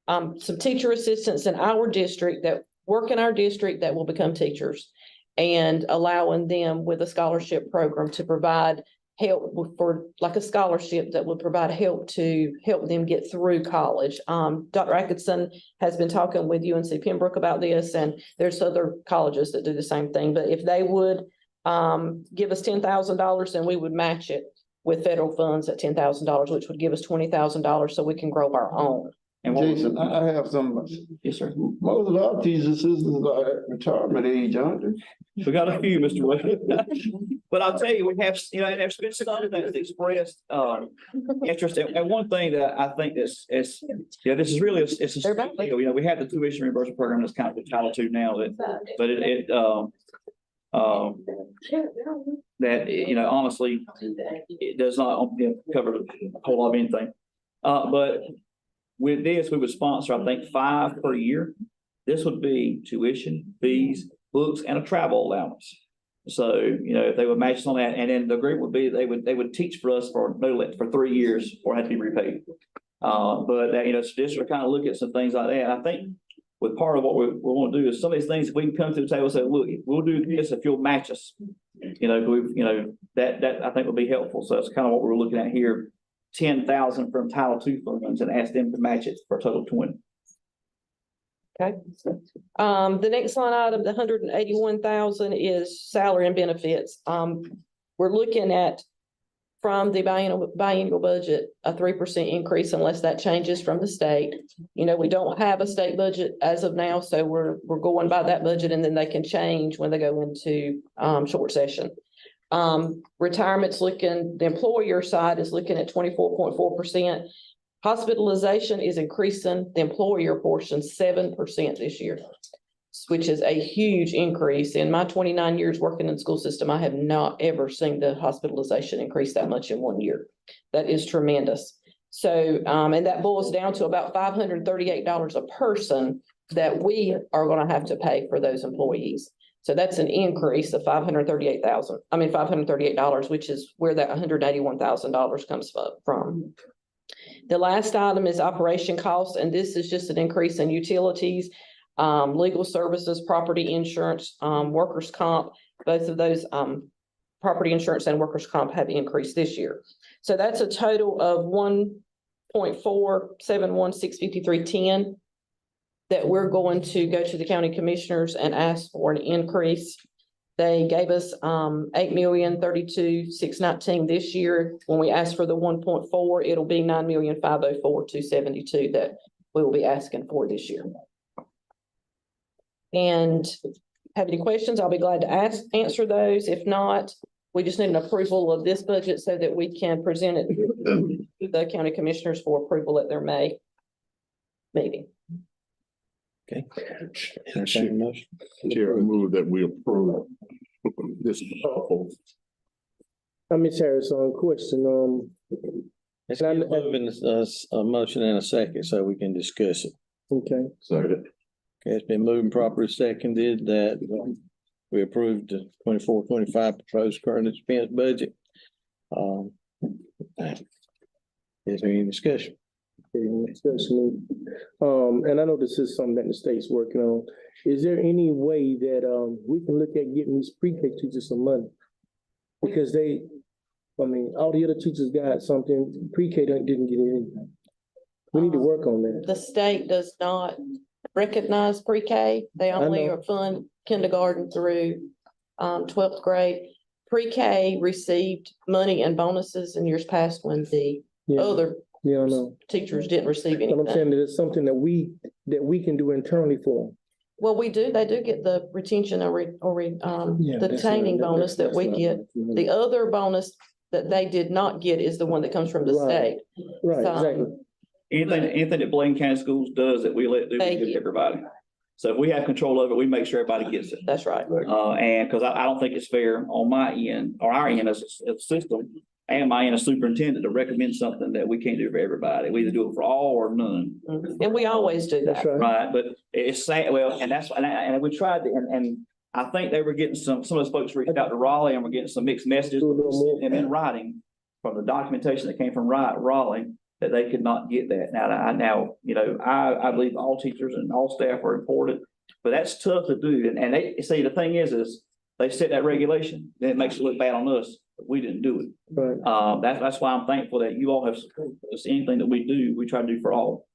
some teacher assistants in our district that work in our district that will become teachers, and allowing them with a scholarship program to provide help for, like a scholarship that would provide help to help them get through college. Dr. Atkinson has been talking with UNC Pembroke about this, and there's other colleges that do the same thing. But if they would give us $10,000, then we would match it with federal funds at $10,000, which would give us $20,000 so we can grow our own. And what Jason, I have some, yes, sir. most of our teacher assistants are at retirement age, aren't they? We got a few, Mr. Wade. But I'll tell you, we have, you know, there's been some that's expressed interest. And one thing that I think is, you know, this is really, it's a, you know, we have the tuition reimbursement program that's kind of the Title II now, but that, you know, honestly, it does not, you know, cover a whole lot of anything. But with this, we would sponsor, I think, 5 per year. This would be tuition, fees, books, and a travel allowance. So, you know, if they would match us on that, and then the agreement would be they would teach for us for 3 years or had to be repaid. But that, you know, so just to kind of look at some things like that. And I think with part of what we want to do is some of these things, we can come to the table and say, look, we'll do this if you'll match us. You know, that I think would be helpful. So that's kind of what we're looking at here. 10,000 from Title II funds and ask them to match it for a total of 20. Okay. The next line item, the 181,000, is salary and benefits. We're looking at, from the biennial budget, a 3% increase unless that changes from the state. You know, we don't have a state budget as of now, so we're going by that budget, and then they can change when they go into short session. Retirement's looking, the employer side is looking at 24.4%. Hospitalization is increasing the employer portion 7% this year, which is a huge increase. In my 29 years working in the school system, I have not ever seen the hospitalization increase that much in 1 year. That is tremendous. So, and that boils down to about $538 a person that we are going to have to pay for those employees. So that's an increase of $538, which is where that $181,000 comes from. The last item is operation costs, and this is just an increase in utilities, legal services, property insurance, workers' comp. Both of those property insurance and workers' comp have increased this year. So that's a total of $1.471,653.10 that we're going to go to the county commissioners and ask for an increase. They gave us $8,032,619 this year. When we ask for the 1.4, it'll be $9,504,272 that we will be asking for this year. And have any questions, I'll be glad to answer those. If not, we just need an approval of this budget so that we can present it to the county commissioners for approval at their May meeting. Okay. Entertain a motion. Chair, I move that we approve this. Ms. Harrison, question, Let's get moving a motion in a second so we can discuss it. okay. Second. Okay, it's been moved and properly seconded that we approved the 24-25 proposed current expense budget. Is there any discussion? Discussion. And I know this is something that the state's working on. Is there any way that we can look at getting these pre-K teachers some money? Because all the other teachers got something, pre-K didn't get anything. We need to work on that. The state does not recognize pre-K. They only fund kindergarten through 12th grade. Pre-K received money and bonuses in years past when the other teachers didn't receive anything. But I'm saying that it's something that we can do internally for them. Well, we do. They do get the retention or the retaining bonus that we get. The other bonus that they did not get is the one that comes from the state. Right, So, exactly. anything that Blaine County Schools does that we let do, we Thank give you. to everybody. So if we have control of it, we make sure everybody gets it. That's right. And because I don't think it's fair on my end, or our end as a system, and my end as superintendent to recommend something that we can't do for everybody. We either do it for all or none. And we always do That's that. right. Right, but it's sad, well, and that's, and we tried, and I think they were getting some of those folks reached out to Raleigh and were getting some mixed messages and in writing from the documentation that came from Raleigh, that they could not get that. Now, you know, I believe all teachers and all staff are important, but that's tough to do. And they, see, the thing is they set that regulation, then it makes it look bad on us, but we didn't do it. Right. That's why I'm thankful that you all have supported us. Anything that we do, we try to do for all.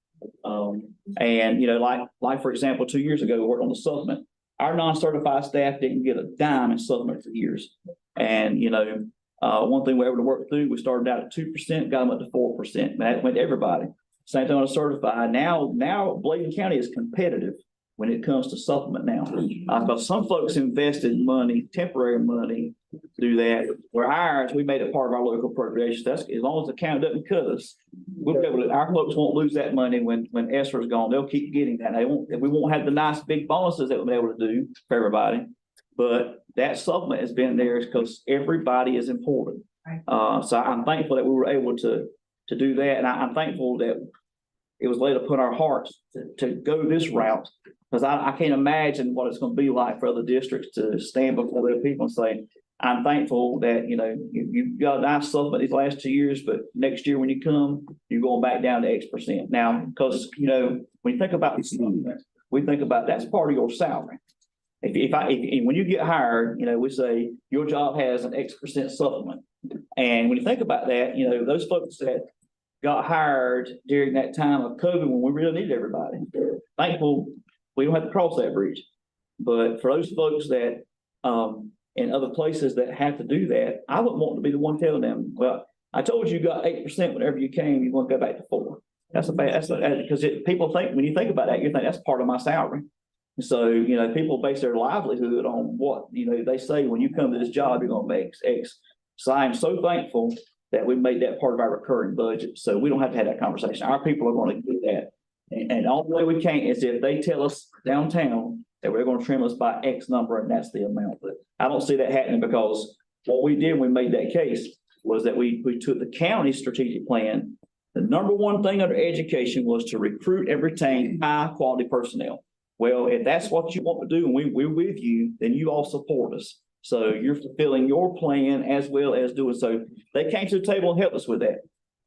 And, you know, like, for example, 2 years ago, we worked on the supplement. Our non-certified staff didn't get a dime in supplement for years. And, you know, one thing we were able to work through, we started out at 2%, got them up to 4%, and that went to everybody. Same thing on a certified. Now Bladen County is competitive when it comes to supplement now. Because some folks invested money, temporary money, to do that. Where ours, we made it part of our local appropriation. That's as long as the county doesn't cut us, we'll be able to, our folks won't lose that money when ESSER's gone. They'll keep getting that. We won't have the nice big bonuses that we'll be able to do for everybody. But that supplement has been there because everybody is important. So I'm thankful that we were able to do that. And I'm thankful that it was laid upon our hearts to go this route. Because I can't imagine what it's going to be like for other districts to stand before their people and say, I'm thankful that, you know, you got a nice supplement these last 2 years, but next year when you come, you're going back down to X%. Now, because, you know, when you think about this, we think about that's part of your salary. When you get hired, you know, we say your job has an X% supplement. And when you think about that, you know, those folks that got hired during that time of COVID when we really needed everybody, thankful we don't have to cross that bridge. But for those folks that in other places that have to do that, I wouldn't want to be the one telling them, well, I told you got 8% whenever you came, you want to go back to 4. Because people think, when you think about that, you think that's part of my salary. So, you know, people base their livelihood on what, you know, they say when you come to this job, you're going to make X. So I am so thankful that we made that part of our recurring budget. So we don't have to have that conversation. Our people are going to get that. And the only way we can is if they tell us downtown that we're going to trim us by X number and that's the amount. But I don't see that happening because what we did when we made that case was that we took the county strategic plan. The number one thing under education was to recruit and retain high quality personnel. Well, if that's what you want to do and we're with you, then you all support us. So you're fulfilling your plan as well as doing so. They came to the table and helped us with that.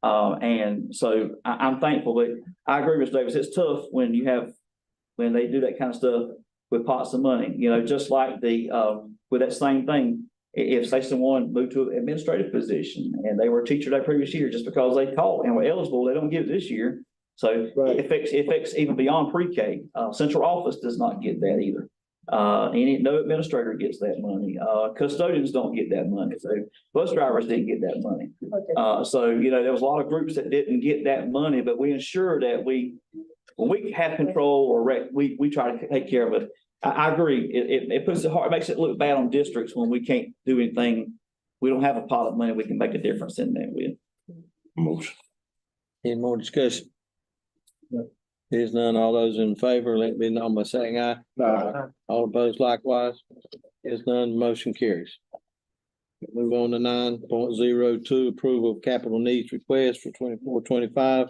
And so I'm thankful, but I agree with Davis. It's tough when they do that kind of stuff with pots of money, you know, just like with that same thing. If say someone moved to an administrative position and they were a teacher that previous year, just because they taught and were eligible, they don't get it this year. So it affects even beyond pre-K. Central office does not get that either. No administrator gets that money. Custodians don't get that money. So bus drivers didn't get that money. So, you know, there was a lot of groups that didn't get that money, but we ensure that when we have control or we try to take care of it. I agree. It puts it hard. It makes it look bad on districts when we can't do anything. We don't have a pot of money we can make a difference in that with. Motion. Any more discussion? There's none. All those in favor, let it be known by saying aye. Aye. All opposed likewise. There's none, motion carries. Move on to 9.02, approval of capital needs request for 24-25.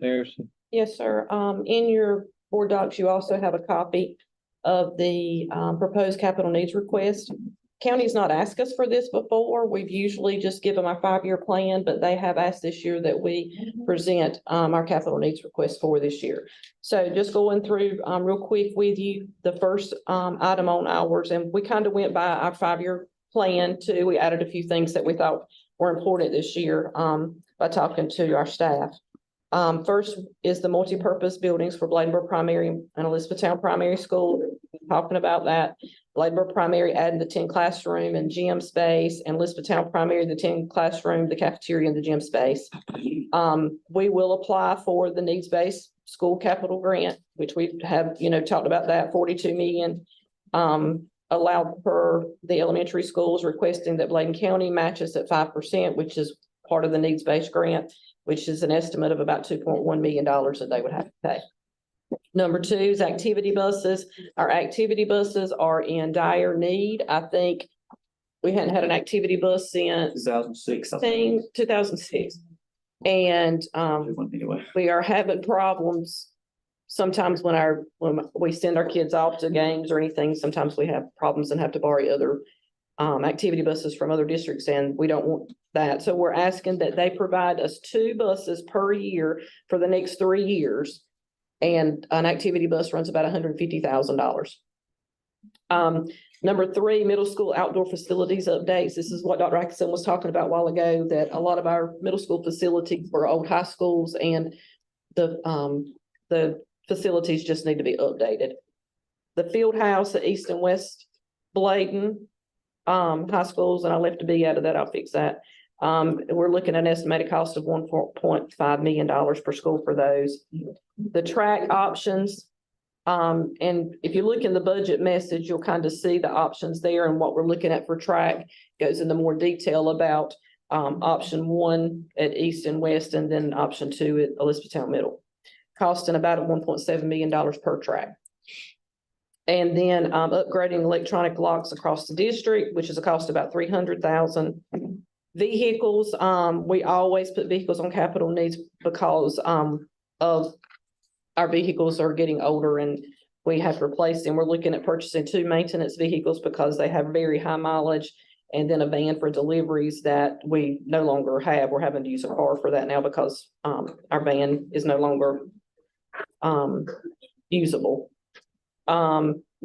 Harrison. Yes, sir. In your board docs, you also have a copy of the proposed capital needs request. County's not asked us for this before. We've usually just given our 5-year plan, but they have asked this year that we present our capital needs request for this year. So just going through real quick with you, the first item on ours, and we kind of went by our 5-year plan too. We added a few things that we thought were important this year by talking to our staff. First is the multipurpose buildings for Bladenboro Primary and Elizabethtown Primary School. Talking about that. Bladenboro Primary adding the 10 classroom and gym space, and Elizabethtown Primary, the 10 classroom, the cafeteria, and the gym space. We will apply for the needs-based school capital grant, which we have, talked about that, 42 million. Allowed per the elementary schools requesting that Bladen County matches at 5%, which is part of the needs-based grant. which is an estimate of about $2.1 million that they would have to pay. Number two is activity buses. Our activity buses are in dire need. I think we hadn't had an activity bus since 2006. And Anyway, we are having problems. Sometimes when we send our kids off to games or anything, sometimes we have problems and have to borrow other activity buses from other districts, and we don't want that. So we're asking that they provide us 2 buses per year for the next 3 years. And an activity bus runs about $150,000. Number 3, middle school outdoor facilities updates. This is what Dr. Atkinson was talking about a while ago, that a lot of our middle school facilities were old high schools, and the facilities just need to be updated. The field house at East and West Bladen high schools, and I left a B out of that, I'll fix that. We're looking at an estimated cost of $1.5 million per school for those. The track options, and if you look in the budget message, you'll kind of see the options there, and what we're looking at for track goes into more detail about option 1 at East and West, and then option 2 at Elizabethtown Middle, costing about $1.7 million per track. And then upgrading electronic locks across the district, which is a cost of about $300,000. Vehicles, we always put vehicles on capital needs because of our vehicles are getting older and we have to replace them. We're looking at purchasing 2 maintenance vehicles because they have very high mileage, and then a van for deliveries that we no longer have. We're having to use a car for that now because our van is no longer usable.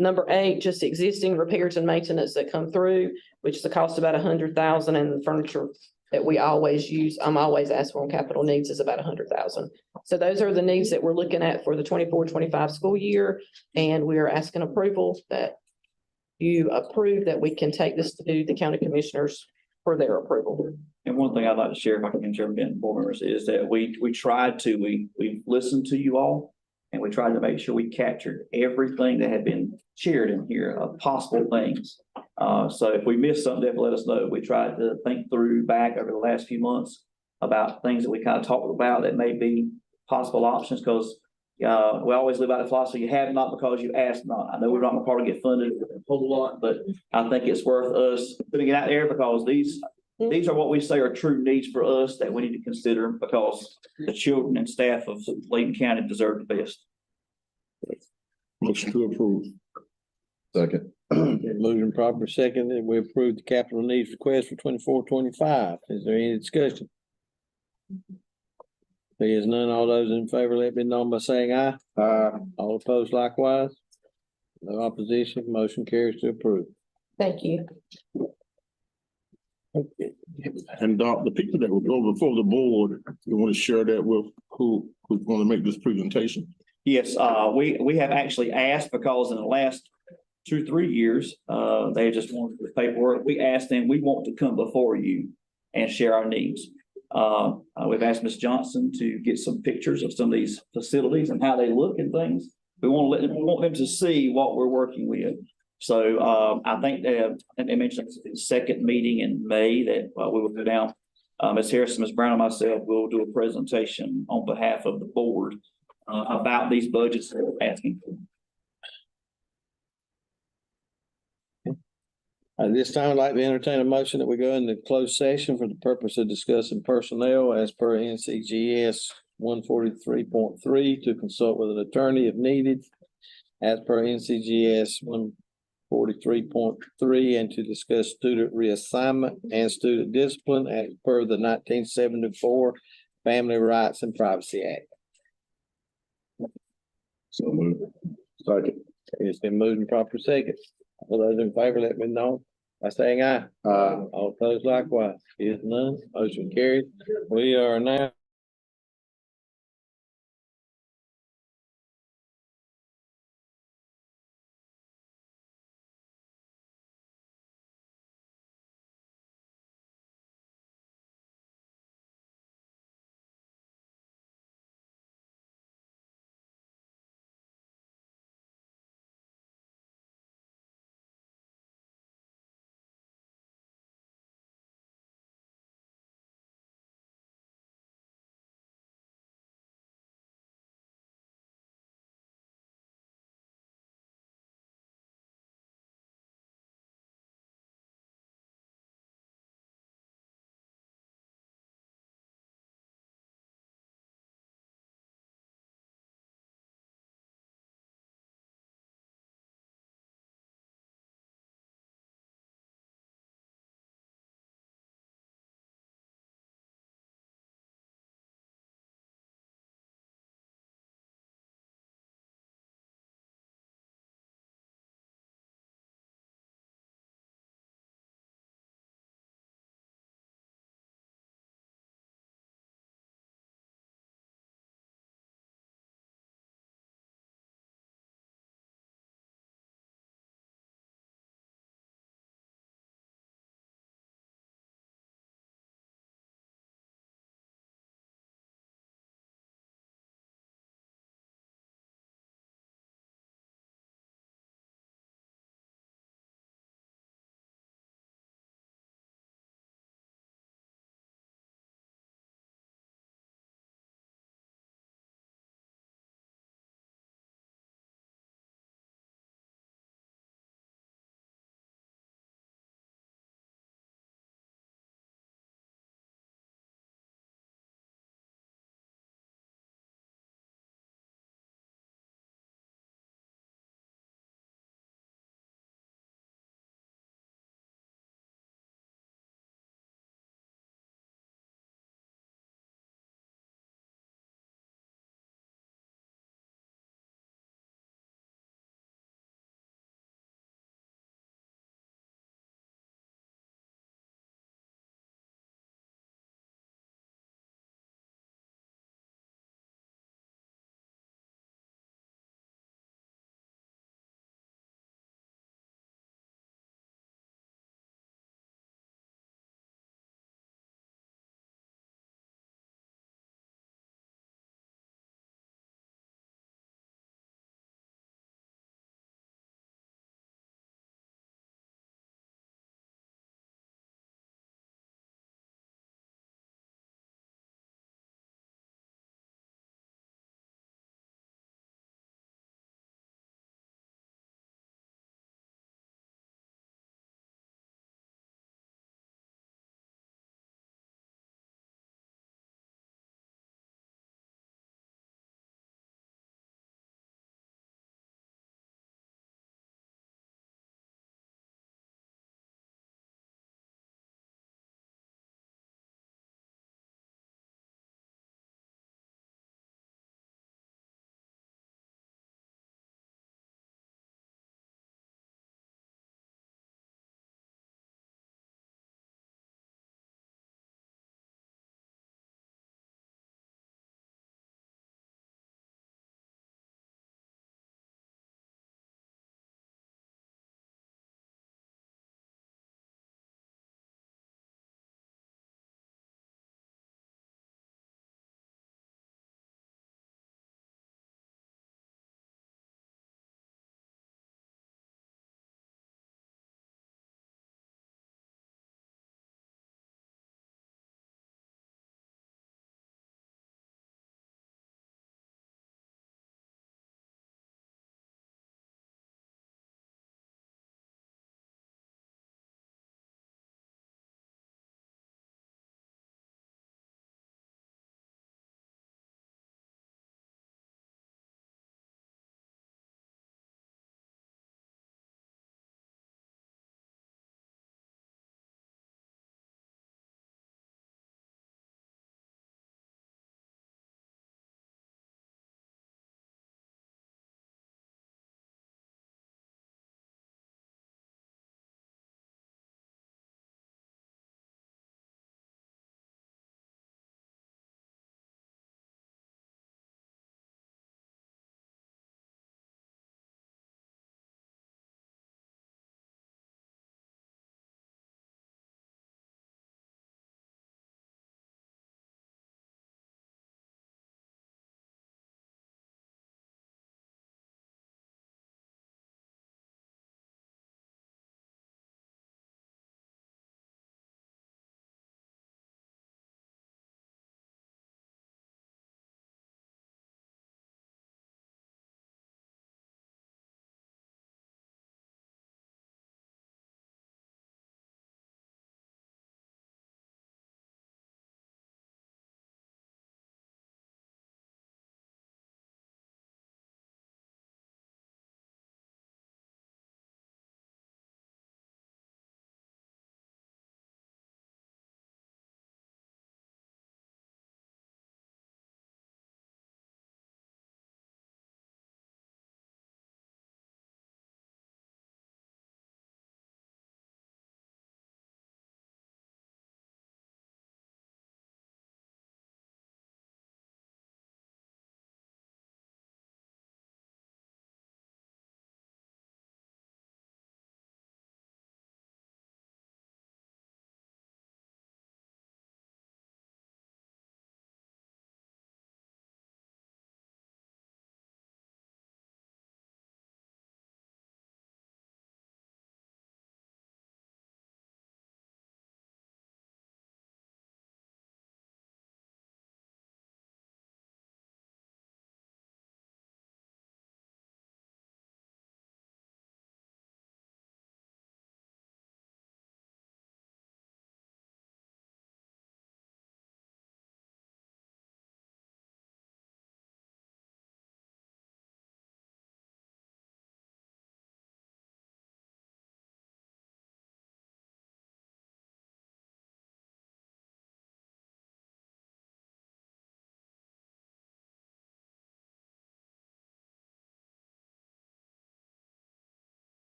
Number 8, just existing repairs and maintenance that come through, which is a cost about $100,000, and the furniture that we always use, I'm always asked for on capital needs, is about $100,000. So those are the needs that we're looking at for the 24-25 school year, and we are asking approval that you approve that we can take this to the county commissioners for their approval. and one thing I'd like to share, if I can share with board members, is that we listened to you all, and we tried to make sure we captured everything that had been shared in here of possible things. So if we missed something, definitely let us know. We tried to think through back over the last few months about things that we kind of talked about that may be possible options, because we always live by the philosophy, you have not because you ask not. I know we're not going to probably get funded a whole lot, but I think it's worth us putting it out there, because these are what we say are true needs for us that we need to consider, because the children and staff of Layton County deserve the best. Motion to approve. Second. Moving properly seconded, we approve the capital needs request for 24-25. Is there any discussion? There is none. All those in favor, let me know by saying aye. All opposed likewise. No opposition. Motion carries to approve. Thank you. And the people that will go before the board, you want to share that with who's going to make this presentation? Yes, we have actually asked, because in the last 2-3 years, they just wanted the paperwork. We asked them, we want to come before you and share our needs. We've asked Ms. Johnson to get some pictures of some of these facilities and how they look and things. We want them to see what we're working with. So I think they mentioned the second meeting in May that we will go down. Ms. Harrison, Ms. Brown, and myself will do a presentation on behalf of the board about these budgets that we're asking for. At this time, I'd like to entertain a motion that we go into closed session for the purpose of discussing personnel as per NCGS 143.3 to consult with an attorney if needed, as per NCGS 143.3, and to discuss student reassignment and student discipline as per the 1974 Family Rights and Privacy Act. So moved. Second. It's been moved and proper second. All those in favor, let me know by saying aye. All opposed likewise. Is none. Motion carried. We are now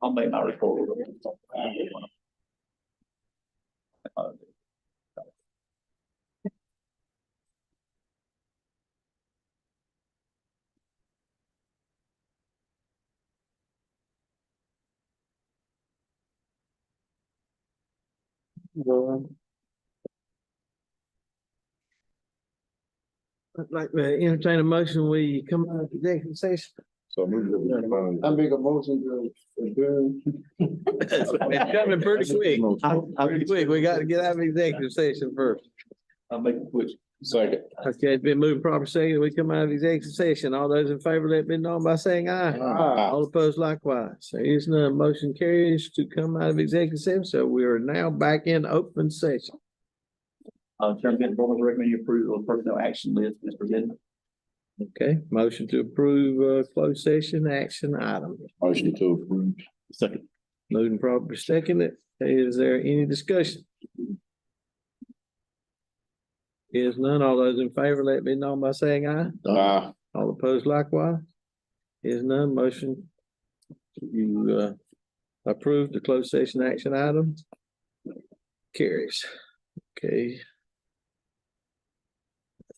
I'll make my report. I'd like to entertain a motion, we come out of executive session. So move. I make a motion to adjourn. It's coming pretty quick. Pretty quick, we got to get out of executive session first. I'll make it quick. Second. Okay, it's been moved proper second, we come out of executive session, all those in favor, let it be known by saying aye. All opposed likewise, there is none, motion carries to come out of executive session, so we are now back in open session. Chairman, board recommend you approve of personnel action list, Mr. President. Okay, motion to approve, closed session action item. Motion to approve. Second. Moving proper second, is there any discussion? Is none, all those in favor, let it be known by saying aye. All opposed likewise. Is none, motion you approve the closed session action item carries. Okay.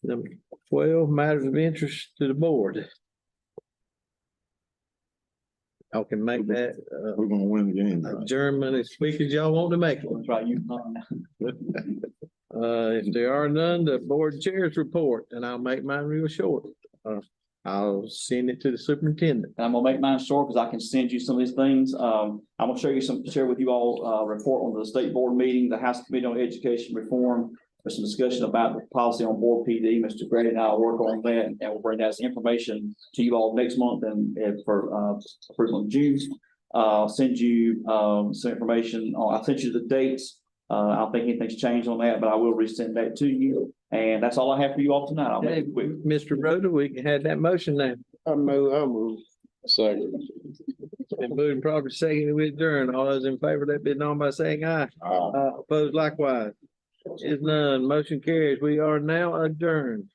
Number 12, matters of interest to the board. Y'all can make that We're gonna win the game. adjournment as quick as y'all want to make it. That's right, you. If there are none, the board chairs report, and I'll make mine real short. I'll send it to the superintendent. And I'm gonna make mine short because I can send you some of these things. I'm gonna share with you all, report on the state board meeting, the House Committee on Education Reform. There's some discussion about the policy on board PD. Mr. Grady and I will work on that, and we'll bring that as information to you all next month and for approval in June. I'll send you some information on, I sent you the dates. I don't think anything's changed on that, but I will resend that to you. And that's all I have for you all tonight. I'll make it quick. Mr. Rhoda, we can have that motion now. I move. Second. Been moving proper second, we adjourn. All those in favor, let it be known by saying aye. Opposed likewise. Is none, motion carries. We are now adjourned.